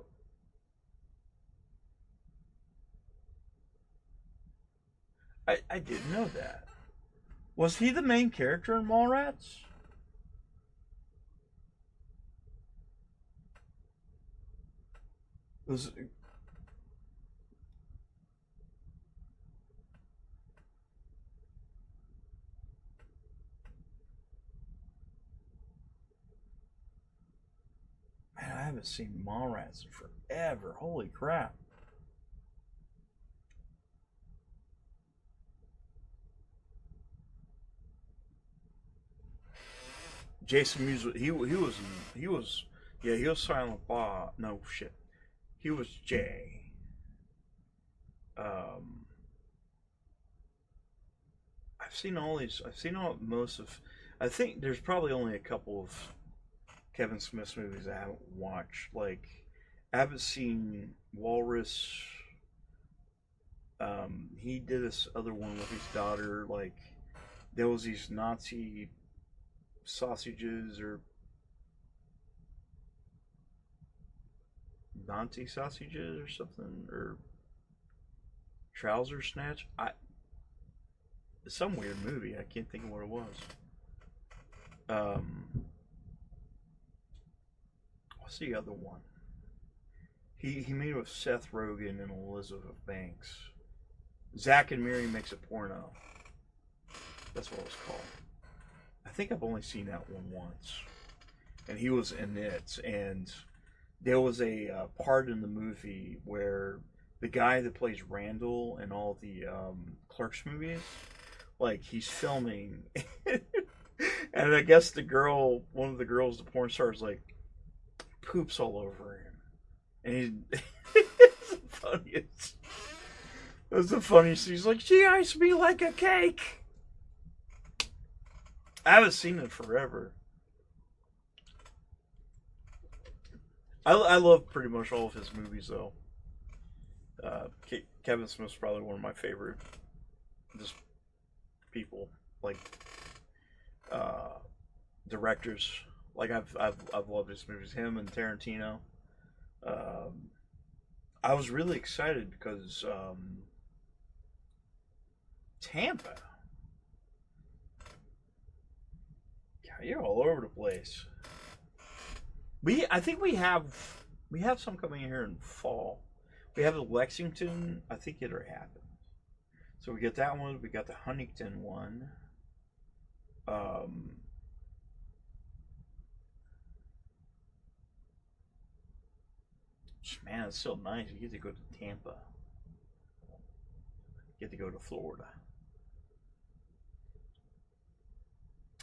I didn't know that. Was he the main character in Mallrats? Was Man, I haven't seen Mallrats in forever. Holy crap. Jason Mewes, he was Silent Bob. No shit. He was Jay. I've seen most of. I think there's probably only a couple of Kevin Smith's movies I haven't watched. Like, I haven't seen Walrus. He did this other one with his daughter. Like, there was these Nazi sausages or something, or Trouser Snatch. Some weird movie. I can't think of what it was. What's the other one? He made it with Seth Rogen and Elizabeth Banks. Zack and Miri Makes a Porno. That's what it was called. I think I've only seen that one once. And he was in it. And there was a part in the movie where the guy that plays Randall in all the Clerks movies, like, he's filming. And I guess one of the girls, the porn star, is like, poops all over him. And it's the funniest. That's the funniest. He's like, she iced me like a cake. I haven't seen it forever. I love pretty much all of his movies, though. Kevin Smith's probably one of my favorite just people, like, directors. Like, I've loved his movies. Him and Tarantino. I was really excited because Tampa. God, you're all over the place. I think we have some coming in here in fall. We have the Lexington. I think it already happened. So we get that one. We got the Huntington one. Man, it's so nice. You get to go to Tampa. You get to go to Florida.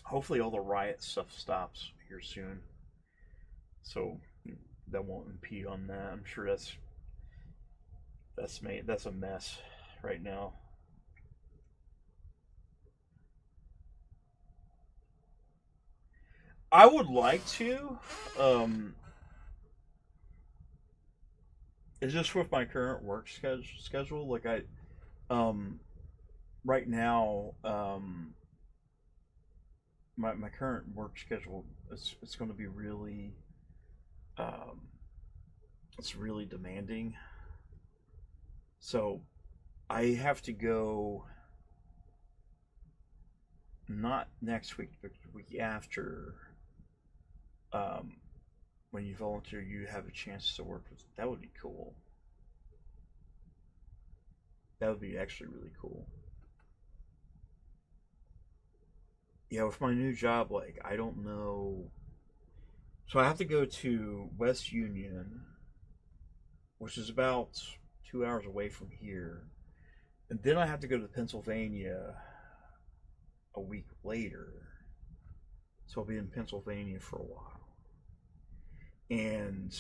Hopefully all the riot stuff stops here soon. So that won't impede on that. I'm sure that's a mess right now. I would like to. It's just with my current work schedule. Like, right now, my current work schedule it's going to be really, it's really demanding. So I have to go not next week, but the week after, when you volunteer, you have a chance to work with. That would be cool. That would be actually really cool. Yeah, with my new job, like, I don't know. So I have to go to West Union, which is about 2 hours away from here. And then I have to go to Pennsylvania a week later. So I'll be in Pennsylvania for a while. And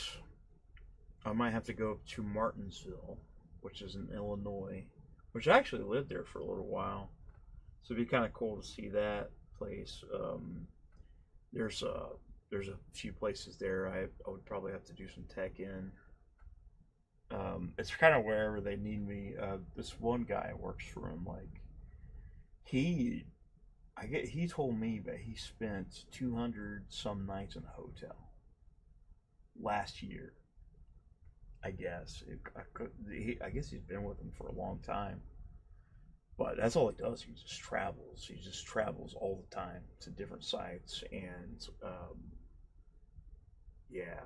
I might have to go up to Martinsville, which is in Illinois, which I actually lived there for a little while. So it'd be kind of cool to see that place. There's a few places there I would probably have to do some tech in. It's kind of wherever they need me. This one guy works for him. Like he told me that he spent 200 some nights in a hotel last year. I guess I guess he's been with him for a long time. But that's all he does. He just travels. He just travels all the time to different sites, and yeah.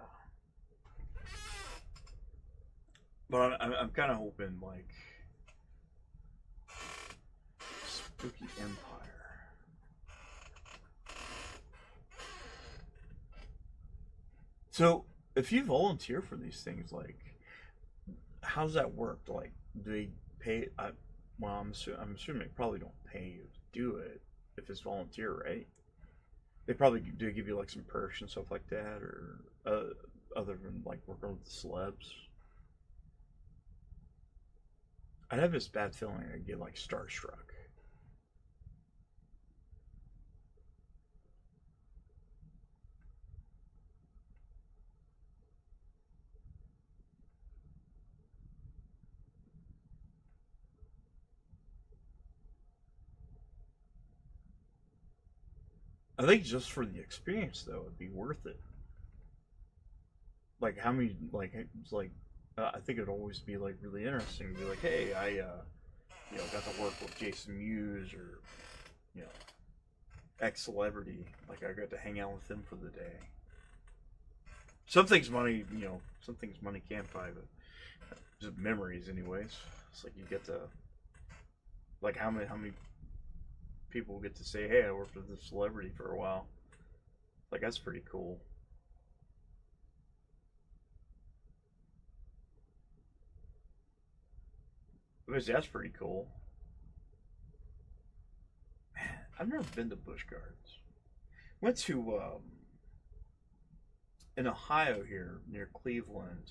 But I'm kind of hoping, like, Spooky Empire. So, if you volunteer for these things, like, how does that work? Like, do they pay? Well, I'm assuming they probably don't pay you to do it if it's volunteer, right? They probably do give you, like, some perks and stuff like that, or other than, like, working with the celebs. I'd have this bad feeling I'd get, like, starstruck. I think just for the experience, though, it'd be worth it. Like, how many, like, it's like, I think it'd always be, like, really interesting to be like, hey, I, got to work with Jason Mewes or, X celebrity. Like, I got to hang out with him for the day. Some things money can't buy, but just memories, anyways. It's like you get to, like, how many people get to say, hey, I worked with this celebrity for a while. Like, that's pretty cool. That's pretty cool. Man, I've never been to Busch Gardens. Went to in Ohio here near Cleveland.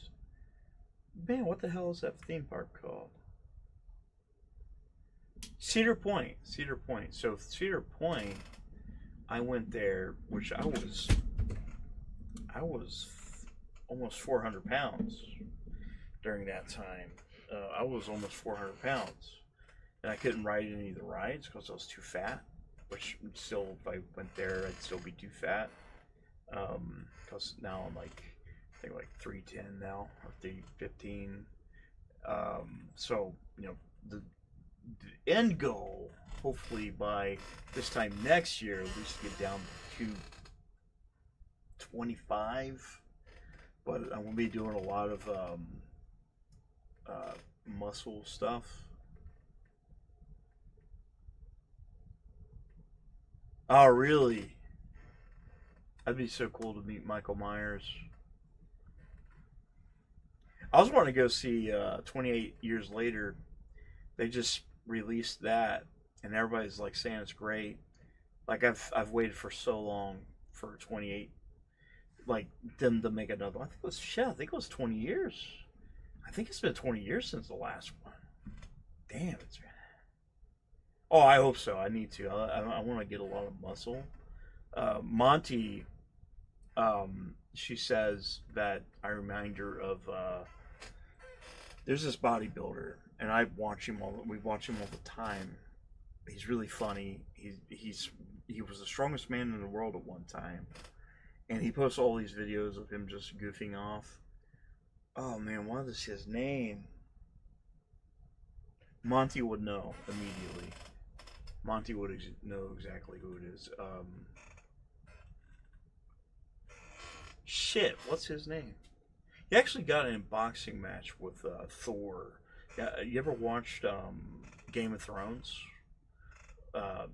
Man, what the hell is that theme park called? Cedar Point. Cedar Point. So Cedar Point, I went there, which I was almost 400 pounds during that time. I was almost 400 pounds, and I couldn't ride any of the rides because I was too fat. Which still, if I went there, I'd still be too fat. Because now I'm like, I think like 310 now, or 315. So the end goal, hopefully by this time next year, at least get down to 225. But I'm gonna be doing a lot of muscle stuff. Oh, really? That'd be so cool to meet Michael Myers. I was wanting to go see 28 Years Later. They just released that, and everybody's like saying it's great. Like I've waited for so long for 28, like them to make another one. I think it was 20 years. I think it's been 20 years since the last one. Damn, it's. Oh, I hope so. I need to. I want to get a lot of muscle. Monty, she says that I remind her of. There's this bodybuilder, and I watch him we watch him all the time. He's really funny. He was the strongest man in the world at one time, and he posts all these videos of him just goofing off. Oh man, what is his name? Monty would know immediately. Monty would know exactly who it is. Shit, what's his name? He actually got an boxing match with Thor. Yeah, you ever watched Game of Thrones?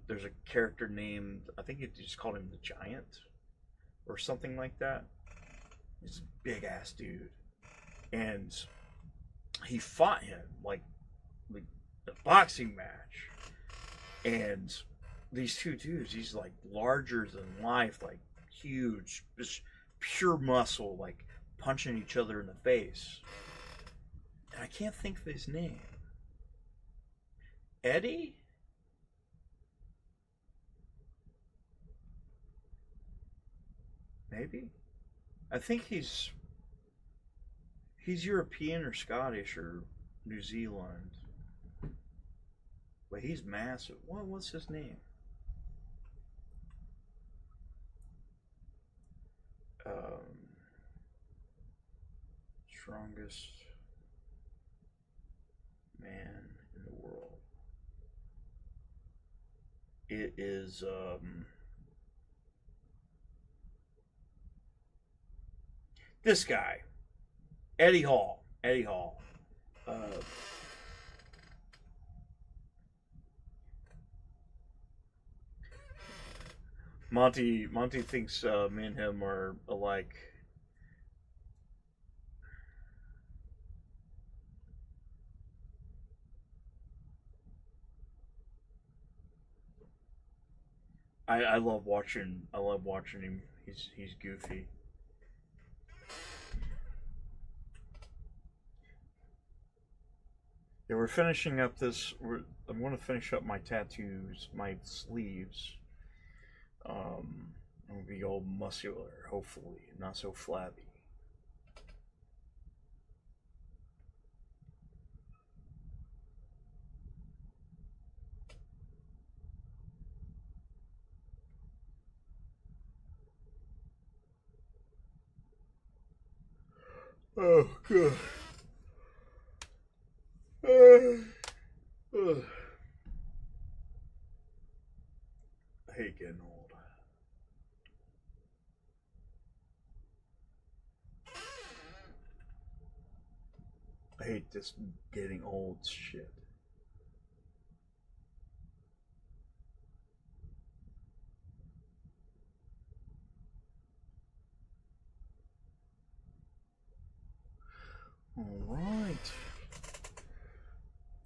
There's a character named, I think it just called him the Giant or something like that. He's a big ass dude, and he fought him like a boxing match. And these two dudes, he's like larger than life, like huge, just pure muscle, like punching each other in the face. And I can't think of his name. Eddie? Maybe? I think he's European or Scottish or New Zealand. But he's massive. What's his name? Strongest man in the world. It is this guy, Eddie Hall. Eddie Hall. Monty thinks me and him are alike. I love watching him. He's goofy. Yeah, we're finishing up this. I'm going to finish up my tattoos, my sleeves. I'm going to be all muscular, hopefully, not so flabby. Oh, good. I hate getting old. I hate this getting old shit. Alright.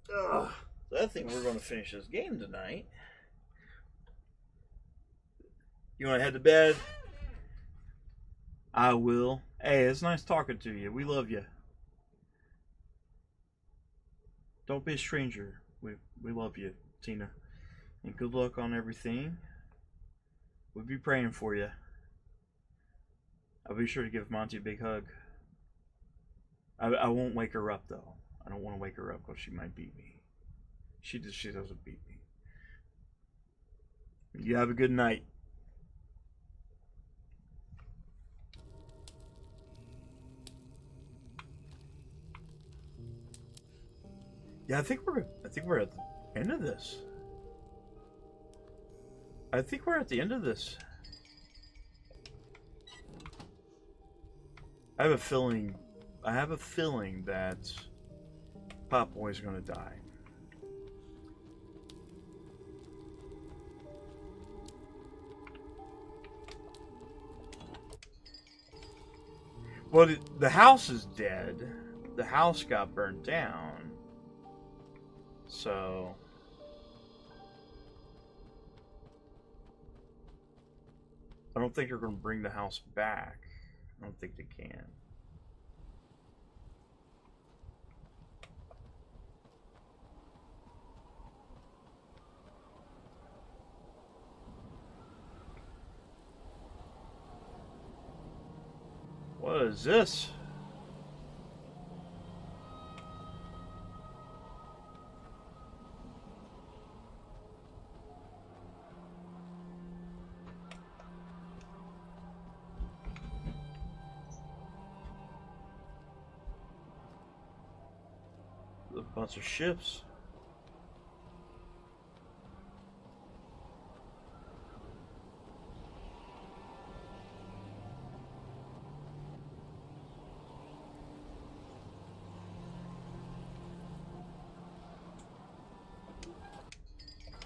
So I think we're going to finish this game tonight. You want to head to bed? I will. Hey, it's nice talking to you. We love you. Don't be a stranger. We love you, Tina. And good luck on everything. We'll be praying for you. I'll be sure to give Monty a big hug. I won't wake her up, though. I don't want to wake her up because she might beat me. She doesn't beat me. You have a good night. Yeah, I think we're at the end of this. I think we're at the end of this. I have a feeling that Pop Boy's gonna die. Well, the house is dead. The house got burnt down. So I don't think they're going to bring the house back. I don't think they can. What is this? A bunch of ships.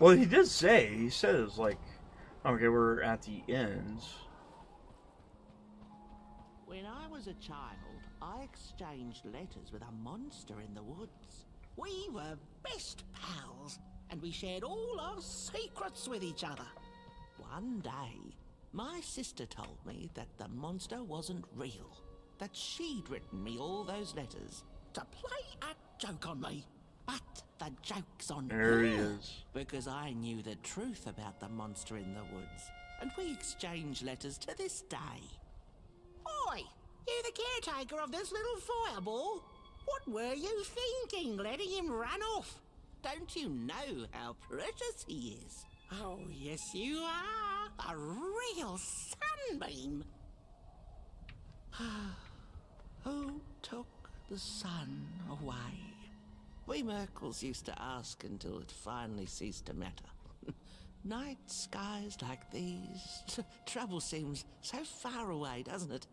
Well, he did say. He said it was like, okay, we're at the end. When I was a child, I exchanged letters with a monster in the woods. We were best pals, and we shared all our secrets with each other. One day, my sister told me that the monster wasn't real, that she'd written me all those letters to play a joke on me. But the joke's on There he her, is. because I knew the truth about the monster in the woods, and we exchange letters to this day. Oi! You the caretaker of this little fireball? What were you thinking, letting him run off? Don't you know how precious he is? Oh, yes you are. A real sunbeam. Who took the sun away? We Merkles used to ask until it finally ceased to matter. Night skies like these. Trouble seems so far away, doesn't it?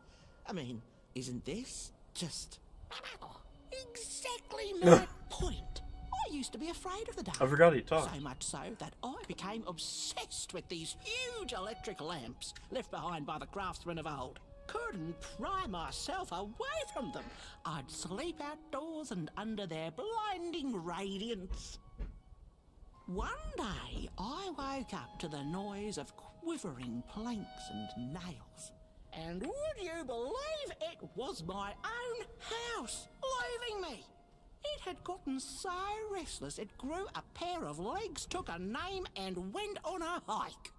I mean, isn't this just exactly my point? I used to be afraid of the dark. I forgot he talked. So much so that I became obsessed with these huge electric lamps left behind by the craftsmen of old. Couldn't pry myself away from them. I'd sleep outdoors and under their blinding radiance. One day, I woke up to the noise of quivering planks and nails. And would you believe it was my own house leaving me? It had gotten so restless it grew a pair of legs, took a name, and went on a hike.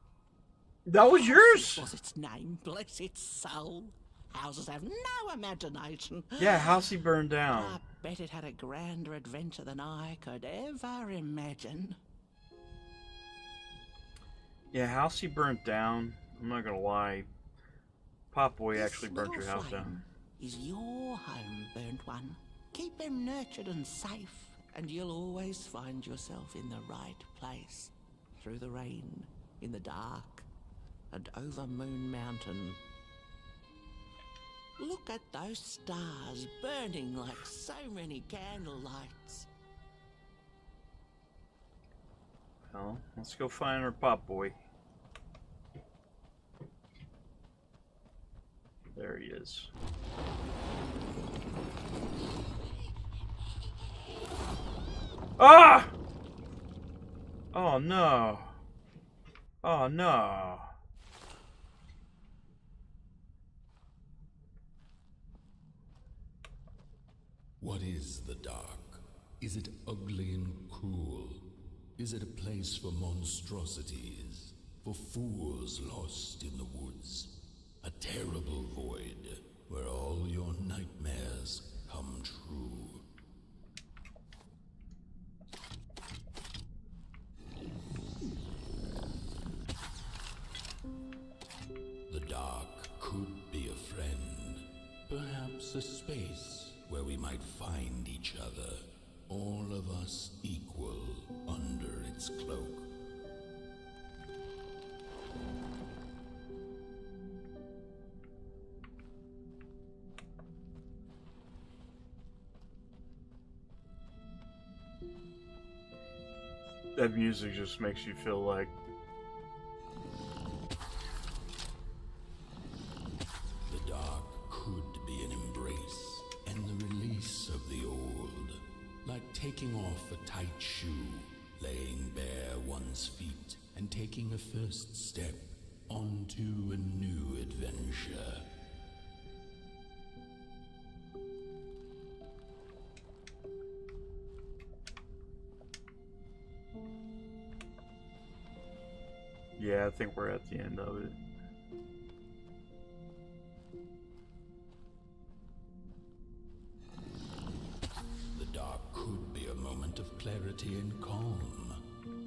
That was yours? Was its name, bless its soul. Houses have no imagination. Yeah, house he burned down. I bet it had a grander adventure than I could ever imagine. Yeah, house he burnt down. I'm not gonna lie. Pop Boy actually burnt your house down. Is your home, burnt one? Keep him nurtured and safe, and you'll always find yourself in the right place. Through the rain, in the dark, and over Moon Mountain. Look at those stars burning like so many candle lights. Well, let's go find our Pop Boy. There he is. Ah! Oh no. Oh no. What is the dark? Is it ugly and cruel? Is it a place for monstrosities? For fools lost in the woods? A terrible void where all your nightmares come true. The dark could be a friend, perhaps a space where we might find each other, all of us equal under its cloak. That music just makes you feel like the dark could be an embrace and the release of the old, like taking off a tight shoe, laying bare one's feet, and taking a first step onto a new adventure. yeah, I think we're at the end of it. The dark could be a moment of clarity and calm,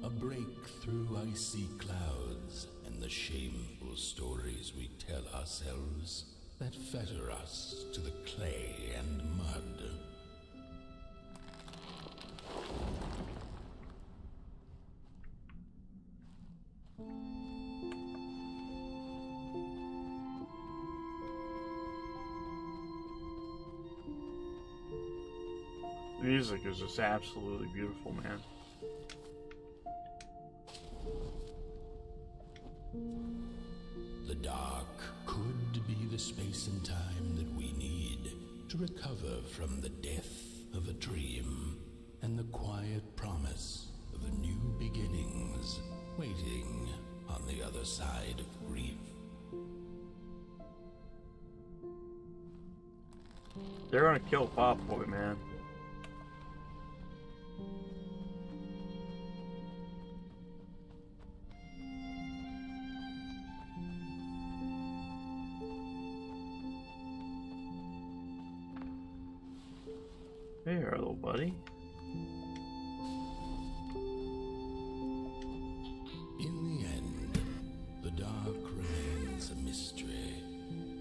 a break through icy clouds and the shameful stories we tell ourselves that fetter us to the clay and mud. The music is just absolutely beautiful, man. The dark could be the space and time that we need to recover from the death of a dream and the quiet promise of new beginnings waiting on the other side of grief. They're gonna kill Pop Boy, man. Hey there, little buddy. In the end, the dark remains a mystery,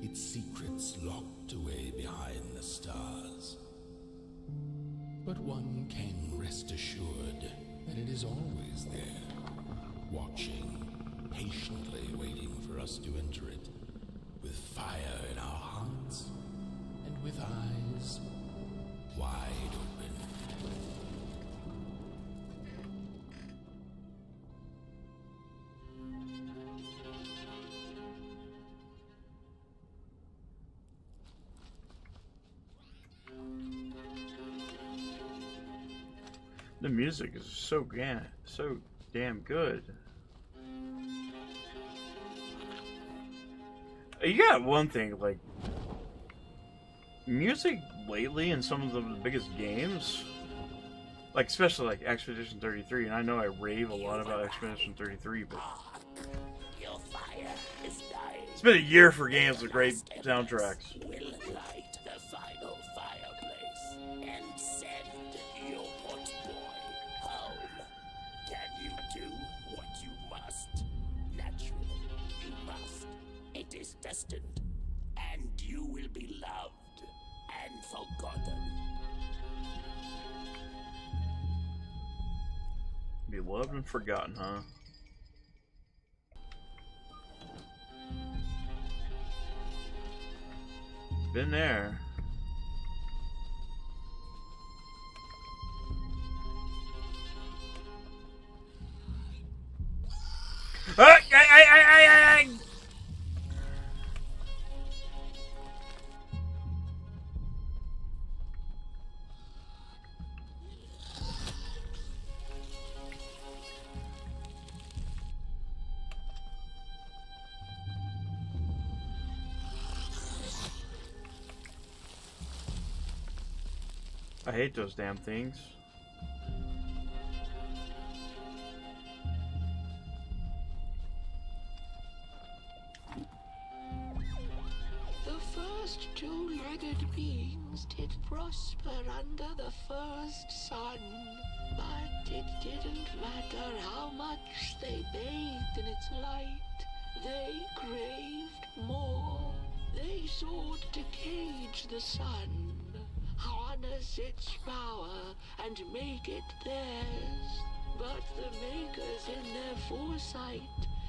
its secrets locked away behind the stars. But one can rest assured that it is always there, watching, patiently waiting for us to enter it, with fire in our hearts and with eyes wide open. The music is so damn good. You got one thing, like, music lately in some of the biggest games, like especially like Expedition 33, and I know I rave a lot about Expedition 33, but Your fire is dying. it's been a year for games with great soundtracks. Will light the final fireplace and send your hot boy home. Can you do what you must? Naturally, you must. It is destined, and you will be loved and forgotten. Be loved and forgotten, huh? Been there. I hate those damn things. The first two-legged beings did prosper under the first sun, but it didn't matter how much they bathed in its light. They craved more. They sought to cage the sun, harness its power, and make it theirs. But the makers in their foresight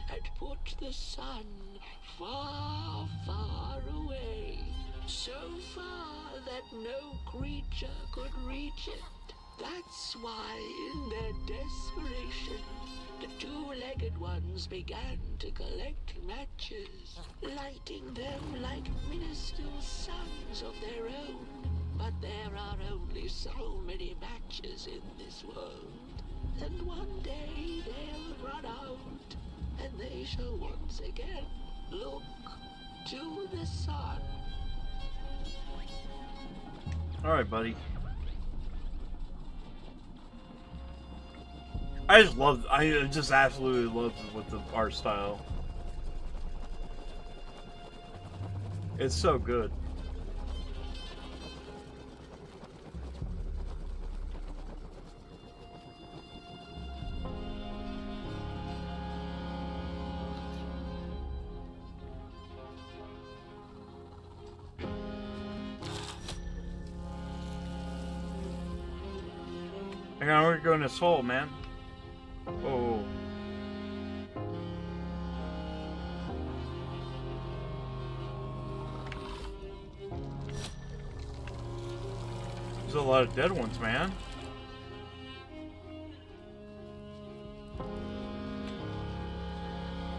had put the sun far, far away. So far that no creature could reach it. That's why, in their desperation, the two-legged ones began to collect matches, lighting them like minuscule suns of their own. But there are only so many matches in this world, and one day they'll run out, and they shall once again look to the sun. Alright, buddy. I just absolutely love it with the art style. It's so good. Hang on, we're going this hole, man. Oh. There's a lot of dead ones, man.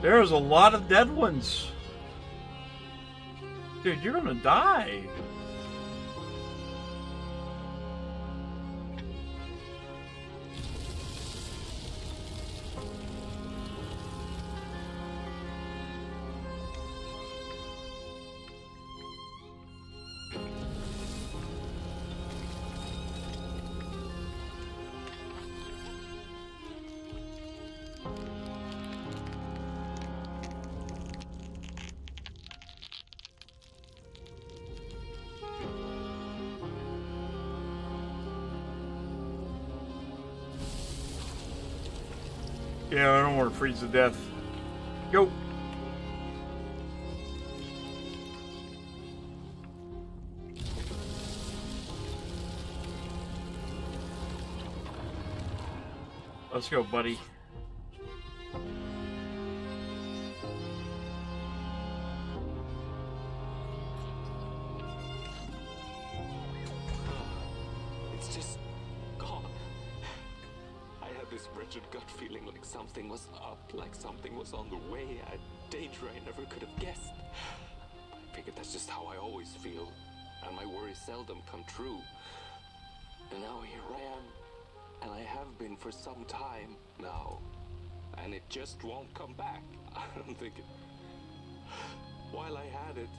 There's a lot of dead ones. Dude, you're gonna die. Yeah, I don't want to freeze to death. Go. Let's go, buddy. It's just gone. I had this wretched gut feeling like something was up, like something was on the way, a danger I never could have guessed. I figured that's just how I always feel, and my worries seldom come true. And now here I am, and I have been for some time now, and it just won't come back. I'm thinking, while I had it,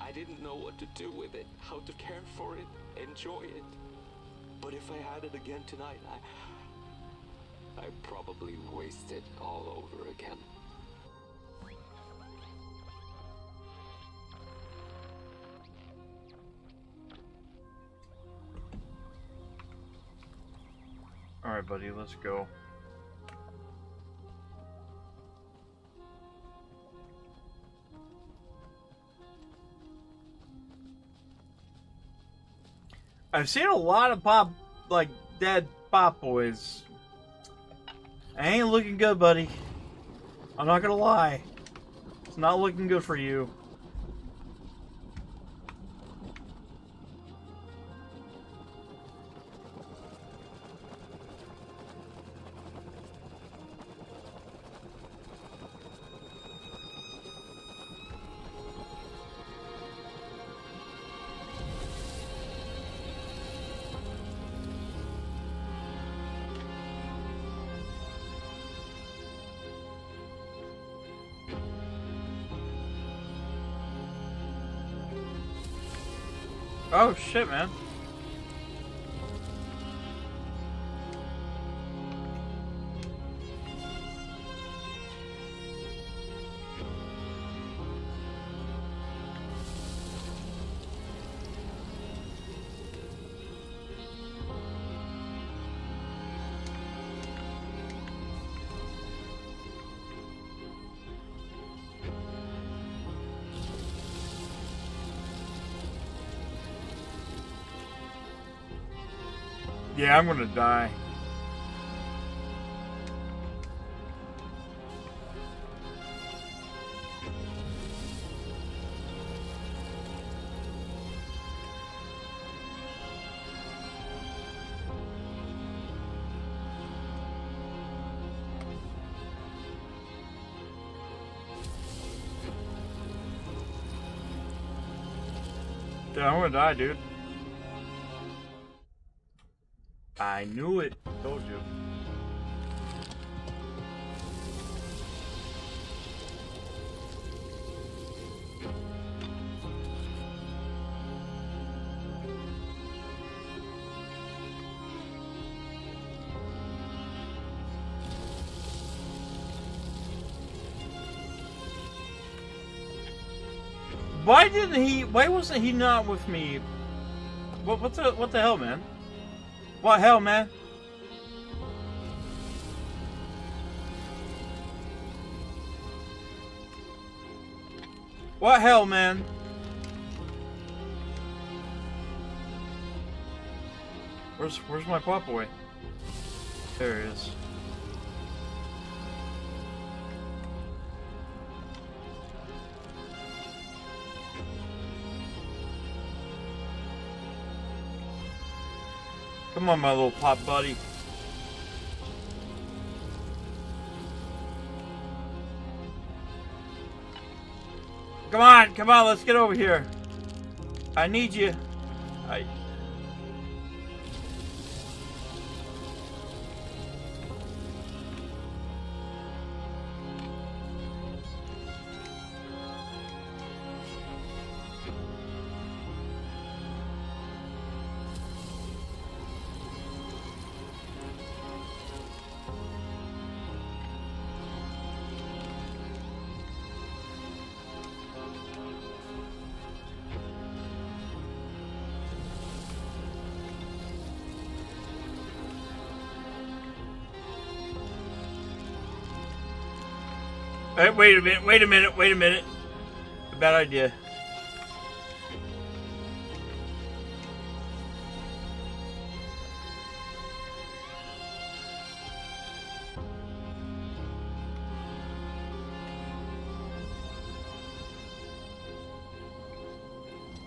I didn't know what to do with it, how to care for it, enjoy it. But if I had it again tonight, I'd probably waste it all over again. Alright, buddy, let's go. I've seen a lot of dead pop boys. I ain't looking good, buddy. I'm not gonna lie. It's not looking good for you. Oh shit, man. Yeah, I'm gonna die. Yeah, I'm gonna die, dude. I knew it. Told you. Why wasn't he not with me? What the hell, man? What hell, man? What hell, man? Where's my pop boy? There he is. Come on, my little pop buddy. Come on, let's get over here. I need you. Hey, wait a minute. A bad idea.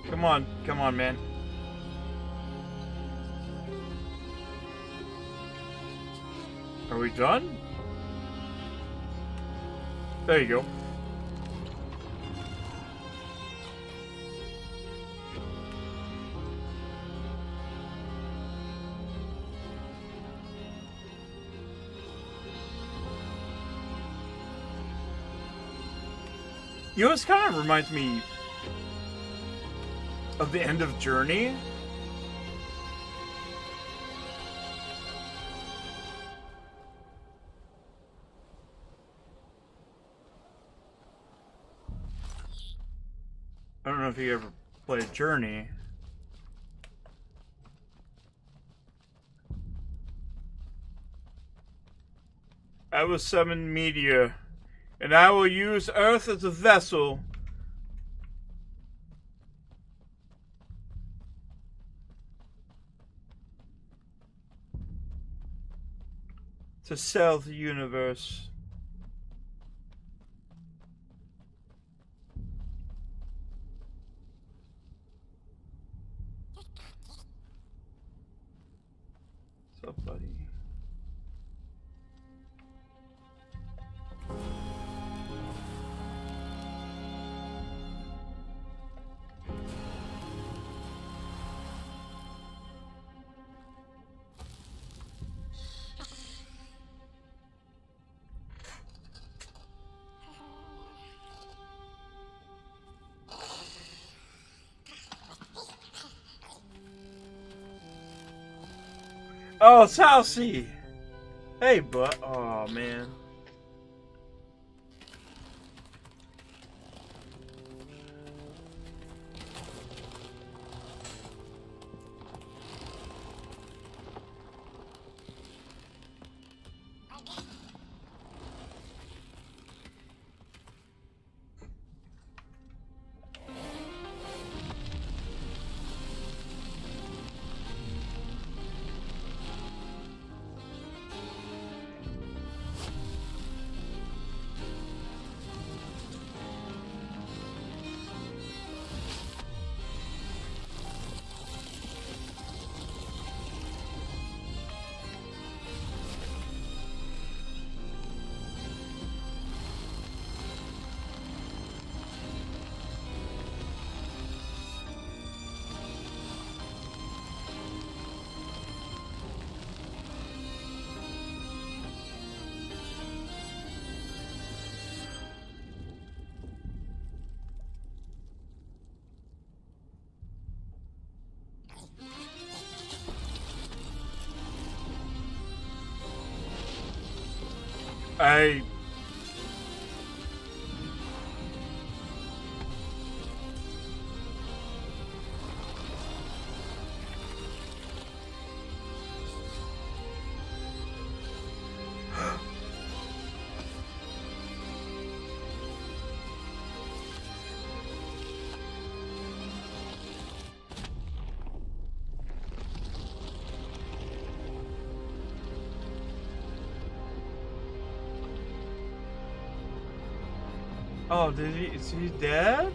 Come on, man. Are we done? There you go. You know, this kind of reminds me of the end of Journey. I don't know if you ever played Journey. I will summon meteor, and I will use Earth as a vessel to sell the universe. What's up, buddy? Oh, it's Halsey! Hey, but oh man. Oh, is he dead?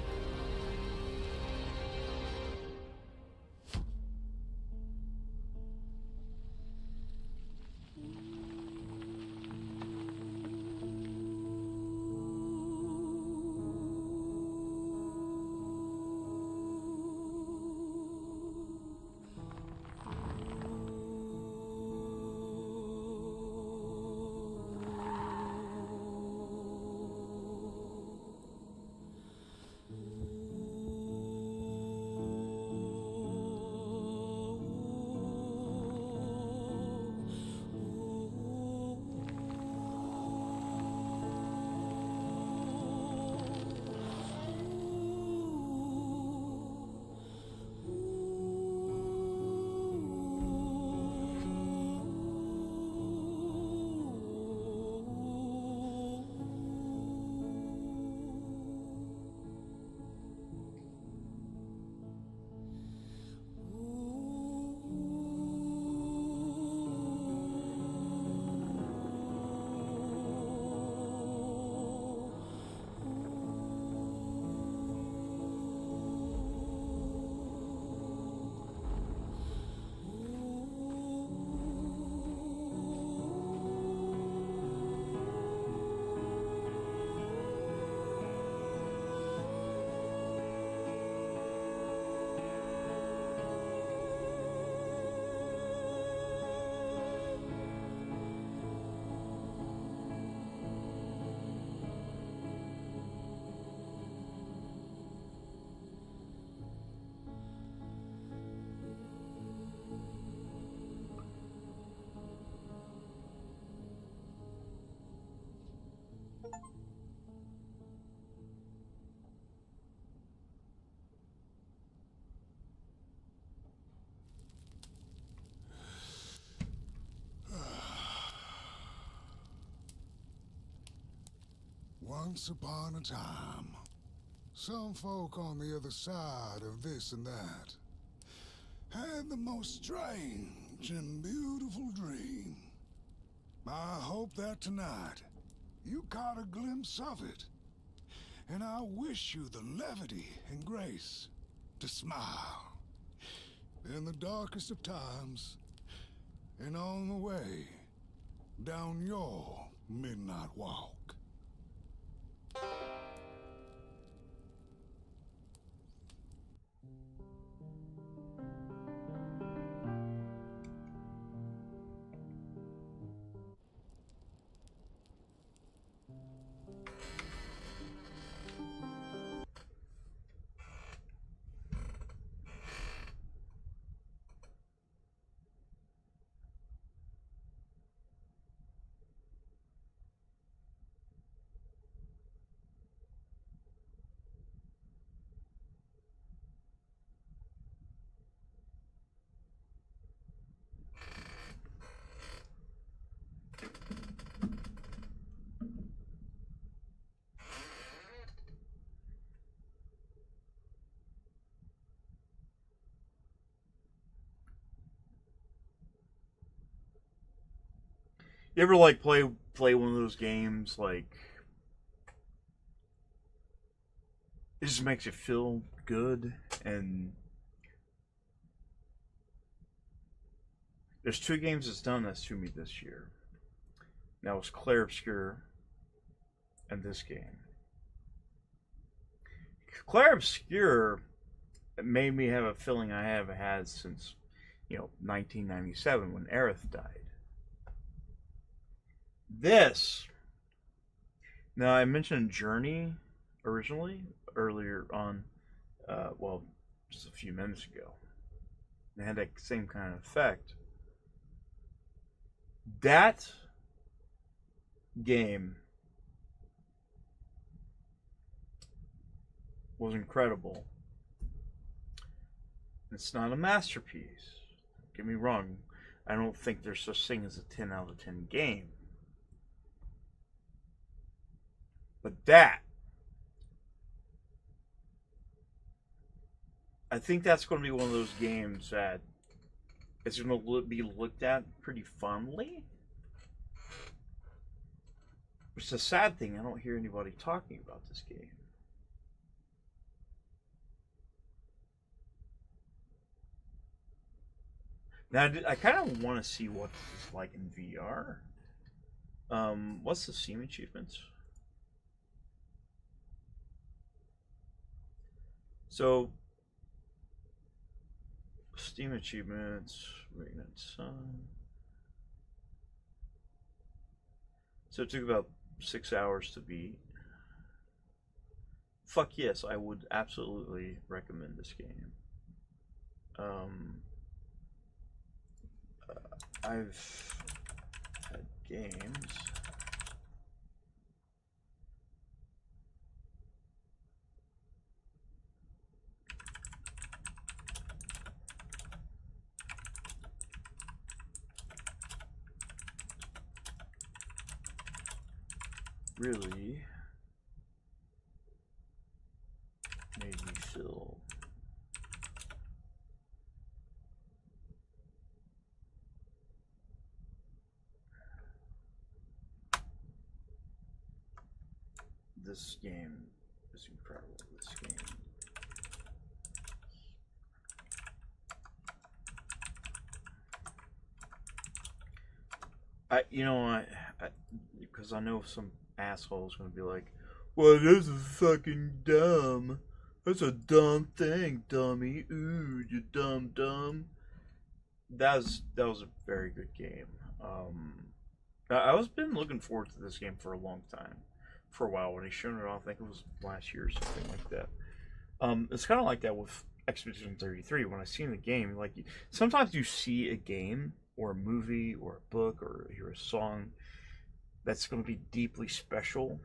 Once upon a time, some folk on the other side of this and that had the most strange and beautiful dream. I hope that tonight you caught a glimpse of it, and I wish you the levity and grace to smile in the darkest of times and on the way down your midnight walk. You ever like play one of those games like it just makes you feel good? And there's two games that's done this to me this year. That was Clair Obscur and this game. Clair Obscur made me have a feeling I haven't had since 1997 when Aerith died. This, now I mentioned Journey earlier on, just a few minutes ago. It had that same kind of effect. That game was incredible. It's not a masterpiece. Don't get me wrong. I don't think there's such thing as a 10 out of 10 game. But that, I think that's going to be one of those games that is going to be looked at pretty fondly. Which is a sad thing. I don't hear anybody talking about this game. Now, I kind of want to see what this is like in VR. What's the Steam achievements? So, Steam achievements, Radiant Sun. So it took about 6 hours to beat. Fuck yes, I would absolutely recommend this game. I've had games. Really made me feel this game is incredible. This game. Because I know some asshole's gonna be like, well, this is fucking dumb. That's a dumb thing, dummy. Ooh, you dumb. That was a very good game. I was been looking forward to this game for a long time. For a while when he showed it off, I think it was last year or something like that. It's kind of like that with Expedition 33. When I seen the game, like sometimes you see a game or a movie or a book or hear a song that's going to be deeply special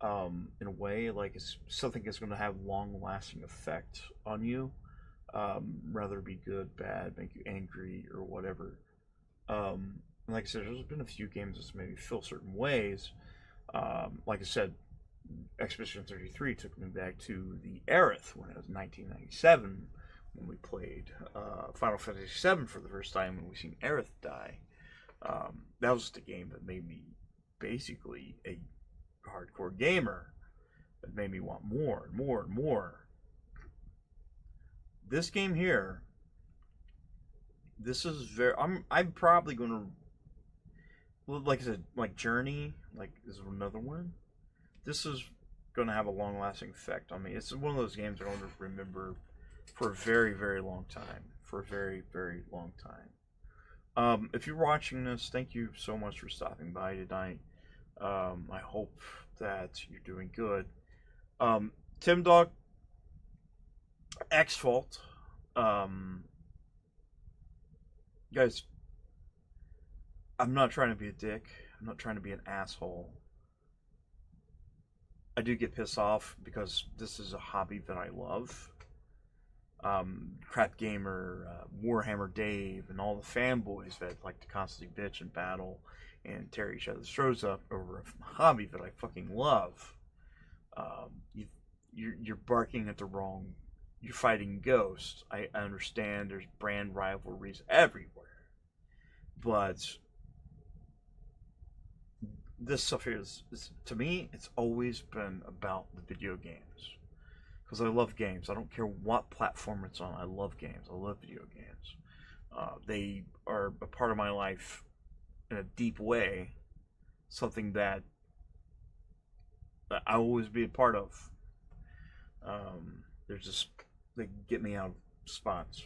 in a way, like it's something that's going to have long-lasting effect on you, rather be good, bad, make you angry, or whatever. And like I said, there's been a few games that's made me feel certain ways. Like I said, Expedition 33 took me back to the Aerith when it was 1997 when we played Final Fantasy VII for the first time when we seen Aerith die. That was the game that made me basically a hardcore gamer. That made me want more and more and more. This game here, this is very. I'm probably gonna, like I said, like Journey, like is another one. This is gonna have a long-lasting effect on me. It's one of those games I'm going to remember for a very, very long time. For a very, very long time. If you're watching this, thank you so much for stopping by tonight. I hope that you're doing good. Tim Dog, X-Fault. Guys, I'm not trying to be a dick. I'm not trying to be an asshole. I do get pissed off because this is a hobby that I love. Crap Gamer, Warhammer Dave, and all the fanboys that like to constantly bitch and battle and tear each other's throats up over a hobby that I fucking love. You're barking at the wrong. You're fighting ghosts. I understand there's brand rivalries everywhere, but this stuff here is to me, it's always been about the video games. Because I love games. I don't care what platform it's on. I love games. I love video games. They are a part of my life in a deep way. Something that I will always be a part of. They get me out of spots.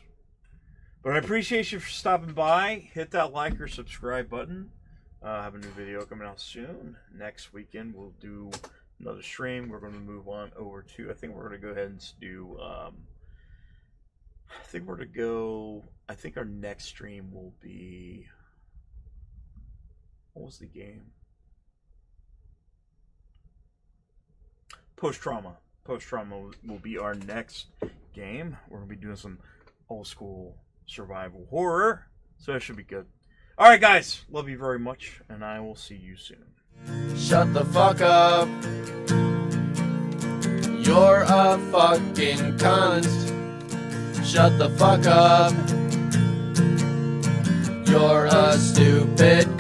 But I appreciate you for stopping by. Hit that like or subscribe button. I have a new video coming out soon. Next weekend we'll do another stream. We're going to move on over to, I think we're going to go ahead and do, I think our next stream will be, what was the game? Post-Trauma. Post-Trauma will be our next game. We're going to be doing some old school survival horror. So that should be good. Alright guys, love you very much, and I will see you soon. Shut the fuck up. You're a fucking cunt. Shut the fuck up. You're a stupid